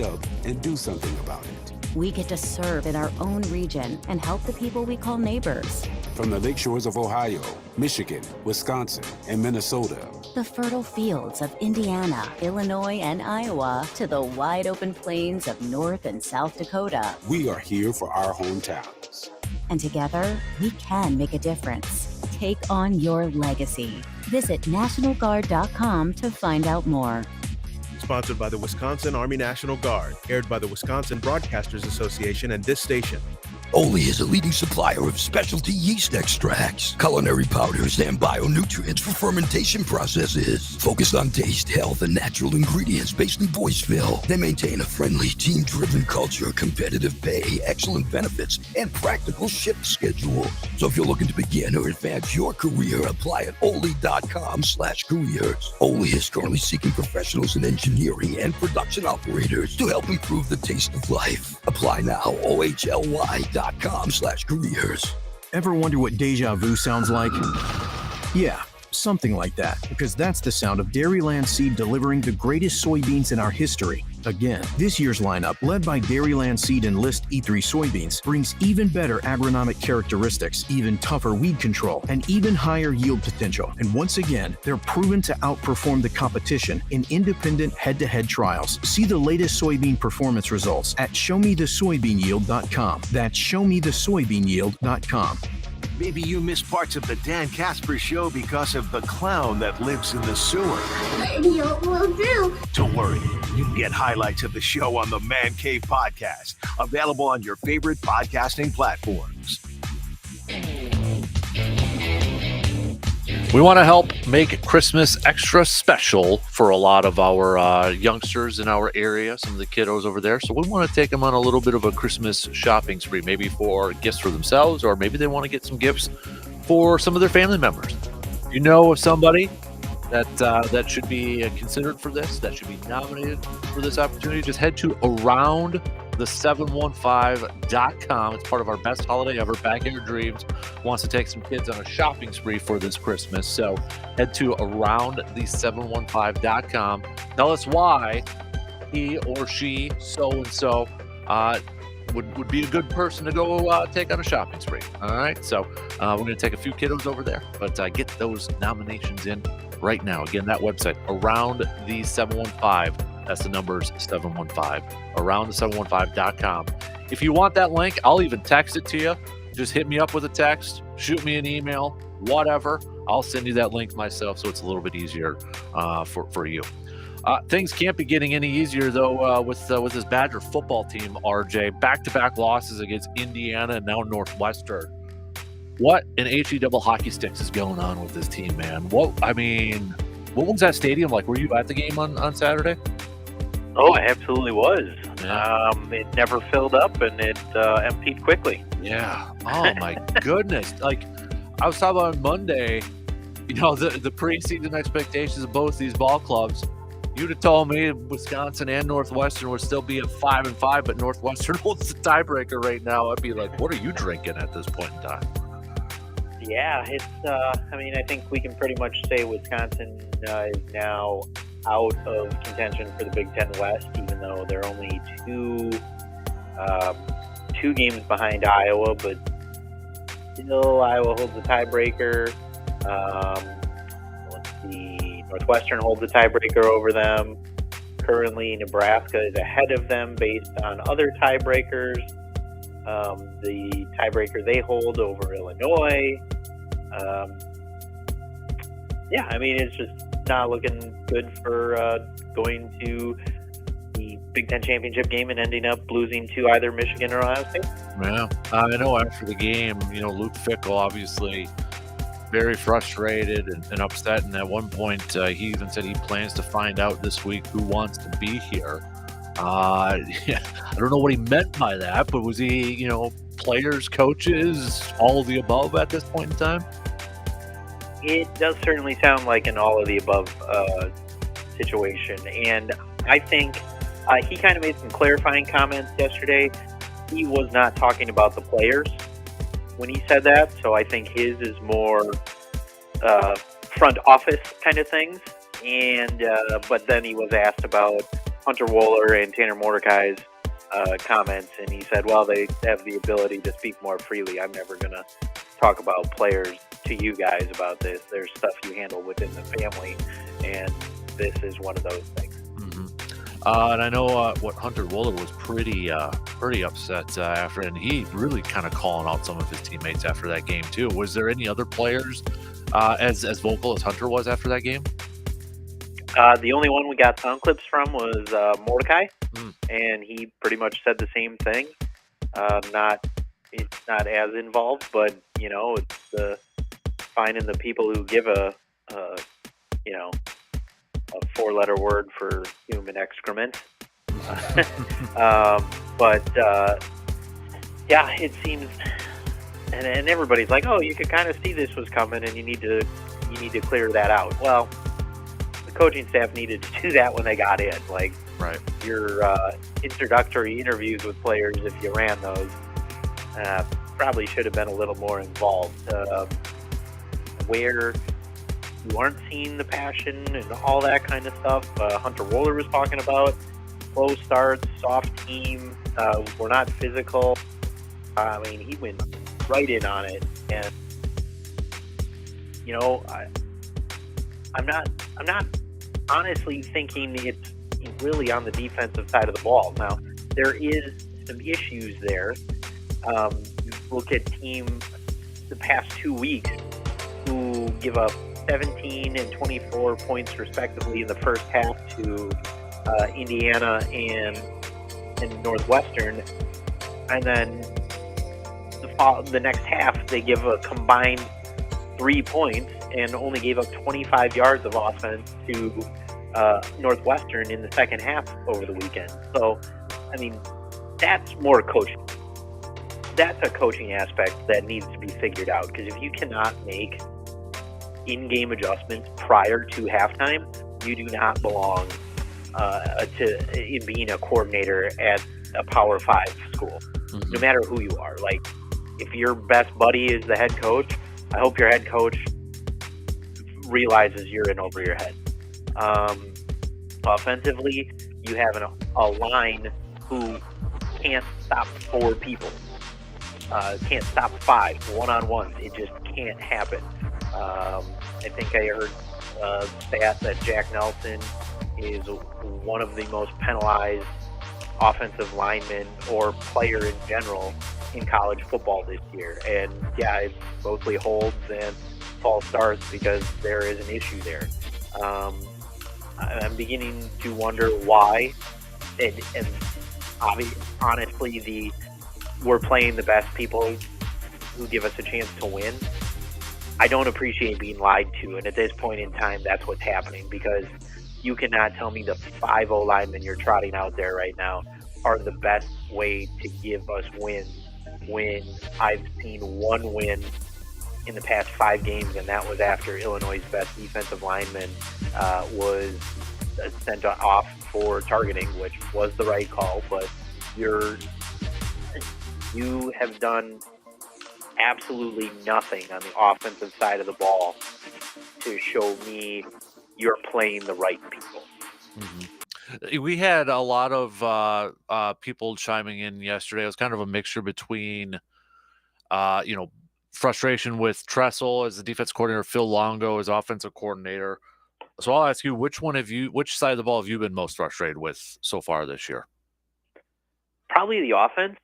up and do something about it.
We get to serve in our own region and help the people we call neighbors.
From the lake shores of Ohio, Michigan, Wisconsin, and Minnesota.
The fertile fields of Indiana, Illinois, and Iowa to the wide open plains of North and South Dakota.
We are here for our hometowns.
And together, we can make a difference. Take on your legacy. Visit NationalGuard.com to find out more.
Sponsored by the Wisconsin Army National Guard. Aired by the Wisconsin Broadcasters Association and this station.
Ole is a leading supplier of specialty yeast extracts, culinary powders, and bionutrients for fermentation processes. Focused on taste, health, and natural ingredients based in Boyceville. They maintain a friendly, team-driven culture, competitive pay, excellent benefits, and practical shift schedules. So if you're looking to begin or advance your career, apply at ole.com/careers. Ole is currently seeking professionals in engineering and production operators to help improve the taste of life. Apply now, ohly.com/careers.
Ever wonder what deja vu sounds like? Yeah, something like that, because that's the sound of Dairyland Seed delivering the greatest soybeans in our history. Again, this year's lineup, led by Dairyland Seed and List E3 soybeans, brings even better agronomic characteristics, even tougher weed control, and even higher yield potential. And once again, they're proven to outperform the competition in independent head-to-head trials. See the latest soybean performance results at showmethesoybeanyield.com. That's showmethesoybeanyield.com.
Maybe you missed parts of the Dan Kasper Show because of the clown that lives in the sewer.
Maybe it will do.
Don't worry, you can get highlights of the show on the Man Cave Podcast, available on your favorite podcasting platforms.
We want to help make Christmas extra special for a lot of our youngsters in our area, some of the kiddos over there. So we want to take them on a little bit of a Christmas shopping spree, maybe for gifts for themselves, or maybe they want to get some gifts for some of their family members. You know of somebody that should be considered for this, that should be nominated for this opportunity, just head to aroundthe715.com. It's part of our best holiday ever. Backyard Dreams wants to take some kids on a shopping spree for this Christmas. So head to aroundthe715.com. Tell us why he or she, so-and-so, would be a good person to go take on a shopping spree. All right. So we're going to take a few kiddos over there, but get those nominations in right now. Again, that website, aroundthe715. That's the numbers 715, aroundthe715.com. If you want that link, I'll even text it to you. Just hit me up with a text, shoot me an email, whatever. I'll send you that link myself so it's a little bit easier for you. Things can't be getting any easier, though, with this Badger football team, RJ. Back-to-back losses against Indiana and now Northwestern. What an HE double hockey sticks is going on with this team, man? What was that stadium like? Were you at the game on Saturday?
Oh, I absolutely was.
Yeah.
It never filled up, and it emptied quickly.
Yeah. Oh, my goodness. Like, I was talking about on Monday, you know, the preseason expectations of both these ball clubs. You'd have told me Wisconsin and Northwestern would still be at 5-5, but Northwestern holds the tiebreaker right now. I'd be like, what are you drinking at this point in time?
Yeah, it's. I think we can pretty much say Wisconsin is now out of contention for the Big Ten West, even though they're only two games behind Iowa, but still Iowa holds the tiebreaker. Let's see, Northwestern holds the tiebreaker over them. Currently, Nebraska is ahead of them based on other tiebreakers. The tiebreaker they hold over Illinois. It's just not looking good for going to the Big Ten championship game and ending up losing to either Michigan or Ohio State.
Yeah, I know after the game, Luke Fickell obviously very frustrated and upset. And at one point, he even said he plans to find out this week who wants to be here. I don't know what he meant by that, but was he, players, coaches, all of the above at this point in time?
It does certainly sound like an all of the above situation. And I think he kind of made some clarifying comments yesterday. He was not talking about the players when he said that. So I think his is more front office kind of things. And but then he was asked about Hunter Wohler and Tanner Mordecai's comments, and he said, well, they have the ability to speak more freely. I'm never going to talk about players to you guys about this. There's stuff you handle within the family, and this is one of those things.
And I know what Hunter Wohler was pretty upset after, and he really kind of calling out some of his teammates after that game too. Was there any other players as vocal as Hunter was after that game?
The only one we got sound clips from was Mordecai, and he pretty much said the same thing. It's not as involved, but it's finding the people who give a 4-letter word for human excrement. Yeah, it seems, and everybody's like, oh, you could kind of see this was coming, and you need to clear that out. Well, the coaching staff needed to do that when they got in. Like,
right.
Your introductory interviews with players, if you ran those, probably should have been a little more involved. Where you aren't seeing the passion and all that kind of stuff. Hunter Wohler was talking about slow starts, soft team. We're not physical. I mean, he went right in on it, and I'm not honestly thinking it's really on the defensive side of the ball. Now, there is some issues there. Look at team the past 2 weeks who give up 17 and 24 points respectively in the first half to Indiana and Northwestern, and then the next half they give a combined 3 points and only gave up 25 yards of offense to Northwestern in the second half over the weekend. So, I mean, that's more coaching. That's a coaching aspect that needs to be figured out, because if you cannot make in-game adjustments prior to halftime, you do not belong in being a coordinator at a Power 5 school, no matter who you are. Like, if your best buddy is the head coach, I hope your head coach realizes you're in over your head. Offensively, you have a line who can't stop 4 people, can't stop 5 one-on-ones. It just can't happen. I think I heard a stat that Jack Nelson is one of the most penalized offensive linemen or player in general in college football this year. And yeah, it's mostly holds and false starts because there is an issue there. I'm beginning to wonder why, and honestly, we're playing the best people who give us a chance to win. I don't appreciate being lied to, and at this point in time, that's what's happening, because you cannot tell me the 5 O-linemen you're trotting out there right now are the best way to give us wins, when I've seen one win in the past 5 games, and that was after Illinois' best defensive lineman was sent off for targeting, which was the right call, but you have done absolutely nothing on the offensive side of the ball to show me you're playing the right people.
We had a lot of people chiming in yesterday. It was kind of a mixture between, frustration with Tressel as the defense coordinator, Phil Longo as offensive coordinator. So I'll ask you, which side of the ball have you been most frustrated with so far this year?
Probably the offense.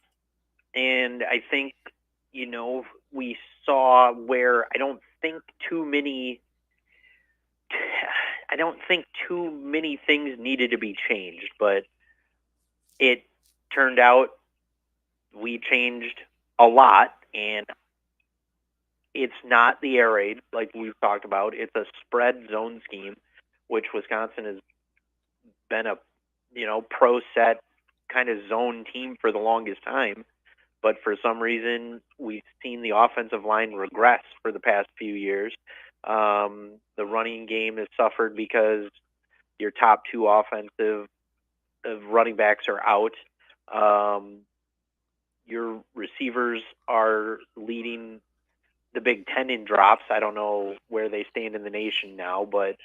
And I think, we saw where I don't think too many things needed to be changed, but it turned out we changed a lot, and it's not the air raid like we've talked about. It's a spread zone scheme, which Wisconsin has been a, pro set kind of zone team for the longest time. But for some reason, we've seen the offensive line regress for the past few years. The running game has suffered because your top 2 offensive running backs are out. Your receivers are leading the Big Ten in drops. I don't know where they stand in the nation now, but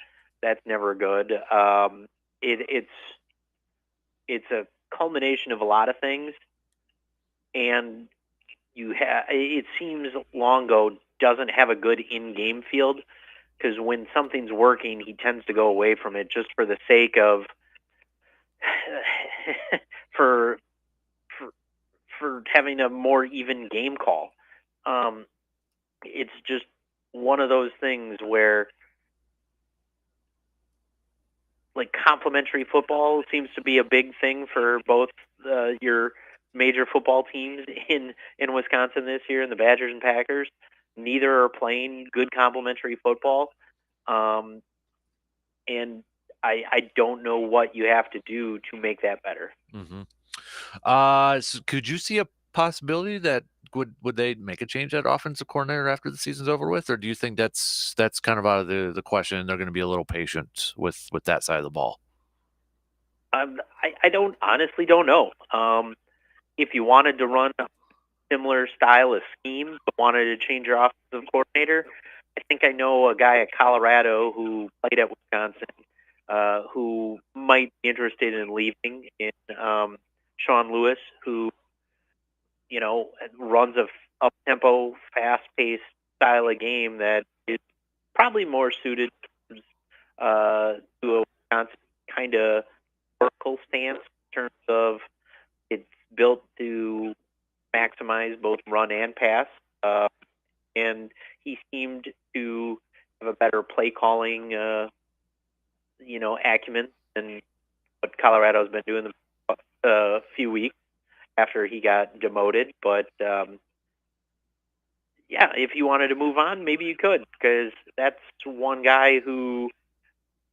that's never good. it's a culmination of a lot of things, and it seems Longo doesn't have a good in-game field, because when something's working, he tends to go away from it just for the sake of for having a more even game call. It's just one of those things where, like, complementary football seems to be a big thing for both your major football teams in Wisconsin this year, and the Badgers and Packers. Neither are playing good complementary football, and I don't know what you have to do to make that better.
So could you see a possibility that would they make a change at offensive coordinator after the season's over with, or do you think that's kind of out of the question and they're going to be a little patient with that side of the ball?
I honestly don't know. If you wanted to run a similar style of scheme but wanted to change your offensive coordinator, I think I know a guy at Colorado who played at Wisconsin who might be interested in leaving, in Sean Lewis, who runs a up-tempo, fast-paced style of game that is probably more suited to a Wisconsin kind of vertical stance in terms of it's built to maximize both run and pass. And he seemed to have a better play calling, acumen than what Colorado's been doing the few weeks after he got demoted. But if you wanted to move on, maybe you could, because that's one guy who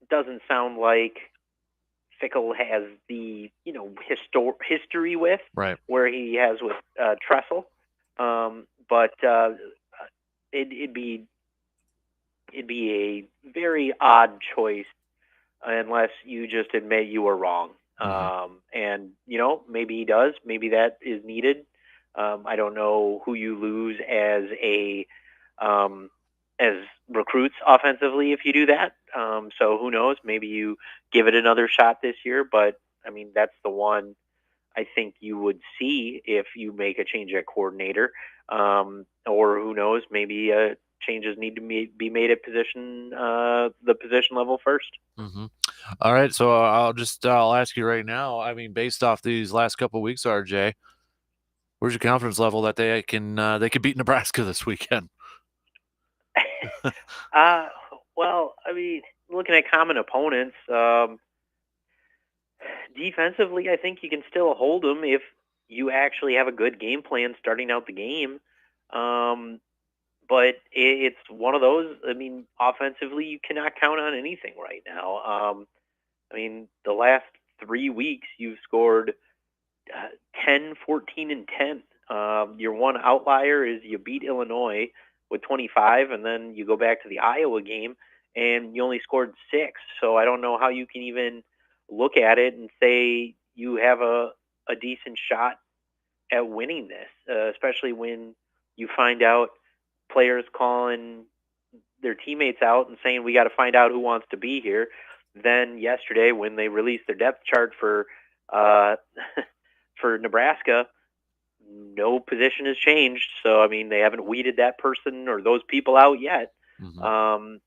doesn't sound like Fickle has the history with,
right,
where he has with Tressel. But it'd be a very odd choice unless you just admit you were wrong. And maybe he does. Maybe that is needed. I don't know who you lose as recruits offensively if you do that. So who knows? Maybe you give it another shot this year. But I mean, that's the one I think you would see if you make a change at coordinator. Or who knows? Maybe changes need to be made at the position level first.
All right, so I'll ask you right now. I mean, based off these last couple of weeks, RJ, where's your confidence level that they could beat Nebraska this weekend?
Well, I mean, looking at common opponents, defensively, I think you can still hold them if you actually have a good game plan starting out the game. But it's one of those. I mean, offensively, you cannot count on anything right now. I mean, the last 3 weeks, you've scored 10, 14, and 10. Your one outlier is you beat Illinois with 25, and then you go back to the Iowa game, and you only scored 6. So I don't know how you can even look at it and say you have a decent shot at winning this, especially when you find out players calling their teammates out and saying, we got to find out who wants to be here. Then yesterday, when they released their depth chart for Nebraska, no position has changed. So, I mean, they haven't weeded that person or those people out yet. So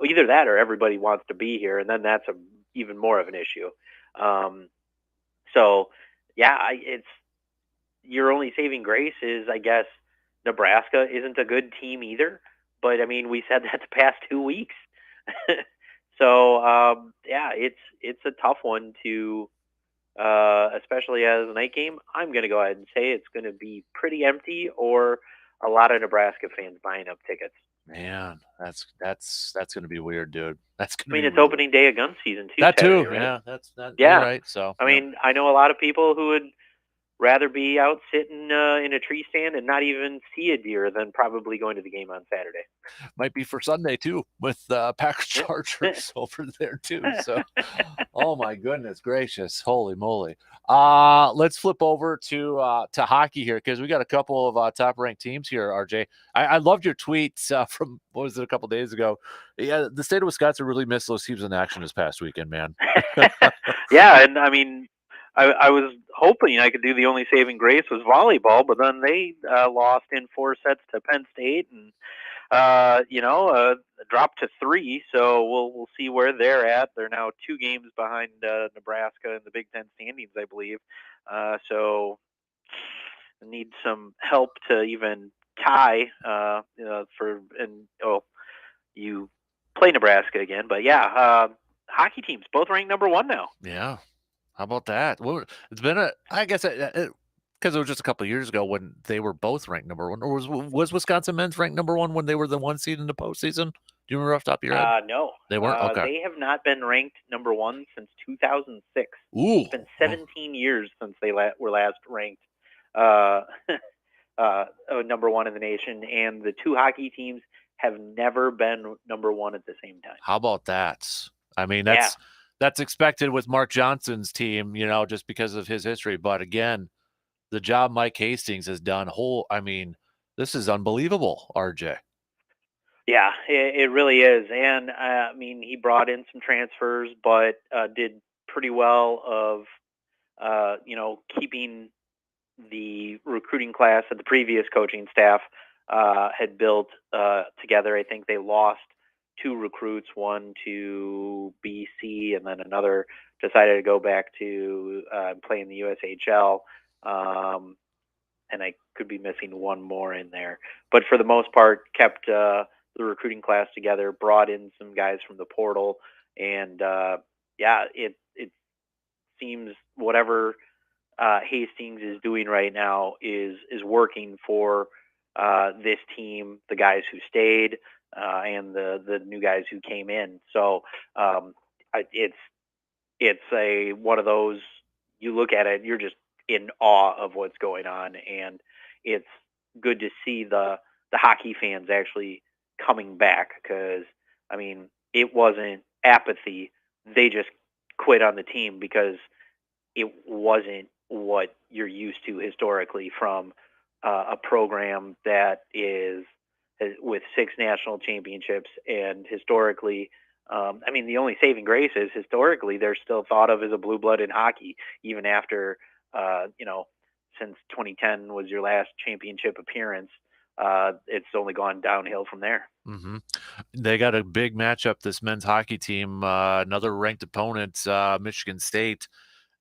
either that or everybody wants to be here, and then that's even more of an issue. It's your only saving grace is, I guess, Nebraska isn't a good team either. But, I mean, we said that the past 2 weeks. So, it's a tough one to, especially as a night game. I'm going to go ahead and say it's going to be pretty empty, or a lot of Nebraska fans buying up tickets.
Man, that's going to be weird, dude. It's
weird. Opening day of gun season too.
That
Saturday,
too,
right?
yeah. That's that.
Yeah,
right. So
I mean, I know a lot of people who would rather be out sitting in a tree stand and not even see a deer than probably going to the game on Saturday.
Might be for Sunday too, with Packers Chargers over there too. So, oh my goodness gracious, holy moly! Let's flip over to hockey here, because we got a couple of top ranked teams here. RJ, I loved your tweets from, what was it, a couple days ago? Yeah, the state of Wisconsin really missed those teams in action this past weekend, man.
Yeah, and I mean, I was hoping I could do the only saving grace was volleyball, but then they lost in 4 sets to Penn State and dropped to 3. So we'll see where they're at. They're now 2 games behind Nebraska in the Big Ten standings, I believe. So need some help to even tie. You play Nebraska again, but hockey teams both ranked number 1 now.
Yeah. How about that? Well, it's been I guess because it was just a couple of years ago when they were both ranked number 1. Or was Wisconsin men's ranked number 1 when they were the 1 seed in the postseason? Do you remember off the top of your head?
No.
They weren't? Okay.
They have not been ranked number 1 since 2006.
Ooh.
It's been 17 years since they were last ranked number 1 in the nation, and the 2 hockey teams have never been number 1 at the same time.
How about that? I mean, that's expected with Mark Johnson's team, just because of his history. But again, the job Mike Hastings has done, this is unbelievable, RJ.
Yeah, it really is. And he brought in some transfers, but did pretty well of, keeping the recruiting class that the previous coaching staff had built together. I think they lost 2 recruits, one to BC, and then another decided to go back to play in the USHL. And I could be missing one more in there. But for the most part, kept the recruiting class together, brought in some guys from the portal, and it seems whatever Hastings is doing right now is working for this team, the guys who stayed, and the new guys who came in. So it's one of those, you look at it, you're just in awe of what's going on, and it's good to see the hockey fans actually coming back, because it wasn't apathy. They just quit on the team because it wasn't what you're used to historically from a program that is with 6 national championships, and historically, the only saving grace is historically they're still thought of as a blue blood in hockey, even after since 2010 was your last championship appearance. It's only gone downhill from there.
Mm-hmm. They got a big matchup, this men's hockey team, another ranked opponent, Michigan State.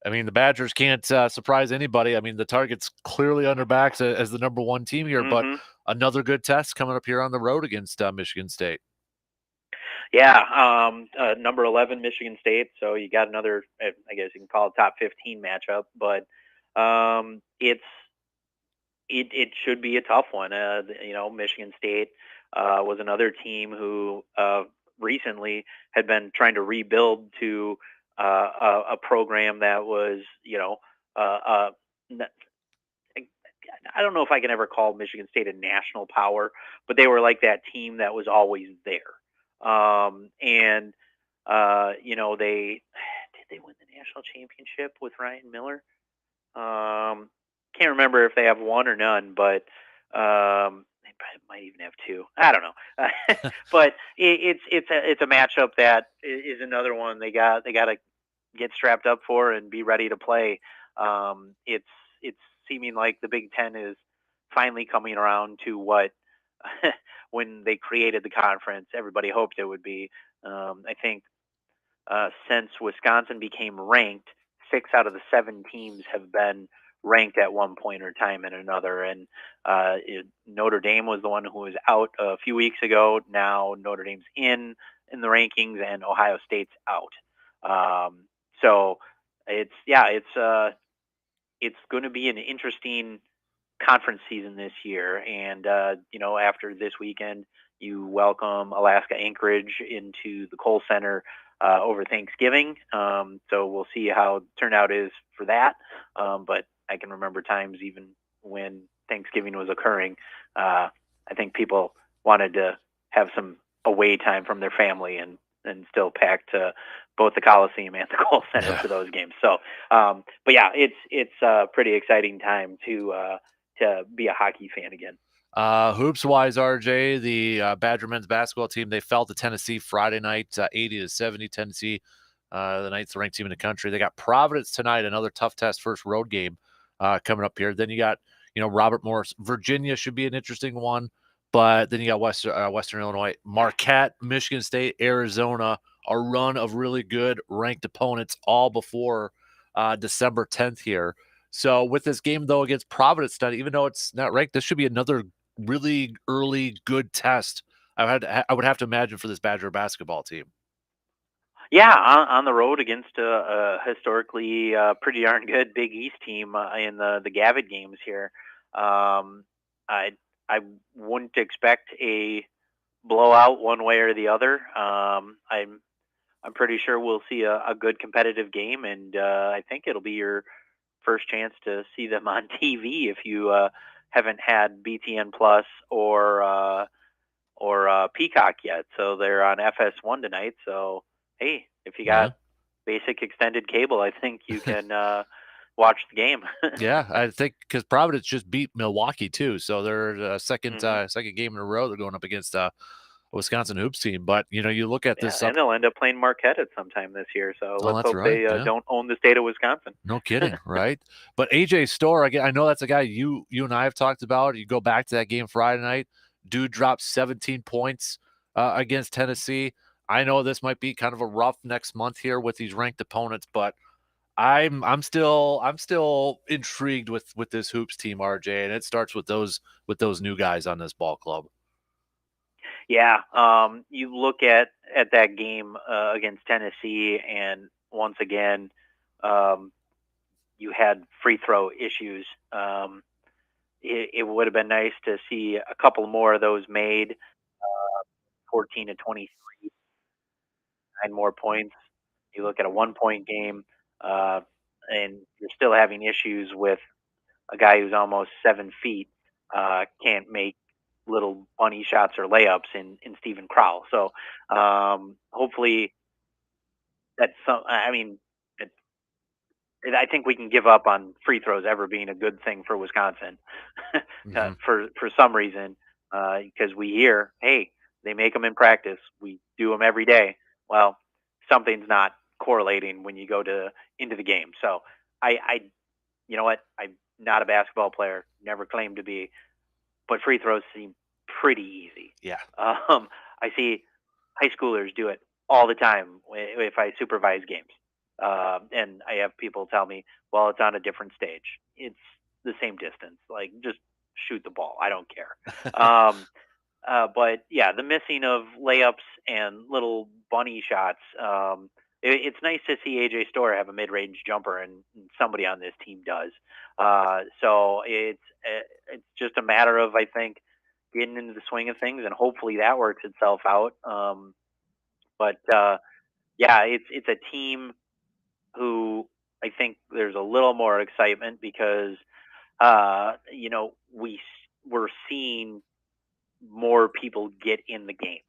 The Badgers can't surprise anybody. The target's clearly on their backs as the number 1 team here, but another good test coming up here on the road against Michigan State.
Yeah, number 11 Michigan State. So you got another, I guess you can call it top 15 matchup, but it should be a tough one. Michigan State was another team who recently had been trying to rebuild to a program that was, I don't know if I can ever call Michigan State a national power, but they were like that team that was always there. Did they win the national championship with Ryan Miller? Can't remember if they have 1 or none, but they might even have 2. I don't know. But it's a matchup that is another one they got to get strapped up for and be ready to play. It's seeming like the Big Ten is finally coming around to what when they created the conference everybody hoped it would be. I think since Wisconsin became ranked, 6 out of the 7 teams have been ranked at one point or time and another, and Notre Dame was the one who was out a few weeks ago. Now Notre Dame's in the rankings, and Ohio State's out. So it's going to be an interesting conference season this year, and after this weekend you welcome Alaska Anchorage into the Kohl Center over Thanksgiving. So we'll see how turnout is for that. But I can remember times even when Thanksgiving was occurring, I think people wanted to have some away time from their family and still packed both the Coliseum and the Kohl Center for those games. So, but yeah, it's a pretty exciting time to be a hockey fan again.
Hoops wise, RJ, the Badger men's basketball team, they fell to Tennessee Friday night, 80-70. Tennessee The Knights, the ranked team in the country. They got Providence tonight, another tough test, first road game coming up here. Then you got, Robert Morris. Virginia should be an interesting one, but then you got Western Illinois, Marquette, Michigan State, Arizona, a run of really good ranked opponents all before December 10th here. So with this game, though, against Providence tonight, even though it's not ranked, this should be another really early good test. I would have to imagine for this Badger basketball team.
Yeah, on the road against a historically pretty darn good Big East team in the Gavitt games here. I wouldn't expect a blowout one way or the other. I'm pretty sure we'll see a good competitive game, and I think it'll be your first chance to see them on TV if you haven't had BTN Plus or Peacock yet. So they're on FS1 tonight. So hey, if you got basic extended cable, I think you can watch the game.
Yeah, I think because Providence just beat Milwaukee too, so they're second game in a row. They're going up against a Wisconsin hoops team. But you look at this,
and they'll end up playing Marquette at some time this year. So let's hope they don't own the state of Wisconsin.
No kidding, right? But AJ Storr, again, I know that's a guy you and I have talked about. You go back to that game Friday night. Dude dropped 17 points against Tennessee. I know this might be kind of a rough next month here with these ranked opponents, but I'm still intrigued with this hoops team, RJ, and it starts with those new guys on this ball club.
Yeah, you look at that game against Tennessee, and once again, you had free throw issues. It would have been nice to see a couple more of those made. 14 to 23, 9 more points. You look at a 1-point game, and you're still having issues with a guy who's almost 7 feet, can't make little bunny shots or layups in Stephen Crowell. So hopefully that's some. I mean, I think we can give up on free throws ever being a good thing for Wisconsin for some reason, because we hear, hey, they make them in practice. We do them every day. Well, something's not correlating when you go into the game. So you know what? I'm not a basketball player, never claimed to be, but free throws seem pretty easy.
Yeah.
I see high schoolers do it all the time if I supervise games. And I have people tell me, well, it's on a different stage. It's the same distance. Like, just shoot the ball. I don't care. But yeah, the missing of layups and little bunny shots. It's nice to see AJ Storr have a mid-range jumper, and somebody on this team does. So it's just a matter of, I think, getting into the swing of things, and hopefully that works itself out. But yeah, it's a team who I think there's a little more excitement because we're seeing more people get in the game,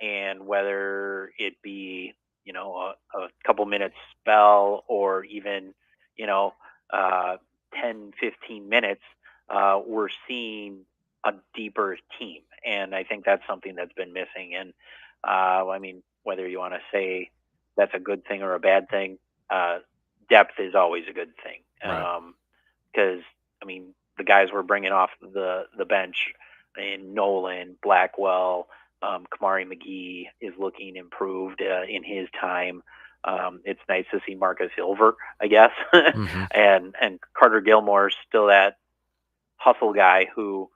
and whether it be a couple minutes spell or even 10-15 minutes, we're seeing a deeper team, and I think that's something that's been missing. And I mean, whether you want to say that's a good thing or a bad thing, depth is always a good thing. Because I mean, the guys we're bringing off the bench in Nolan, Blackwell, Kamari McGee is looking improved in his time. It's nice to see Marcus Silver, I guess, and Carter Gilmore's still that hustle guy who,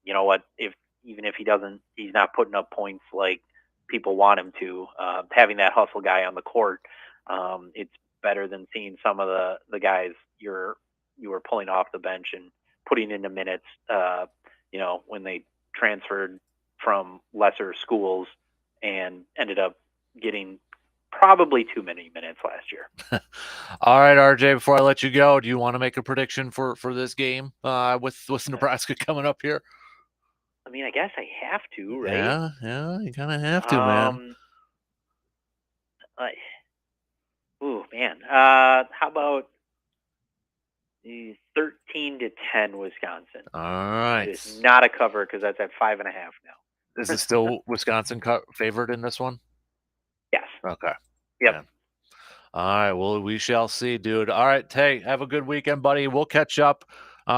even if he's not putting up points like people want him to. Having that hustle guy on the court, it's better than seeing some of the guys you were pulling off the bench and putting into minutes. When they transferred from lesser schools and ended up getting probably too many minutes last year.
All right, RJ, before I let you go, do you want to make a prediction for this game with Nebraska coming up here?
I mean, I guess I have to, right?
Yeah, you kind of have to, man.
How about 13-10 Wisconsin?
All right.
It's not a cover because that's at 5.5 now.
Is it still Wisconsin favorite in this one?
Yes.
Okay.
Yep.
Man. All right. Well, we shall see, dude. All right. Hey, have a good weekend, buddy. We'll catch up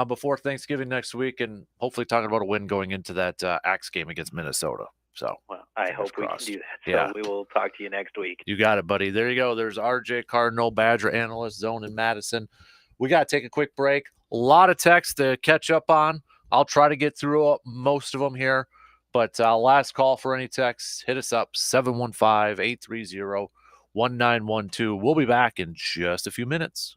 before Thanksgiving next week and hopefully talking about a win going into that Axe game against Minnesota. So,
well, I hope
crossed.
we can do that. So
yeah.
we will talk to you next week.
You got it, buddy. There you go. There's RJ Cardinal, Badger Analyst, Zone in Madison. We got to take a quick break. A lot of texts to catch up on. I'll try to get through most of them here. But last call for any texts, hit us up, 715-830-1912. We'll be back in just a few minutes.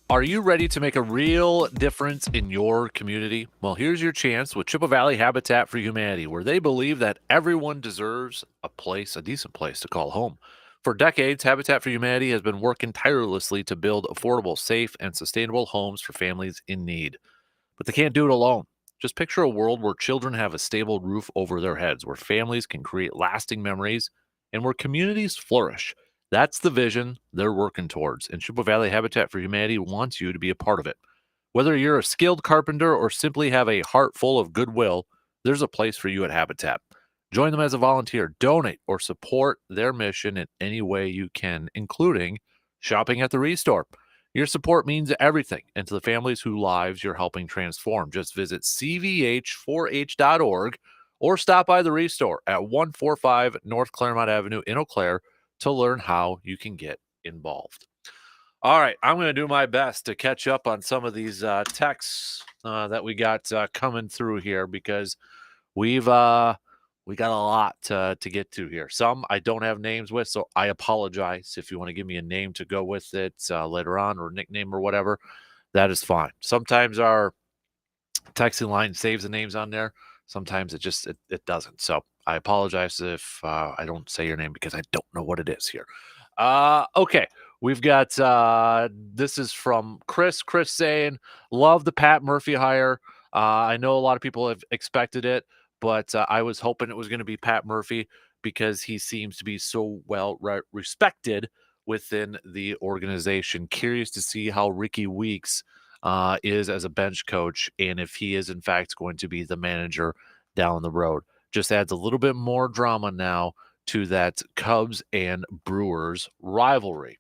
Are you ready to make a real difference in your community? Well, here's your chance with Chippewa Valley Habitat for Humanity, where they believe that everyone deserves a decent place to call home. For decades, Habitat for Humanity has been working tirelessly to build affordable, safe, and sustainable homes for families in need. But they can't do it alone. Just picture a world where children have a stable roof over their heads, where families can create lasting memories, and where communities flourish. That's the vision they're working towards, and Chippewa Valley Habitat for Humanity wants you to be a part of it. Whether you're a skilled carpenter or simply have a heart full of goodwill, there's a place for you at Habitat. Join them as a volunteer, donate, or support their mission in any way you can, including shopping at the Restore. Your support means everything, and to the families whose lives you're helping transform, just visit cvh4h.org or stop by the Restore at 145 North Claremont Avenue in Eau Claire to learn how you can get involved. All right, I'm going to do my best to catch up on some of these texts that we got coming through here, because we got a lot to get to here. Some I don't have names with, so I apologize. If you want to give me a name to go with it later on, or a nickname or whatever, that is fine. Sometimes our texting line saves the names on there. Sometimes it doesn't. So I apologize if I don't say your name, because I don't know what it is here. Okay. We've got, this is from Chris. Chris saying, love the Pat Murphy hire. I know a lot of people have expected it, but I was hoping it was going to be Pat Murphy, because he seems to be so well respected within the organization. Curious to see how Ricky Weeks is as a bench coach, and if he is in fact going to be the manager down the road. Just adds a little bit more drama now to that Cubs and Brewers rivalry.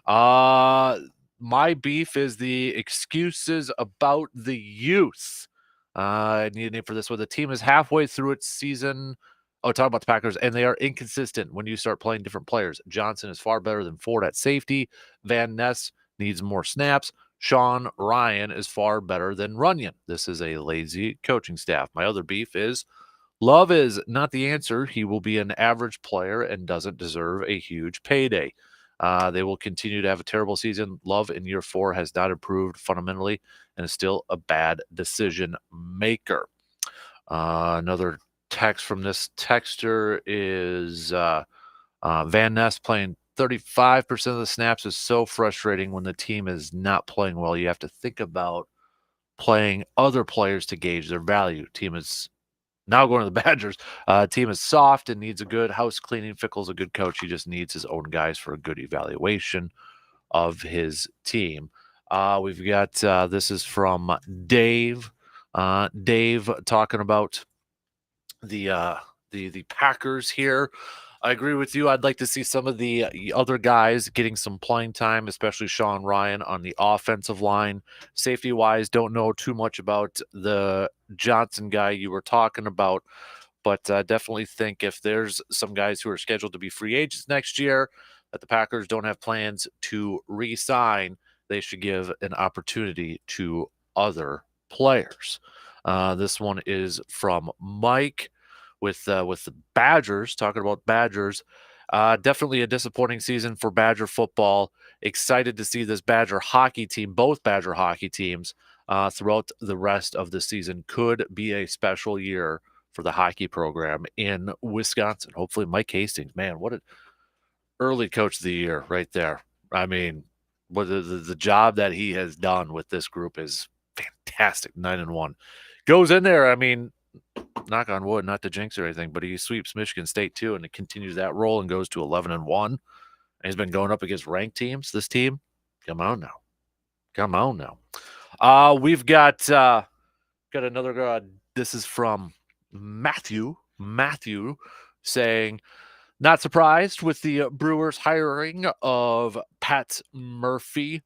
My beef is the excuses about the youth. I need a name for this one. The team is halfway through its season. Oh, talking about the Packers, and they are inconsistent when you start playing different players. Johnson is far better than Ford at safety. Van Ness needs more snaps. Sean Ryan is far better than Runyon. This is a lazy coaching staff. My other beef is Love is not the answer. He will be an average player and doesn't deserve a huge payday. They will continue to have a terrible season. Love in year 4 has not improved fundamentally and is still a bad decision maker. Another text from this texter is Van Ness playing 35% of the snaps is so frustrating when the team is not playing well. You have to think about playing other players to gauge their value. Team is now going to the Badgers. Team is soft and needs a good house cleaning. Fickle's a good coach. He just needs his own guys for a good evaluation of his team. We've got this is from Dave. Dave talking about the Packers here. I agree with you. I'd like to see some of the other guys getting some playing time, especially Sean Ryan on the offensive line. Safety-wise, don't know too much about the Johnson guy you were talking about, but definitely think if there's some guys who are scheduled to be free agents next year that the Packers don't have plans to re-sign, they should give an opportunity to other players. This one is from Mike. With the Badgers, talking about Badgers, definitely a disappointing season for Badger football. Excited to see this Badger hockey team, both Badger hockey teams, throughout the rest of the season. Could be a special year for the hockey program in Wisconsin. Hopefully, Mike Hastings, man, what an early coach of the year right there. I mean, what the job that he has done with this group is fantastic. 9-1 goes in there. I mean, knock on wood, not to jinx or anything, but he sweeps Michigan State too, and it continues that roll and goes to 11-1. And he's been going up against ranked teams. This team, come on now. We've got another. This is from Matthew. Matthew saying, not surprised with the Brewers hiring of Pat Murphy.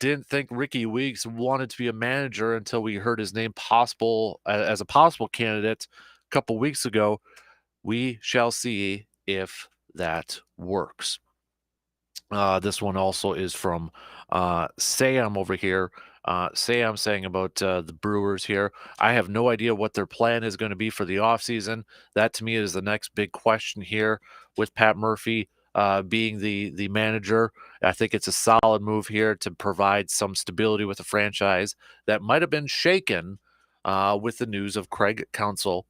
Didn't think Ricky Weeks wanted to be a manager until we heard his name as a possible candidate a couple weeks ago. We shall see if that works. This one also is from Sam over here. Sam saying about the Brewers here. I have no idea what their plan is going to be for the offseason. That to me is the next big question here with Pat Murphy. being the manager. I think it's a solid move here to provide some stability with a franchise that might have been shaken with the news of Craig Counsell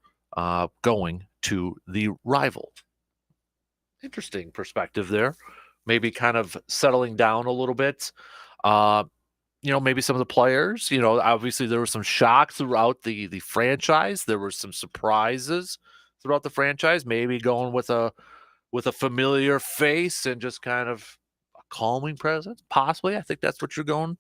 going to the rival. Interesting perspective there. Maybe kind of settling down a little bit. Maybe some of the players, obviously there was some shock throughout the franchise. There were some surprises throughout the franchise, maybe going with a familiar face and just kind of a calming presence, possibly. I think that's what you're going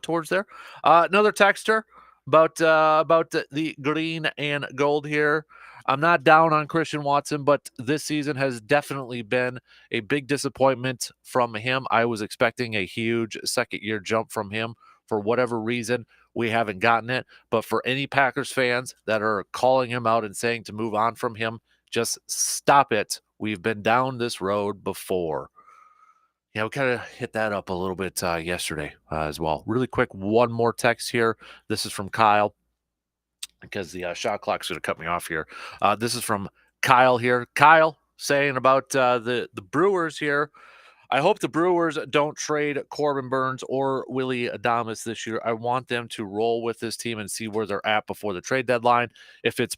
towards there. Another texter about the green and gold here. I'm not down on Christian Watson, but this season has definitely been a big disappointment from him. I was expecting a huge second-year jump from him. For whatever reason, we haven't gotten it. But for any Packers fans that are calling him out and saying to move on from him, just stop it. We've been down this road before. We kind of hit that up a little bit yesterday as well. Really quick, one more text here. This is from Kyle, because the shot clock's going to cut me off here. This is from Kyle here. Kyle saying about the Brewers here. I hope the Brewers don't trade Corbin Burns or Willie Adames this year. I want them to roll with this team and see where they're at before the trade deadline. If it's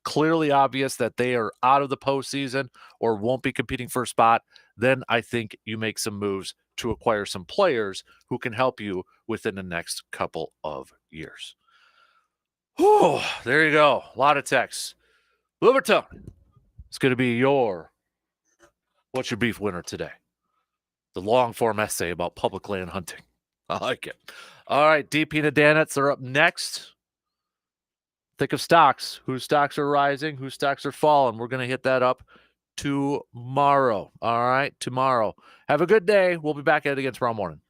clearly obvious that they are out of the postseason or won't be competing for a spot, then I think you make some moves to acquire some players who can help you within the next couple of years. Whew, there you go. A lot of texts. Libertone, it's going to be your What's Your Beef winner today. The long-form essay about public land hunting. I like it. All right, DP and Danettes are up next. Think of stocks. Whose stocks are rising? Whose stocks are falling? We're going to hit that up tomorrow. All right, tomorrow. Have a good day. We'll be back at it again tomorrow morning.